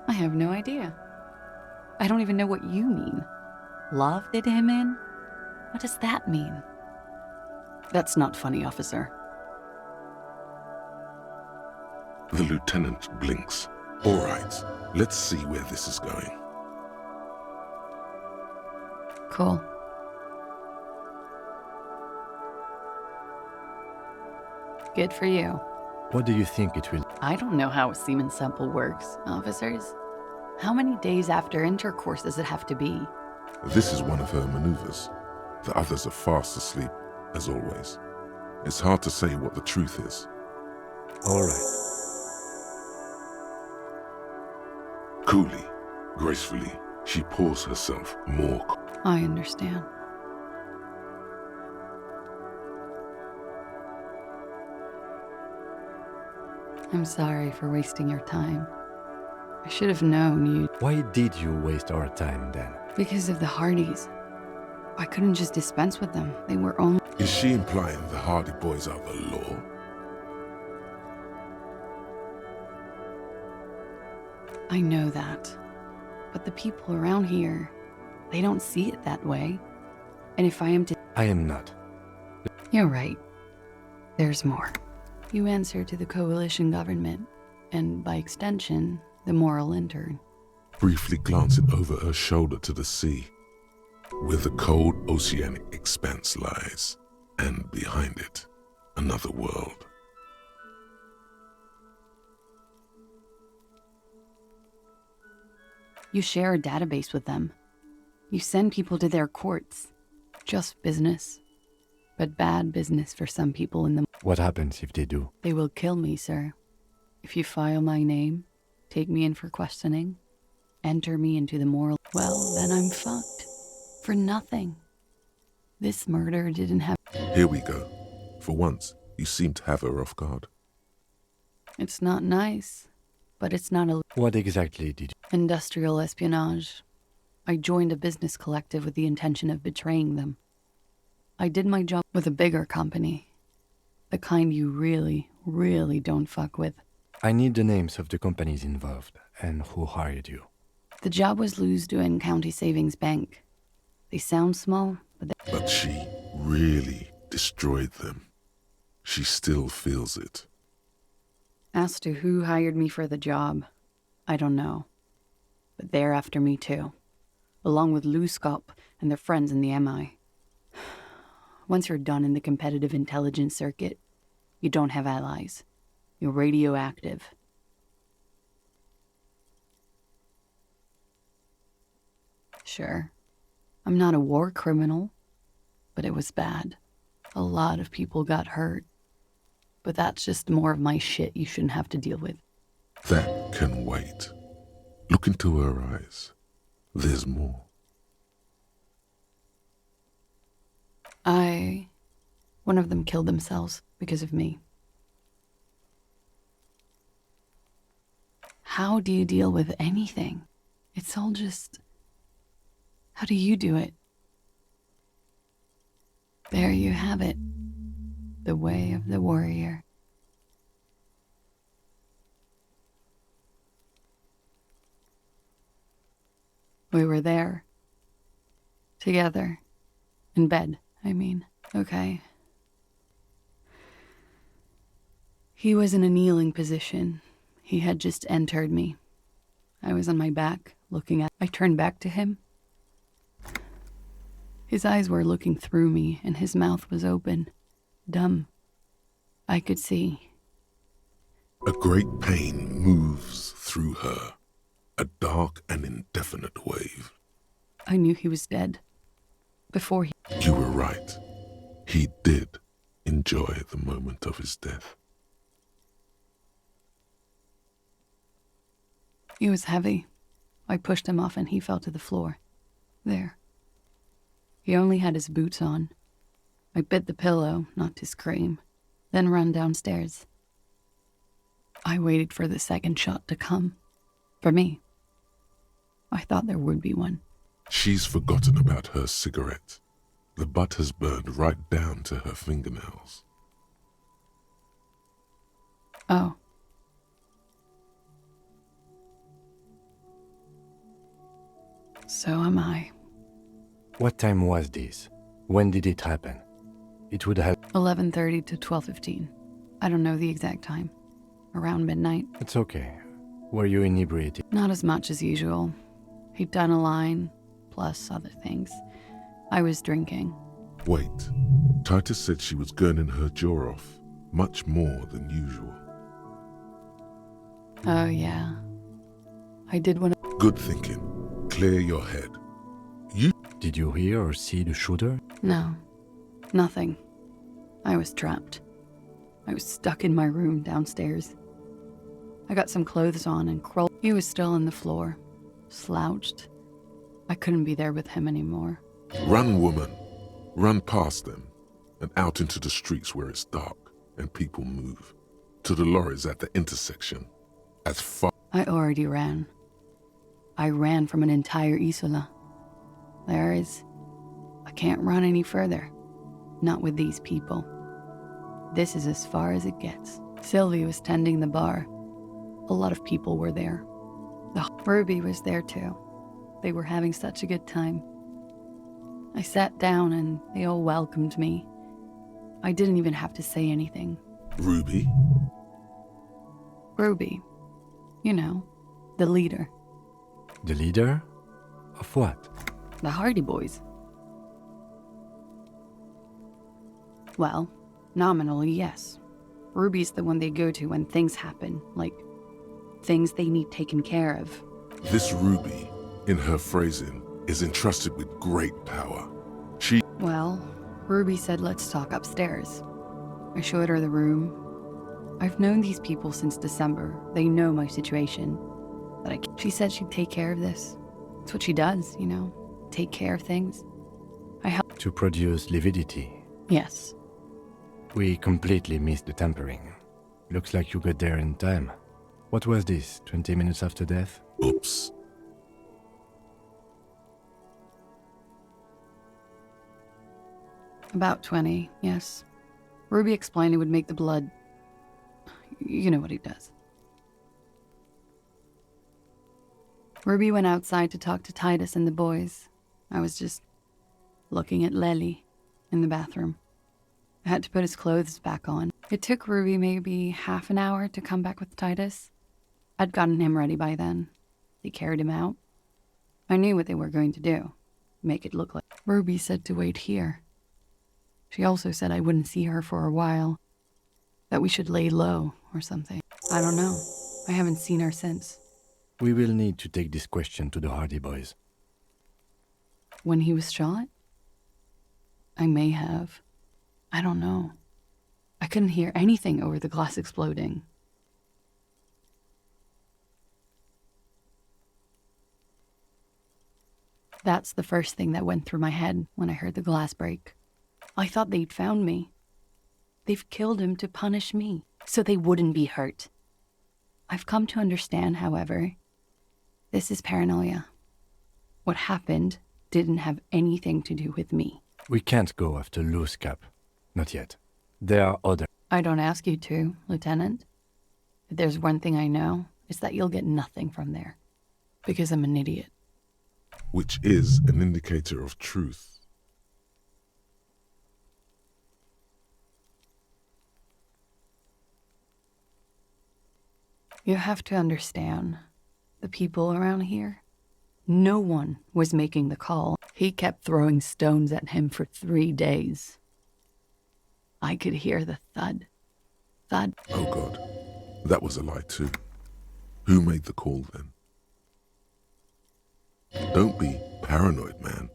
I have no idea. I don't even know what you mean. Love did him in? What does that mean? That's not funny, officer. The lieutenant blinks. All right, let's see where this is going. Cool. Good for you. What do you think it will? I don't know how a semen sample works, officers. How many days after intercourse does it have to be? This is one of her maneuvers. The others are fast asleep, as always. It's hard to say what the truth is. All right. Coolly, gracefully, she pours herself more. I understand. I'm sorry for wasting your time. I should have known you. Why did you waste our time then? Because of the Hardys. I couldn't just dispense with them. They were only... Is she implying the Hardy boys are the law? I know that. But the people around here, they don't see it that way. And if I am to... I am not. You're right. There's more. You answer to the coalition government, and by extension, the moral intern. Briefly glancing over her shoulder to the sea, where the cold oceanic expanse lies, and behind it, another world. You share a database with them. You send people to their courts. Just business. But bad business for some people in the... What happens if they do? They will kill me, sir. If you file my name, take me in for questioning, enter me into the moral... Well, then I'm fucked. For nothing. This murder didn't have... Here we go. For once, you seem to have her off guard. It's not nice, but it's not a... What exactly did you... Industrial espionage. I joined a business collective with the intention of betraying them. I did my job with a bigger company. The kind you really, really don't fuck with. I need the names of the companies involved and who hired you. The job was Louisdouin County Savings Bank. They sound small, but they... But she really destroyed them. She still feels it. As to who hired me for the job, I don't know. But they're after me too. Along with Louskop and their friends in the MI. Once you're done in the competitive intelligence circuit, you don't have allies. You're radioactive. Sure, I'm not a war criminal, but it was bad. A lot of people got hurt. But that's just more of my shit you shouldn't have to deal with. That can wait. Look into her eyes. There's more. One of them killed themselves because of me. How do you deal with anything? It's all just... How do you do it? There you have it. The way of the warrior. We were there. Together. In bed, I mean. Okay. He was in a kneeling position. He had just entered me. I was on my back, looking at... I turned back to him. His eyes were looking through me, and his mouth was open. Dumb. I could see. A great pain moves through her, a dark and indefinite wave. I knew he was dead. Before he... You were right. He did enjoy the moment of his death. He was heavy. I pushed him off and he fell to the floor. There. He only had his boots on. I bit the pillow, not to scream, then ran downstairs. I waited for the second shot to come. For me. I thought there would be one. She's forgotten about her cigarette. The butt has burned right down to her fingernails. Oh. So am I. What time was this? When did it happen? It would have... 11:30 to 12:15. I don't know the exact time. Around midnight. It's okay. Were you inebriated? Not as much as usual. He'd done a line, plus other things. I was drinking. Wait. Titus said she was gurning her jaw off, much more than usual. Oh, yeah. I did want to... Good thinking. Clear your head. You... Did you hear or see the shooter? No. Nothing. I was trapped. I was stuck in my room downstairs. I got some clothes on and crawled. He was still on the floor, slouched. I couldn't be there with him anymore. Run, woman. Run past them and out into the streets where it's dark and people move. To the lorries at the intersection. As far... I already ran. I ran from an entire Isola. I can't run any further. Not with these people. This is as far as it gets. Sylvie was tending the bar. A lot of people were there. Ruby was there too. They were having such a good time. I sat down and they all welcomed me. I didn't even have to say anything. Ruby? Ruby. You know, the leader. The leader? Of what? The Hardy Boys. Well, nominally, yes. Ruby's the one they go to when things happen, like things they need taken care of. This Ruby, in her phrasing, is entrusted with great power. Well, Ruby said let's talk upstairs. I showed her the room. I've known these people since December. They know my situation. But she said she'd take care of this. It's what she does, you know, take care of things. I helped. To produce lividity. Yes. We completely missed the tampering. Looks like you got there in time. What was this, 20 minutes after death? Oops. About 20, yes. Ruby explained it would make the blood... You know what he does. Ruby went outside to talk to Titus and the boys. I was just looking at Lely in the bathroom. I had to put his clothes back on. It took Ruby maybe half an hour to come back with Titus. I'd gotten him ready by then. They carried him out. I knew what they were going to do. Make it look like... Ruby said to wait here. She also said I wouldn't see her for a while. That we should lay low or something. I don't know. I haven't seen her since. We will need to take this question to the Hardy Boys. When he was shot? I may have. I don't know. I couldn't hear anything over the glass exploding. That's the first thing that went through my head when I heard the glass break. I thought they'd found me. They've killed him to punish me, so they wouldn't be hurt. I've come to understand, however, this is paranoia. What happened didn't have anything to do with me. We can't go after loose cap. Not yet. There are other... I don't ask you to, Lieutenant. If there's one thing I know, it's that you'll get nothing from there. Because I'm an idiot. Which is an indicator of truth. You have to understand, the people around here, no one was making the call. He kept throwing stones at him for 3 days. I could hear the thud. Thud. Oh God, that was a lie too. Who made the call then? Don't be paranoid, man.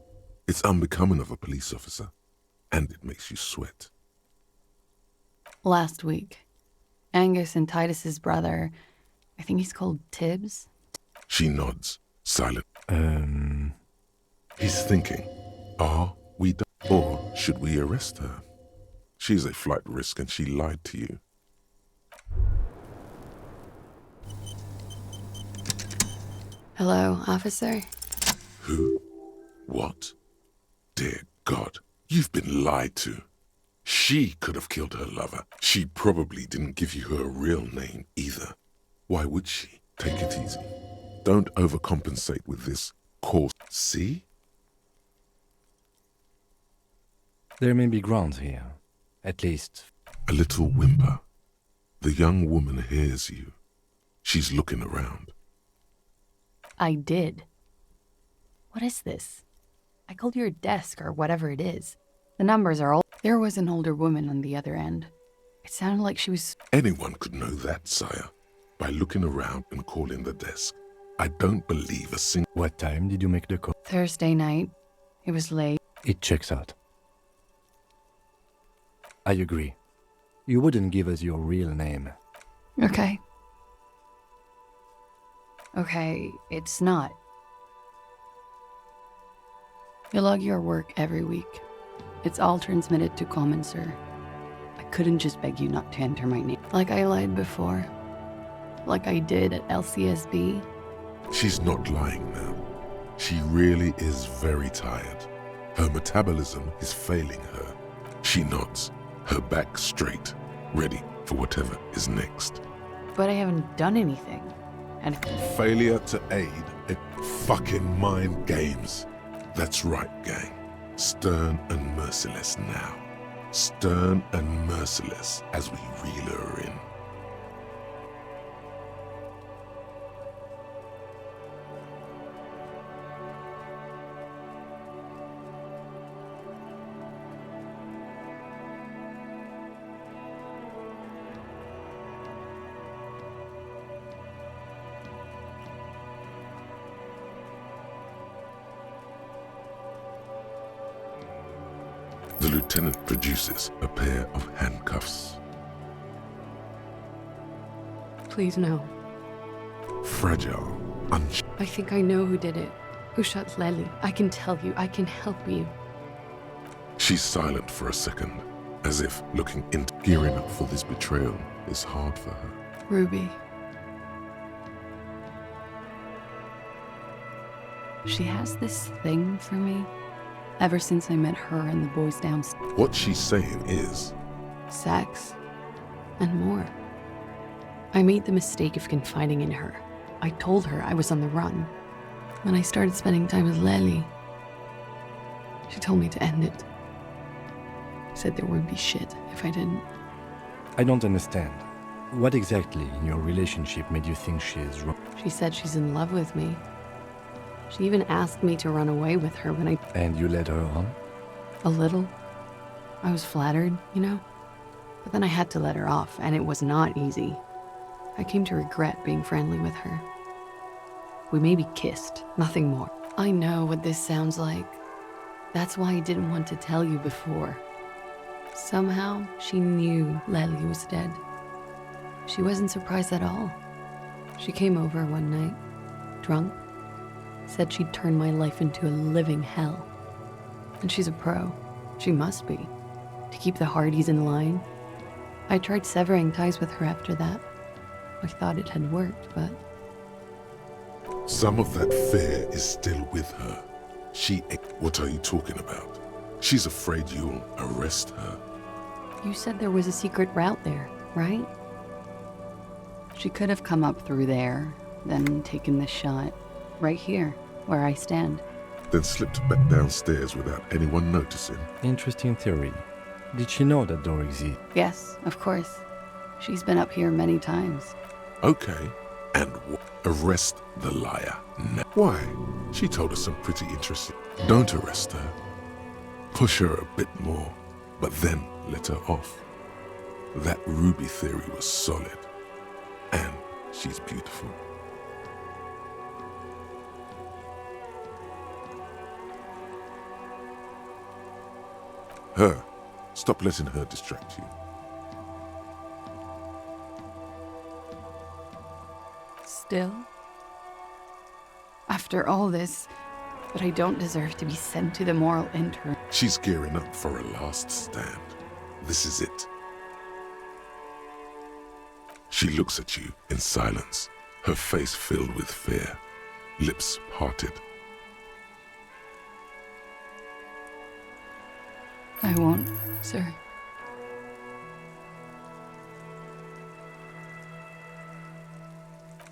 It's unbecoming of a police officer, and it makes you sweat. Last week, Angus and Titus's brother, I think he's called Tibbs. She nods, silent. He's thinking, are we done? Or should we arrest her? She's a flight risk and she lied to you. Hello, officer? Who? What? Dear God, you've been lied to. She could have killed her lover. She probably didn't give you her real name either. Why would she? Take it easy. Don't overcompensate with this course. See? There may be grounds here. At least... A little whimper. The young woman hears you. She's looking around. I did. What is this? I called your desk or whatever it is. The numbers are old. There was an older woman on the other end. It sounded like she was... Anyone could know that, sire, by looking around and calling the desk. I don't believe a single... What time did you make the call? Thursday night. It was late. It checks out. I agree. You wouldn't give us your real name. Okay. Okay, it's not. You log your work every week. It's all transmitted to Common, sir. I couldn't just beg you not to enter my name. Like I lied before. Like I did at LCSB. She's not lying now. She really is very tired. Her metabolism is failing her. She nods, her back straight, ready for whatever is next. But I haven't done anything. And failure to aid at fucking mind games. That's right, gang. Stern and merciless now. Stern and merciless as we reel her in. The lieutenant produces a pair of handcuffs. Please, no. Fragile, I think I know who did it. Who shot Lely. I can tell you. I can help you. She's silent for a second, as if looking into gearing up for this betrayal is hard for her. Ruby. She has this thing for me. Ever since I met her and the boys downstairs. What she's saying is... sex. And more. I made the mistake of confiding in her. I told her I was on the run. When I started spending time with Lely, she told me to end it. Said there would be shit if I didn't. I don't understand. What exactly in your relationship made you think she is wrong? She said she's in love with me. She even asked me to run away with her when I... And you led her on? A little. I was flattered, you know? But then I had to let her off, and it was not easy. I came to regret being friendly with her. We maybe kissed, nothing more. I know what this sounds like. That's why I didn't want to tell you before. Somehow, she knew Lely was dead. She wasn't surprised at all. She came over one night, drunk, said she'd turn my life into a living hell. And she's a pro. She must be. To keep the Hardys in line. I tried severing ties with her after that. I thought it had worked, but... Some of that fear is still with her. What are you talking about? She's afraid you'll arrest her. You said there was a secret route there, right? She could have come up through there, then taken the shot right here, where I stand. Then slipped back downstairs without anyone noticing. Interesting theory. Did she know that door exists? Yes, of course. She's been up here many times. Okay, and arrest the liar. Why? She told us some pretty interesting. Don't arrest her. Push her a bit more, but then let her off. That Ruby theory was solid, and she's beautiful. Her. Stop letting her distract you. Still? After all this, but I don't deserve to be sent to the moral intern. She's gearing up for a last stand. This is it. She looks at you in silence, her face filled with fear, lips parted. I won't, sir.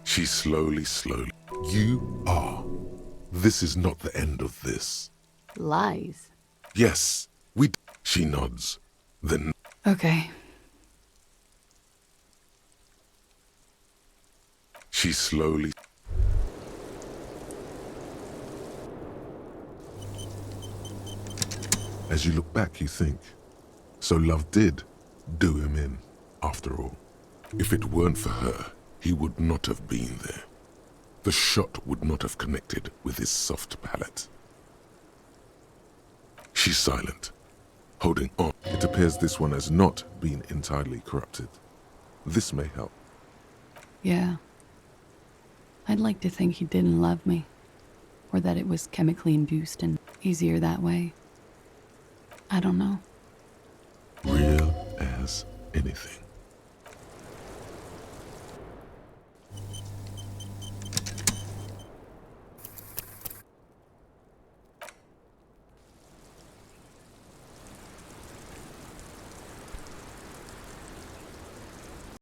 She slowly. You are. This is not the end of this. Lies. Yes, She nods. Then. Okay. She slowly. As you look back, you think, so love did do him in, after all. If it weren't for her, he would not have been there. The shot would not have connected with his soft palate. She's silent, holding on. It appears this one has not been entirely corrupted. This may help. Yeah. I'd like to think he didn't love me, or that it was chemically induced and easier that way. I don't know. Real as anything.